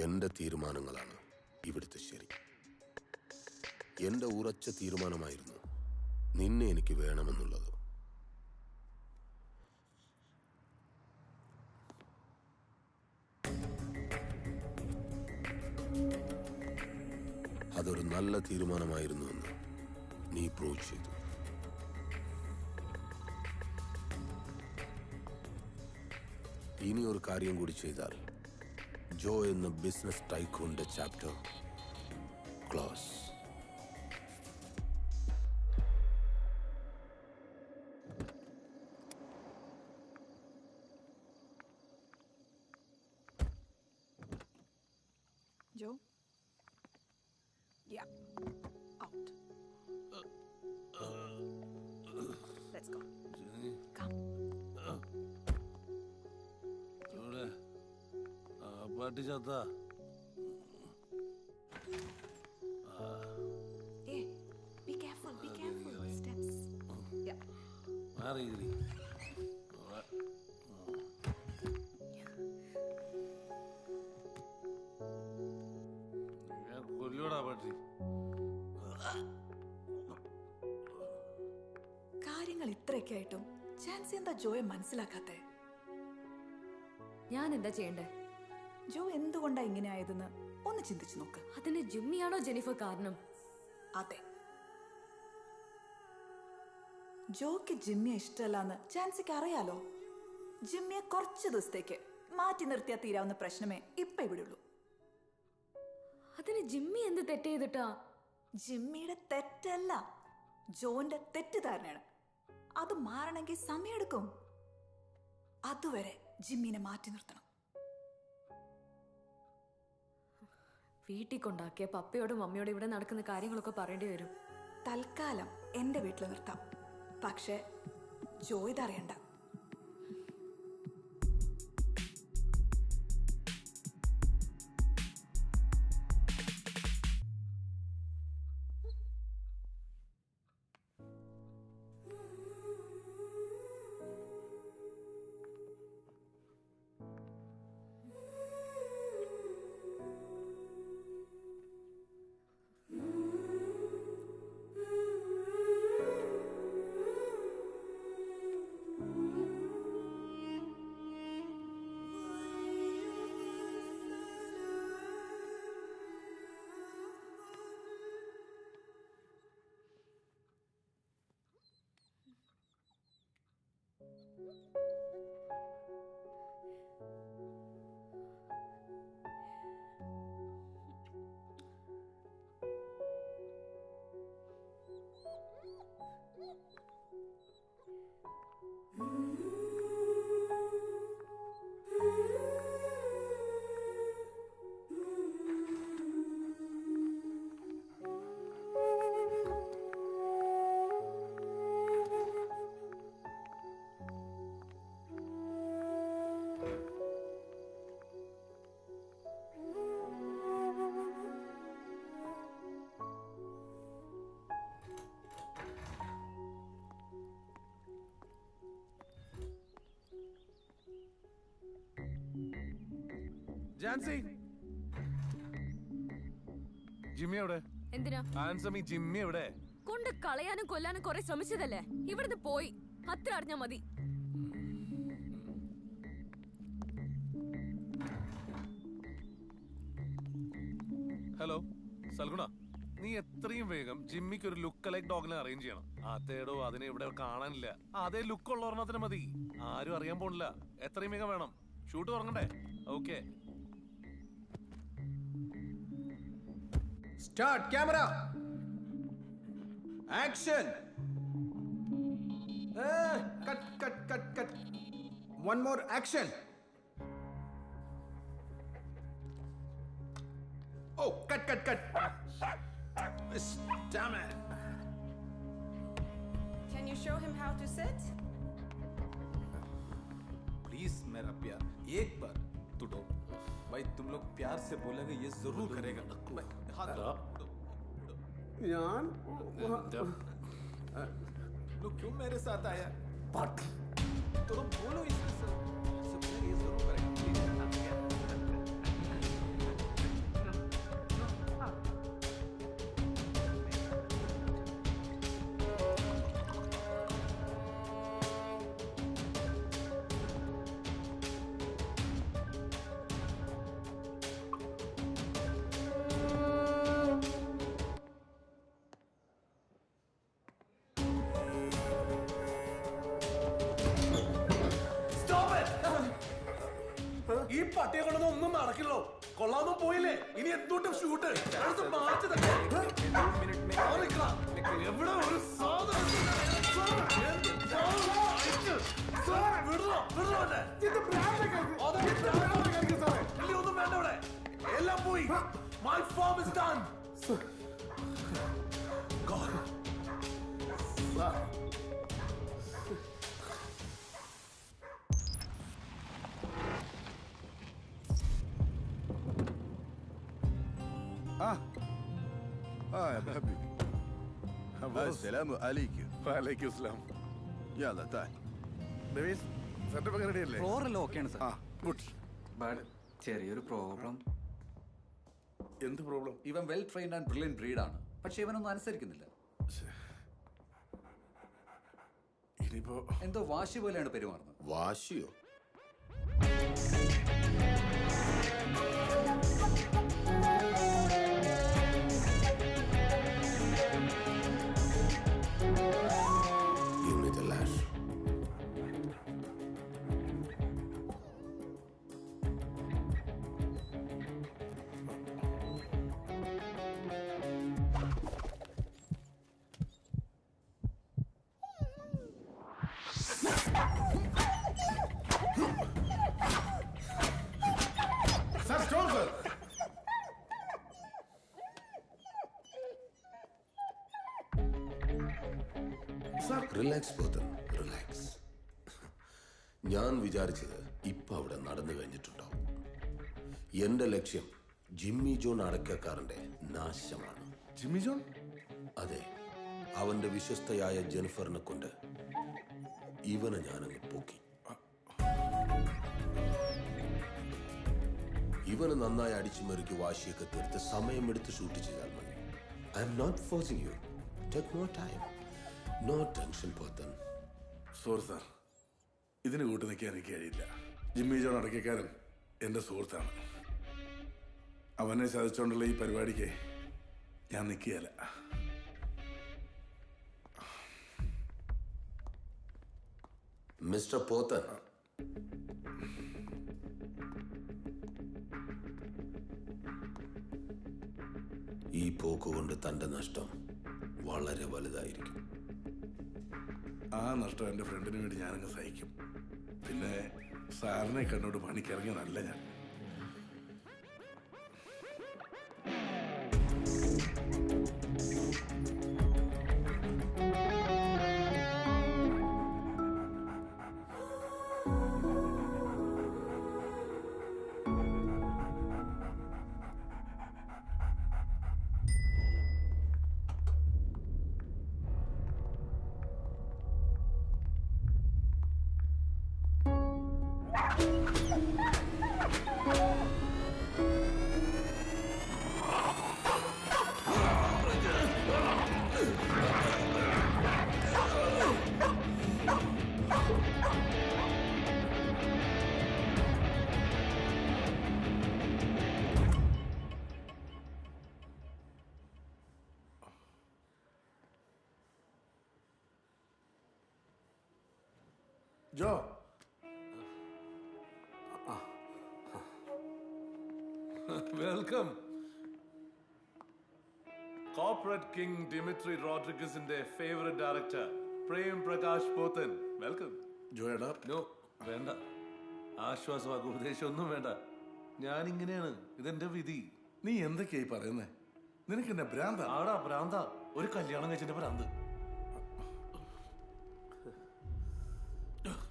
എന്റെ തീരുമാനങ്ങളാണ് ഇവിടുത്തെ ശരി. എന്റെ ഉറച്ച തീരുമാനമായിരുന്നു നിന്നെ എനിക്ക് വേണമെന്നുള്ളത്. അതൊരു നല്ല തീരുമാനമായിരുന്നുവെന്ന് നീ പ്രൂവ് ചെയ്തു. ഇനി ഒരു കാര്യം കൂടി ചെയ്താൽ ജോ എന്ന ബിസിനസ് ടൈക്കൂണിന്റെ chapter close. Joe? Yeah. Out. Let's go. Come. പാട്ടി ചത്ത Hey, be careful, be careful. Steps. Yeah. മാറി കൊല്ലൂടാ പാട്ടി. കാര്യങ്ങൾ ഇത്രയൊക്കെ ആയിട്ടും ചാൻസി എന്താ ജോയെ മനസ്സിലാക്കാത്തെ? ഞാൻ എന്താ ചെയ്യണ്ടേ? ജോ എന്തുകൊണ്ടാ ഇങ്ങനെ ആയതെന്ന് ഒന്ന് ചിന്തിച്ചു നോക്ക്. അതിന് ജിമ്മിയാണോ ജെനിഫർ കാരണം? അതെ. ജോക്ക് ജിമ്മിയെ ഇഷ്ടമല്ലാന്ന് ചാൻസിക്ക് അറിയാലോ. ജിമ്മിയെ കുറച്ച് ദിവസത്തേക്ക് മാറ്റി നിർത്തിയാൽ തീരാവുന്ന പ്രശ്നമേ ഇപ്പൊ ഇവിടെ ഉള്ളൂ. അതിന് ജിമ്മി എന്ത് തെറ്റ് ചെയ്തിട്ടാ? ജിമ്മിയുടെ തെറ്റല്ല, ജോന്റെ തെറ്റിദ്ധാരണയാണ്. അത് മാറണമെങ്കിൽ സമയമെടുക്കും. അതുവരെ ജിമ്മിനെ മാറ്റി നിർത്തണം. വീട്ടിൽ കൊണ്ടാക്കിയ പപ്പയോടും മമ്മിയോടും ഇവിടെ നടക്കുന്ന കാര്യങ്ങളൊക്കെ പറയേണ്ടി വരും. തൽക്കാലം എന്റെ വീട്ടിൽ നിർത്താം. പക്ഷെ ജോ ഇതറിയണ്ട. ജാൻസി, ജിമ്മി എവിടെ? എന്തിനാ? ആൻസമി, ജിമ്മി എവിടെ? കൊണ്ട് കളയാനും കൊല്ലാനും കുറെ ശ്രമിച്ചതല്ലേ, ഇവിടുന്ന് പോയി. അത്ര അറിഞ്ഞാ മതി. ഹലോ സൽഗുണ, നീ എത്രയും വേഗം ജിമ്മിക്ക് ഒരു ലുക്ക് ലൈക്ക് ഡോഗിനെ അറേഞ്ച് ചെയ്യണം. അതേടോ, അതിനെ ഇവിടെ കാണാനില്ല. അതേ ലുക്ക് ഉള്ള ഒരെണ്ണത്തിന് മതി. ആരും അറിയാൻ പോണില്ല. എത്രയും വേഗം വേണം. ഷൂട്ട് തുടങ്ങണ്ടേ? Okay. Start camera. Action. Cut. One more action. Oh, cut. Damn it. Can you show him how to sit? Please मेरा प्यार एक बार तो दो भाई तुम लोग प्यार से बोलेंगे ये जरूर करेगा हाथ ഞാൻ लोग क्यों मेरे साथ आया तो बोलो इससे सर ये जरूर करेगा ഈ പട്ടിയെ കൊണ്ടൊന്നും ഒന്നും നടക്കില്ലോ. കൊള്ളാമോ പോയില്ലേ? ഇനി എന്തുകൊണ്ട് ഷൂട്ട് എവിടെ ഒരു സാധനം ഒന്നും വേണ്ട ഇവിടെ എല്ലാം പോയി. My form is done. God. يا حبيبي. السلام عليكم. وعليكم السلام. يلا تعال. Davis setup ഒക്കെ റെഡി അല്ലേ? ഫ്ലോർ എല്ലാം ഓക്കെയാണ് സാർ. ഗുഡ്. ബട്ട് ചെറിയൊരു പ്രോബ്ലം. എന്ത് പ്രോബ്ലം? ഇവൻ വെൽ ട്രെയിൻഡ് ആൻഡ് ബ്രില്യൻ ബ്രീഡാണ്, പക്ഷെ ഇവനൊന്നും അനുസരിക്കുന്നില്ല. ഇനിയിപ്പോ എന്തോ വാശി പോലെയാണ് പെരുമാറുന്നത്. വാശിയോ? Give me the lash. Sir, stop, sir. Relax Pothan, relax. ഞാൻ വിചാരിച്ചത് ഇപ്പൊ അവിടെ നടന്നു കഴിഞ്ഞിട്ടുണ്ടാവും. എന്റെ ലക്ഷ്യം ജിമ്മി ജോൺ അടക്കക്കാരന്റെ നാശമാണ്. Jimmy John? അതെ, അവന്റെ വിശ്വസ്തയായ ജെനിഫറിനെ കൊണ്ട് ഇവനെ ഞാനങ്ങ് പൊക്കി. ഇവന് നന്നായി അടിച്ചുമെറുക്കി വാശിയൊക്കെ തീർത്ത് സമയമെടുത്ത് ഷൂട്ട് ചെയ്താൽ മതി. I am not forcing you. Take more time. No tension Pothan. Sorry sir, ഇതിന് കൂട്ടു നിൽക്കാൻ എനിക്ക് കഴിയില്ല. ജിമ്മി ജോൺ അടക്കക്കാരൻ എൻ്റെ സുഹൃത്താണ്. അവനെ ചതിച്ചുകൊണ്ടുള്ള ഈ പരിപാടിക്ക് ഞാൻ നിൽക്കുകയല്ല. മിസ്റ്റർ പോത്തൻ, ഈ പോക്കുകൊണ്ട് തന്റെ നഷ്ടം വളരെ വലുതായിരിക്കും. ആ നഷ്ടം എൻ്റെ ഫ്രണ്ടിന് വേണ്ടി ഞാനങ്ങ് സഹിക്കും. പിന്നെ സാറിനെ കണ്ടോട് പണിക്കിറങ്ങിയതല്ല ഞാൻ. Joe, welcome. Corporate king Dimitri റോഡ്രിഗസിന്റെ favourite director Prem Prakash Pothan. Welcome. ജോയടാ. നോ, വേണ്ട. ആശ്വാസവാക്ക് ഉപദേശം ഒന്നും വേണ്ട. ഞാനിങ്ങനെയാണ്, ഇതെന്റെ വിധി. നീ എന്തൊക്കെയായി പറയുന്നേ? നിനക്ക് എന്നെ ഭ്രാന്ത? ആടാ ഭ്രാന്ത, ഒരു കല്യാണം കഴിച്ചിട്ട് ഭ്രാന്ത്.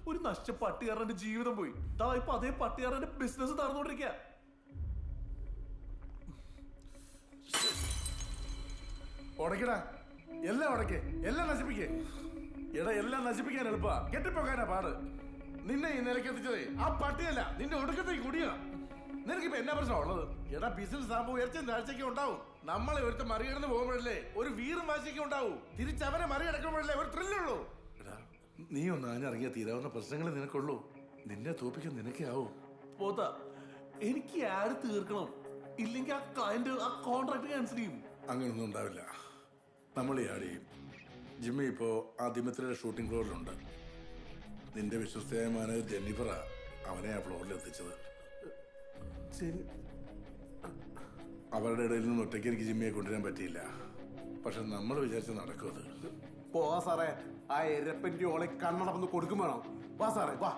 ഒരു നശിച്ച പട്ടികാരന്റെ ജീവിതം പോയി. ഇപ്പൊ അതേ പട്ടികാരന്റെ ബിസിനസ് നടന്നുകൊണ്ടിരിക്കുക. ഉടക്കടാ, എല്ലാം ഉടക്കേ, എല്ലാം നശിപ്പിക്കേ. എടാ, എല്ലാം നശിപ്പിക്കാൻ എളുപ്പാ, കെട്ടിപ്പോക്കാനാ പാട്. നിന്നെ ഈ നിലയ്ക്ക് എത്തിച്ചതേ ആ പട്ടിയല്ല, നിന്റെ ഒടുക്കത്തേക്ക് കുടിയാ. നിനക്കിപ്പോ എന്നാ പ്രശ്നം ഉള്ളത്? എടാ, ബിസിനസ് ആകുമ്പോ ഉയർച്ചയും താഴ്ചയ്ക്കും ഉണ്ടാവും. നമ്മളെ ഒരുത്ത മറികടന്ന് പോകുമ്പോഴല്ലേ ഒരു വീറും വാശിയൊക്കെ ഉണ്ടാവും. തിരിച്ചവനെ മറികടക്കുമ്പോഴല്ലേ ഒരു ത്രില്ലുള്ളൂ. എടാ, നീ ഒന്ന് ആഞ്ഞിറങ്ങിയാ തീരാവുന്ന പ്രശ്നങ്ങൾ നിനക്കുള്ളൂ. നിന്നെ തോപ്പിക്കാൻ നിനക്കേ ആവും. പോത്ത, എനിക്ക് ആഡ് തീർക്കണം, ഇല്ലെങ്കിൽ ആ ക്ലയന്റ് ആ കോൺട്രാക്ട് ക്യാൻസൽ ചെയ്യും. അങ്ങനൊന്നും ഉണ്ടാവില്ല, നമ്മൾ ഈ ആഡ് ചെയ്യും. ജിമ്മി ഇപ്പോ ആ ദിമിത്രിയുടെ ഷൂട്ടിംഗ് ഫ്ലോറിലുണ്ട്. നിന്റെ വിശ്വസ്തയായ മാനേജർ ജെന്നിഫറാ അവനെ ആ ഫ്ലോറിൽ എത്തിച്ചത്. അവരുടെ ഇടയിൽ നിന്ന് ഒറ്റയ്ക്ക് എനിക്ക് ജിമ്മിയെ കൊണ്ടുവരാൻ പറ്റിയില്ല. പക്ഷെ നമ്മൾ വിചാരിച്ച നടക്കും അത്. പോവാ സാറേ, ആ എരപ്പൻ്റെ ഓളെ കണ്ണടന്ന് കൊടുക്കും വേണം. വാ സാറേ, വാ.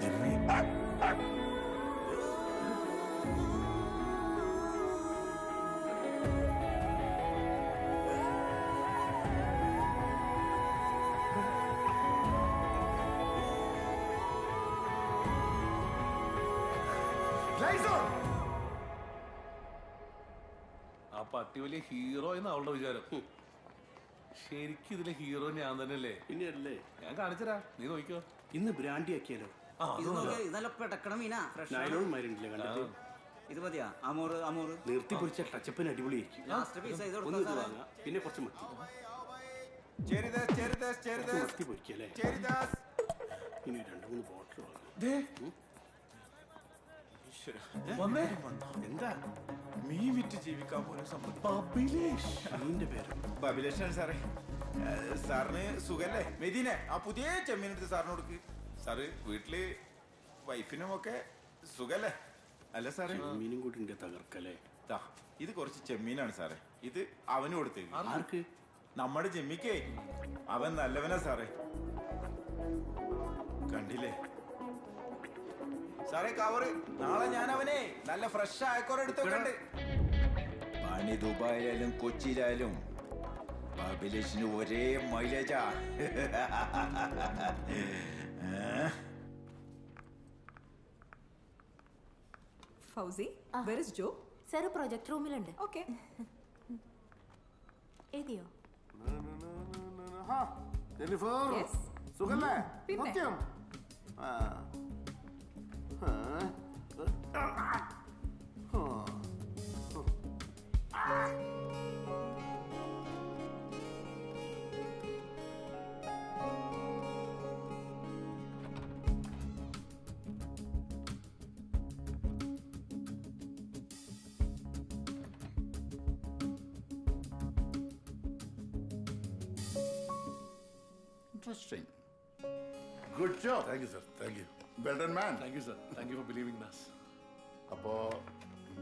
ജിമ്മി, ആ പട്ടി വലിയ ഹീറോ എന്ന് അവളുടെ വിചാരം. ശരിക്കും ഇതിലെ ഹീറോ ഞാൻ തന്നെയല്ലേ? പിന്നെയല്ലേ? ഞാൻ കാണിച്ചരാ, നീ നോക്കിക്കോ. ഇന്ന് ബ്രാൻഡി ആക്കിയാലോ? ഇത് മതിയാ? അമൂറ് അമൂറ് നിർത്തി പൊരിച്ച ടച്ചപ്പിന് അടിപൊളിയായിരിക്കും. ഒന്ന് ഇത് വാങ്ങാം, പിന്നെ കുറച്ച് മത്തി. മത്തി പൊരിക്കല്ലേ? ഇനി 2-3 ബോട്ടിൽ വാങ്ങാം. എന്താ മീൻ വിറ്റ് ജീവിക്കാൻ പോലെ മീനിന്റെ പേര് ബബിലേഷാണ് സാറേ. സാറിന് സുഖല്ലേ? മെദീനെ ആ പുതിയ ചെമ്മീനെടുത്ത് സാറിന് കൊടുക്ക്. സാറ് വീട്ടില് വൈഫിനും ഒക്കെ സുഖല്ലേ? അല്ല സാറേ, മീനും കൂടി ഉണ്ട് തകർക്കല്ലേ? ഇത് കുറച്ച് ചെമ്മീനാണ് സാറേ, ഇത് അവന് കൊടുത്തേക്ക്. ആർക്ക്? നമ്മുടെ ചെമ്മിക്കേ. അവൻ നല്ലവനാ സാറേ, കണ്ടില്ലേ സാറേ കവറ്? നാളെ ഞാൻ അവനെ നല്ല ഫ്രഷ് ആയക്കോറ എടുത്തോണ്ട്. പണി ദുബായിലായാലും കൊച്ചിയിലായാലും ബബിലേഷിന് ഒരേ മൈലേജാ. Fousi, where is Joe? Sir project റൂമിലുണ്ട്. ഓക്കെ. എഴുതിയോ? ജെന്നിഫർ, സുഖല്ലേ? സത്യം. Interesting. Good job. Thank you, sir. Thank you. Well done, man. Thank you, sir. Thank you for believing in us. അപ്പോ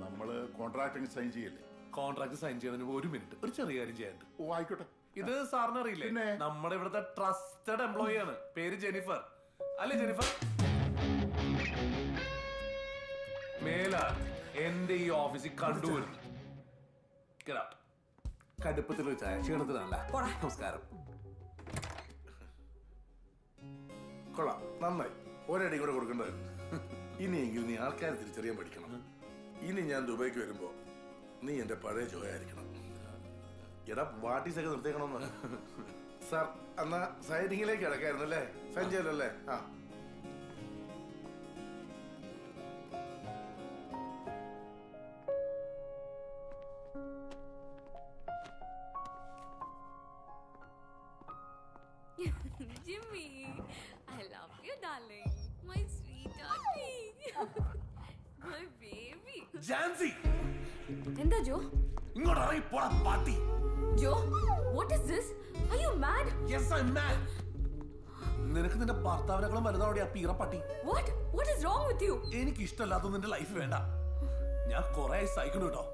നമ്മള് കോൺട്രാക്ട് സൈൻ ചെയ്യല്ലേ? കോൺട്രാക്ട് സൈൻ ചെയ്യുന്നതിന് 1 minute ഒരു ചെറിയ കാര്യം ചെയ്യാനുണ്ട്. ഓ ആയിക്കോട്ടെ. ഇത് സാറിന് അറിയില്ലേ? നമ്മുടെ ഇവിടുത്തെ ട്രസ്റ്റഡ് എംപ്ലോയി ആണ്. പേര് ജെനിഫർ. അല്ലേ ജെനിഫർ? മേലാ എന്റെ ഈ ഓഫീസിൽ കണ്ടുവരുന്നു. കടുപ്പത്തിൽ ചായ ക്ഷീണത്തിനല്ല. നമസ്കാരം. കൊള്ളാം, നന്നായി. ഒരടി കൂടെ കൊടുക്കേണ്ടത്. ഇനിയെങ്കിലും നീ ആൾക്കാരെ തിരിച്ചറിയാൻ പഠിക്കണം. ഇനി ഞാൻ ദുബൈക്ക് വരുമ്പോ നീ എന്റെ പഴയ ജോയ ആയിരിക്കണം. എടാ, വാട്ടീസൊക്കെ നിർത്തിക്കണമെന്ന്. സാർ, എന്നാ സൈനിങ്ങിലേക്ക് കിടക്കായിരുന്നു അല്ലേ? സഞ്ജയല്ലേ? ആ, Jimmy, I love you, darling. My sweetheart. My baby. Jancy, എന്താ ജോ? ഇങ്ങോട്ട് ഇറങ്ങി പോടാ പാട്ടി. ജോ, what is this? Are you mad? Yes, I'm mad. നിനക്ക് നിന്റെ ഭർത്താവിനേക്കാളും വലുതാവടി ആ പീറ പട്ടി. What? What is wrong with you? എനിക്ക് ഇഷ്ടമല്ലാത്ത നിന്റെ ലൈഫ് വേണ്ട. ഞാൻ കുറെ സഹിക്കുന്നു കേട്ടോ.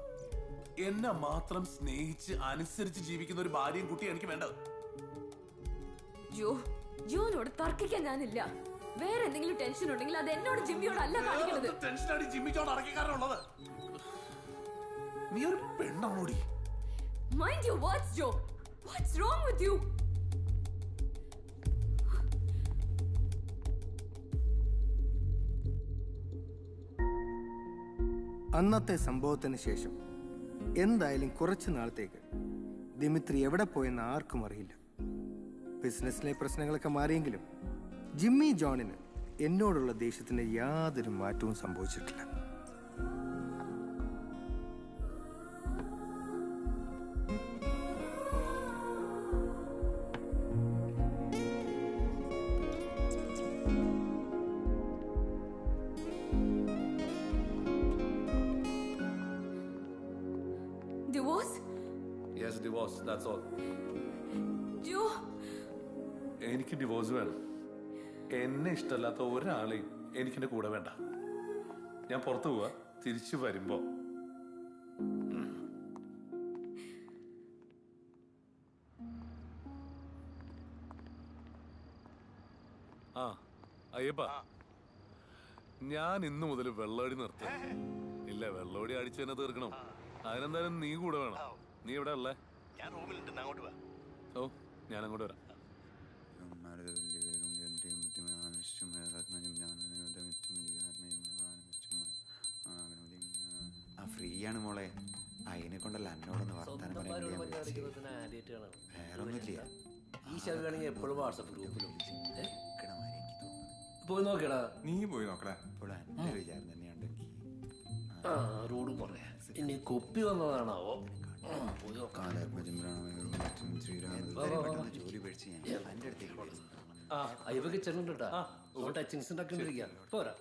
എന്നെ മാത്രം സ്നേഹിച്ച് അനുസരിച്ച് ജീവിക്കുന്ന ഒരു ഭാര്യയും കുട്ടിയും എനിക്ക് വേണ്ടത്. ജോ, ജോനോട് തർക്കിക്കാൻ ഞാനില്ല. വേറെ എന്തെങ്കിലും ടെൻഷൻ ഉണ്ടെങ്കിൽ അത് എന്നോട് ജിമ്മിയോടല്ല കാണിക്കുന്നത്. ടെൻഷനാണ് ജിമ്മിക്കോട് അടക്കിക്കാരുള്ളത്. നീ ഒരു പെണ്ണാണോടി? Mind your words, Joe. What's wrong with you? അന്നത്തെ സംഭവത്തിന് ശേഷം എന്തായാലും കുറച്ചു നാളത്തേക്ക് ദിമിത്രി എവിടെ പോയെന്ന് ആർക്കും അറിയില്ല. ബിസിനസ്സിലെ പ്രശ്നങ്ങളൊക്കെ മാറിയെങ്കിലും ജിമ്മി ജോണിന് എന്നോടുള്ള ദേഷ്യത്തിന് യാതൊരു മാറ്റവും സംഭവിച്ചിട്ടില്ല. Divorce? Yes, divorce. That's all. Joe. എനിക്ക് ഡിവോഴ്സ് വേണം. എന്നെ ഇഷ്ടമല്ലാത്ത ഒരാളെയും എനിക്കെന്റെ കൂടെ വേണ്ട. ഞാൻ പുറത്തു പോവാ. തിരിച്ചു വരുമ്പോ അയ്യപ്പ, ഞാൻ ഇന്നു മുതൽ വെള്ളോടി നിർത്തും. ഇല്ല, വെള്ളോടി അടിച്ചു തന്നെ തീർക്കണം. അതിനെന്തായാലും നീ കൂടെ വേണം. നീ എവിടെ ഉള്ളേ? ഓ, ഞാൻ അങ്ങോട്ട് വരാം. ഫ്രീ ആണ് മോളെ. അതിനെ കൊണ്ടല്ല എന്നോടൊന്ന് വർത്താനം പറയാൻ വേറൊന്നുമില്ല. ഈ ശരിയാണെങ്കിൽ എപ്പോഴും വാട്സപ്പ് ഗ്രൂപ്പിലും പോയി നോക്കടാ. നീ പോയി നോക്കടാ. ഇപ്പോൾ എന്റെ വിചാരം തന്നെയുണ്ട്. റോഡ് പറയാ ഇനി കൊപ്പി വന്നതാണാവോ? ജോലി പഠിച്ച് ഞാൻ എന്റെ അടുത്തേക്ക് അയ്യപ്പൊക്കെ ചെല്ലുണ്ടാ ടച്ചിങ്സ് ഉണ്ടാക്കിണ്ടിരിക്കുക. പോരാ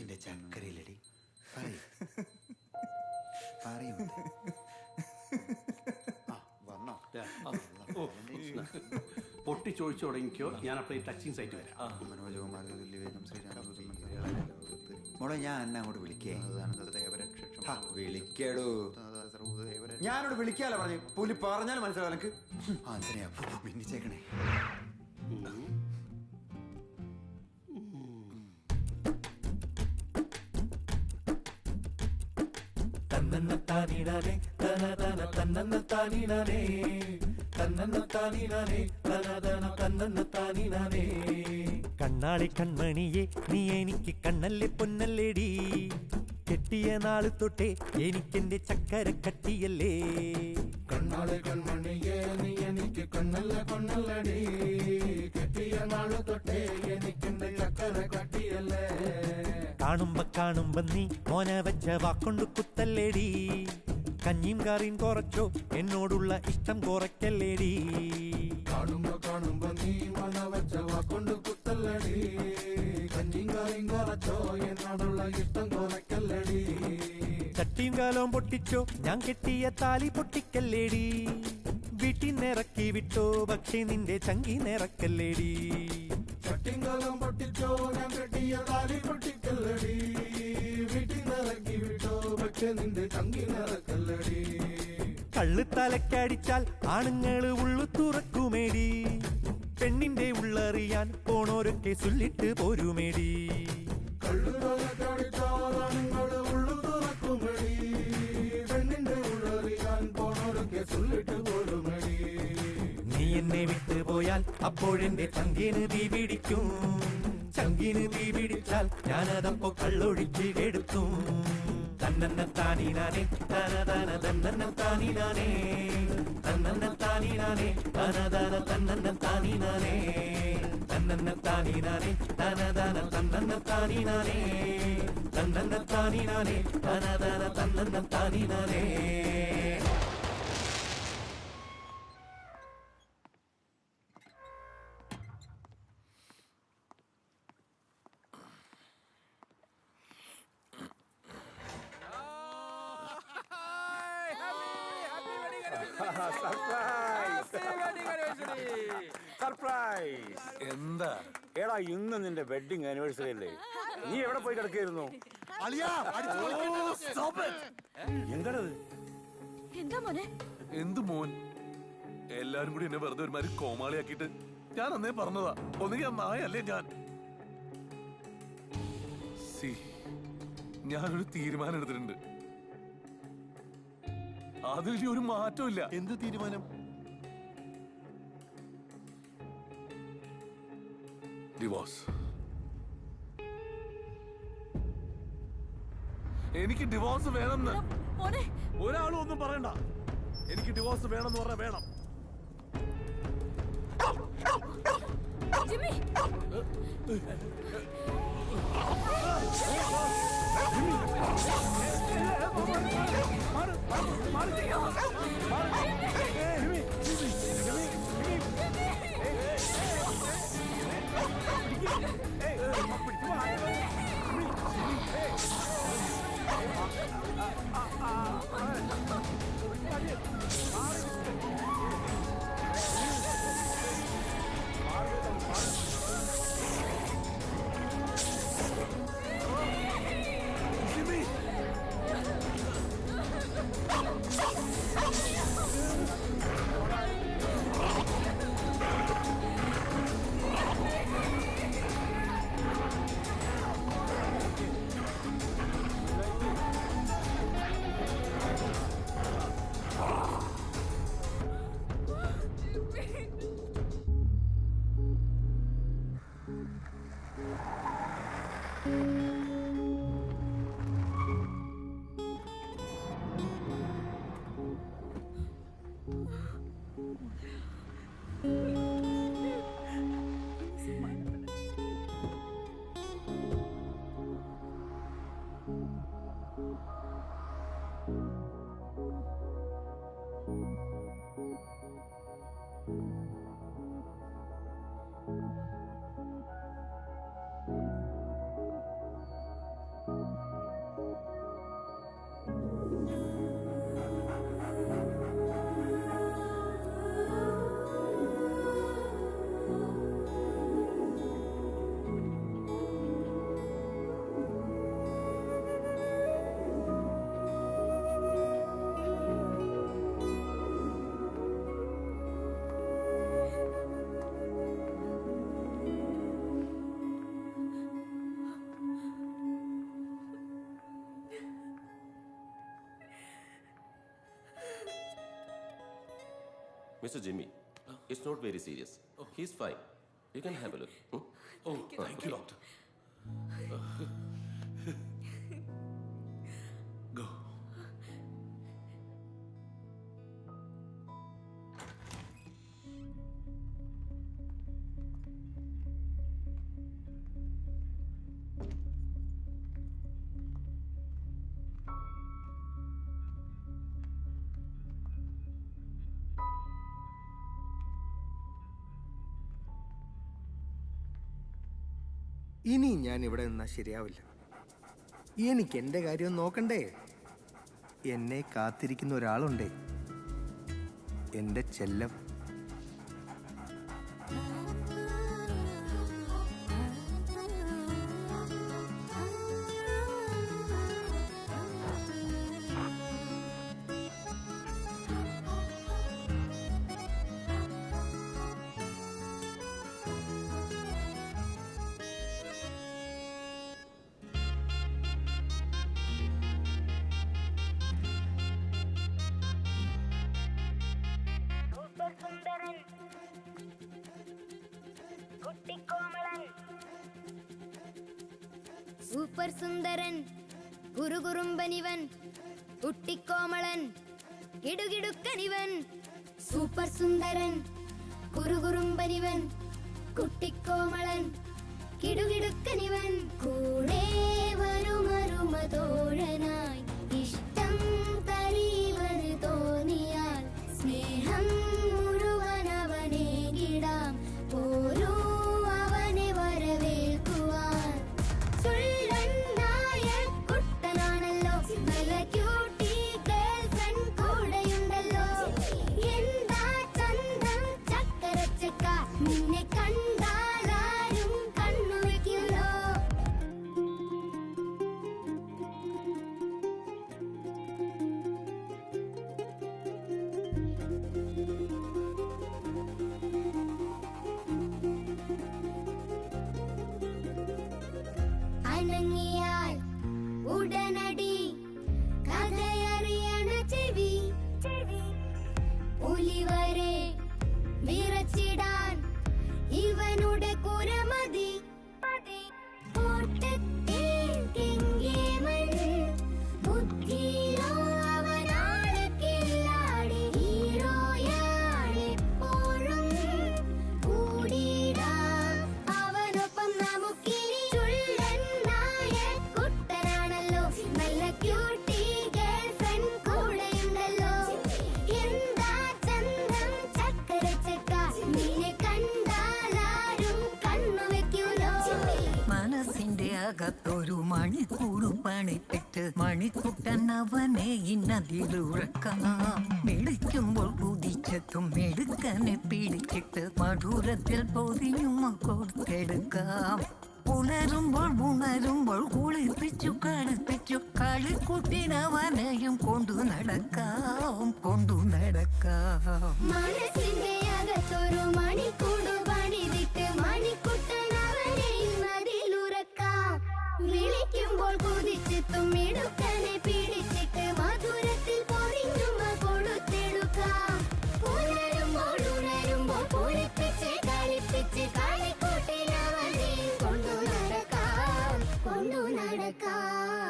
എന്റെ ചക്കരയിലടി പൊട്ടി ചോദിച്ചു തുടങ്ങിക്കോ. ഞാൻ അപ്പോൾ ടച്ചിങ് സൈറ്റ് വരാം. മോളെ, ഞാൻ എന്നെ അങ്ങോട്ട് വിളിക്കേ. വിളിക്കടൂ. ഞാനോട് വിളിക്കാലോ പറഞ്ഞു. പുലി പറഞ്ഞാലും മനസ്സിലാവും എനിക്ക്. ആന്റണിയാ മിന്നിച്ചേക്കണേ. തന്നന്നത്താനിനാനേ തനതന തന്നന്നത്താനിനാനേ തന്നന്നത്താനിനാനേ തനതന തന്നന്നത്താനിനാനേ. കണ്ണാളി കൺമണിയെ നീ എനിക്ക് കണ്ണല്ലേ പൊന്നല്ലേടി. കെട്ടിയ നാള് തൊട്ടേ എനിക്കെന്റെ ചക്കര കട്ടിയല്ലേ. കണ്ണാളി കൺമണിയെ നീ എനിക്ക് കണ്ണല്ല പൊന്നല്ലടി. കെട്ടിയ നാള് തൊട്ടേ എനിക്കെന്റെ ചക്കര കട്ടിയല്ലേ. കാണുമ്പോ നീ മോന വെച്ച വാക്കൊണ്ട് കുത്തല്ലേടി. കഞ്ഞിയും കറിയും കുറച്ചോ എന്നോടുള്ള ഇഷ്ടം കുറയ്ക്കല്ലേടി. കാണുമ്പോ നീ മോന വെച്ച വാക്കൊണ്ട് കുത്തല്ലേടി. കഞ്ഞിയും കറിയും കുറച്ചോ എന്നോടുള്ള ഇഷ്ടം കുറയ്ക്കല്ലേടി. ചട്ടിയും കാലവും പൊട്ടിച്ചോ ഞാൻ കെട്ടിയ താലി പൊട്ടിക്കല്ലേടി. വീട്ടിൽ നിറക്കി വിട്ടോ പക്ഷേ നിന്റെ ചങ്കി നിറക്കല്ലേടി. ചട്ടിയും കാലവും പൊട്ടിച്ചോ ഞാൻ കെട്ടിയ താലി പൊട്ടിക്കല്ലേടി. വീട്ടിൽ നിറക്കി വിട്ടോ പക്ഷേ നിന്റെ ചങ്കി നിറക്കല്ലേടി. കള്ളു തലക്കടിച്ചാൽ ആണുങ്ങള് ഉള്ളു തുറക്കുമേടി. പെണ്ണിന്റെ ഉള്ളറിയാൻ പോണോരൊക്കെ ചൊല്ലിട്ട് പോരുമേടി. കള്ളു തലക്കടിച്ചാൽ ആണുങ്ങള് ഉള്ളു തുറക്കുമേടി. പെണ്ണിന്റെ ഉള്ളറിയാൻ പോണോരൊക്കെ ചൊല്ലിട്ട് പോരുമേടി. നീ എന്നെ വിട്ടു പോയാൽ അപ്പോഴെന്റെ ചങ്കിന് തീ പിടിക്കും. ചങ്കിന് തീ പിടിച്ചാൽ ഞാനതപ്പോ കള്ളൊഴിച്ച് കെടുക്കും. തന്നന്നത്താനിനാനേ തനതന തന്നന്നത്താനിനാനേ തന്നന്നത്താനിനാനേ തനതന തന്നന്നത്താനിനാനേ തന്നന്നത്താനിനാനേ തനതന തന്നന്നത്താനിനാനേ തന്നന്നത്താനിനാനേ തനതന തന്നന്നത്താനിനാനേ. എന്താ എടാ, ഇന്ന് നിന്റെ വെഡിങ് ആനിവേഴ്സറി അല്ലേ? നീ എവിടെ പോയി കിടക്കായിരുന്നു? എന്താണത്? എന്താ മോനെ? എന്ത് മോൻ? എല്ലാരും കൂടി എന്നെ വെറുതെ ഒരുമാതിരി കോമാളിയാക്കിയിട്ട് ഞാൻ അന്നേ പറഞ്ഞതാ, ഒന്നുകിൽ ആ നായല്ലേ ഞാൻ. ഞാനൊരു തീരുമാനം എടുത്തിട്ടുണ്ട്. അതിൽ ഒരു മാറ്റവും ഇല്ല. എന്ത് തീരുമാനം? ഡിവോഴ്സ്. എനിക്ക് ഡിവോഴ്സ് വേണമെന്ന് ഒരാളും ഒന്നും പറയണ്ട. എനിക്ക് ഡിവോഴ്സ് വേണമെന്ന് പറഞ്ഞാൽ വേണം. Jimmy Mr. Jimmy, it's not very serious. He's fine. You can have a look. Oh, thank you, doctor. Go. ഇനി ഞാൻ ഇവിടെ നിന്നാൽ ശരിയാവില്ല. എനിക്ക് എൻ്റെ കാര്യം നോക്കണ്ടേ? എന്നെ കാത്തിരിക്കുന്ന ഒരാളുണ്ടേ, എൻ്റെ ചെല്ലം. സൂപ്പർ സുന്ദരൻ, കുറുകുറുമ്പനിവൻ, കുട്ടിക്കോമളൻ, കിടുകിടുക്കനിവൻ. സൂപ്പർ സുന്ദരൻ, കുറുകുറുമ്പനിവൻ, കുട്ടിക്കോമളൻ, കിടുകിടുക്കനിവൻ. കൂടെ വരുമരുമ തോഴനായി ഇഷ്ടം തരീവന് തോന്നിയാൽ സ്നേഹം മുഴുവൻ അവനേകിടാം. പോരൂ അവനെ വരവേൽക്കുവാൻ. കുട്ടനാണല്ലോ നല്ല ക്യൂട്ടി ഗേൾഫ്രണ്ട് കൂടെയുണ്ടല്ലോ. എന്താ ചന്തം ചക്കരച്ചക്ക, നിന്നെ കണ്ടാലാരും കണ്ണു വയ്ക്കുമല്ലോ. പിടിച്ചിട്ട് മണിക്കുട്ടൻ അവനെ ഇന്നതിലുറക്കാം. വിളിക്കുമ്പോൾ കുതിച്ചെത്തും മെടുക്കനെ പിടിച്ചിട്ട് മധുരത്തിൽ പൊതിയുമ കൊടുത്തെടുക്കാം. പുലരുമ്പോൾ ഉണരുമ്പോൾ കുളിപ്പിച്ചു കളിപ്പിച്ചു കളിക്കുട്ടിനവനെയും കൊണ്ടു നടക്കാം. മനസ്സിന്റെ അകത്തൊരു മണിക്കൂട് പണിതിട്ട് മണിക്കുട്ടനവനെയും അതിലുറക്കാം. വിളിക്കുമ്പോൾ കുതിച്ചെത്തും മിടുക്കനെ പിടിച്ചിട്ട് മധുരത്തിൽ പൊതിഞ്ഞുമ കൊടുത്തെടുക്കാം. പുലരുമ്പോൾ ഉണരുമ്പോൾ കുളിപ്പിച്ച് കളിപ്പിച്ച് കളിക്കൂട്ടിനവനെയും കൊണ്ടു നടക്കാം.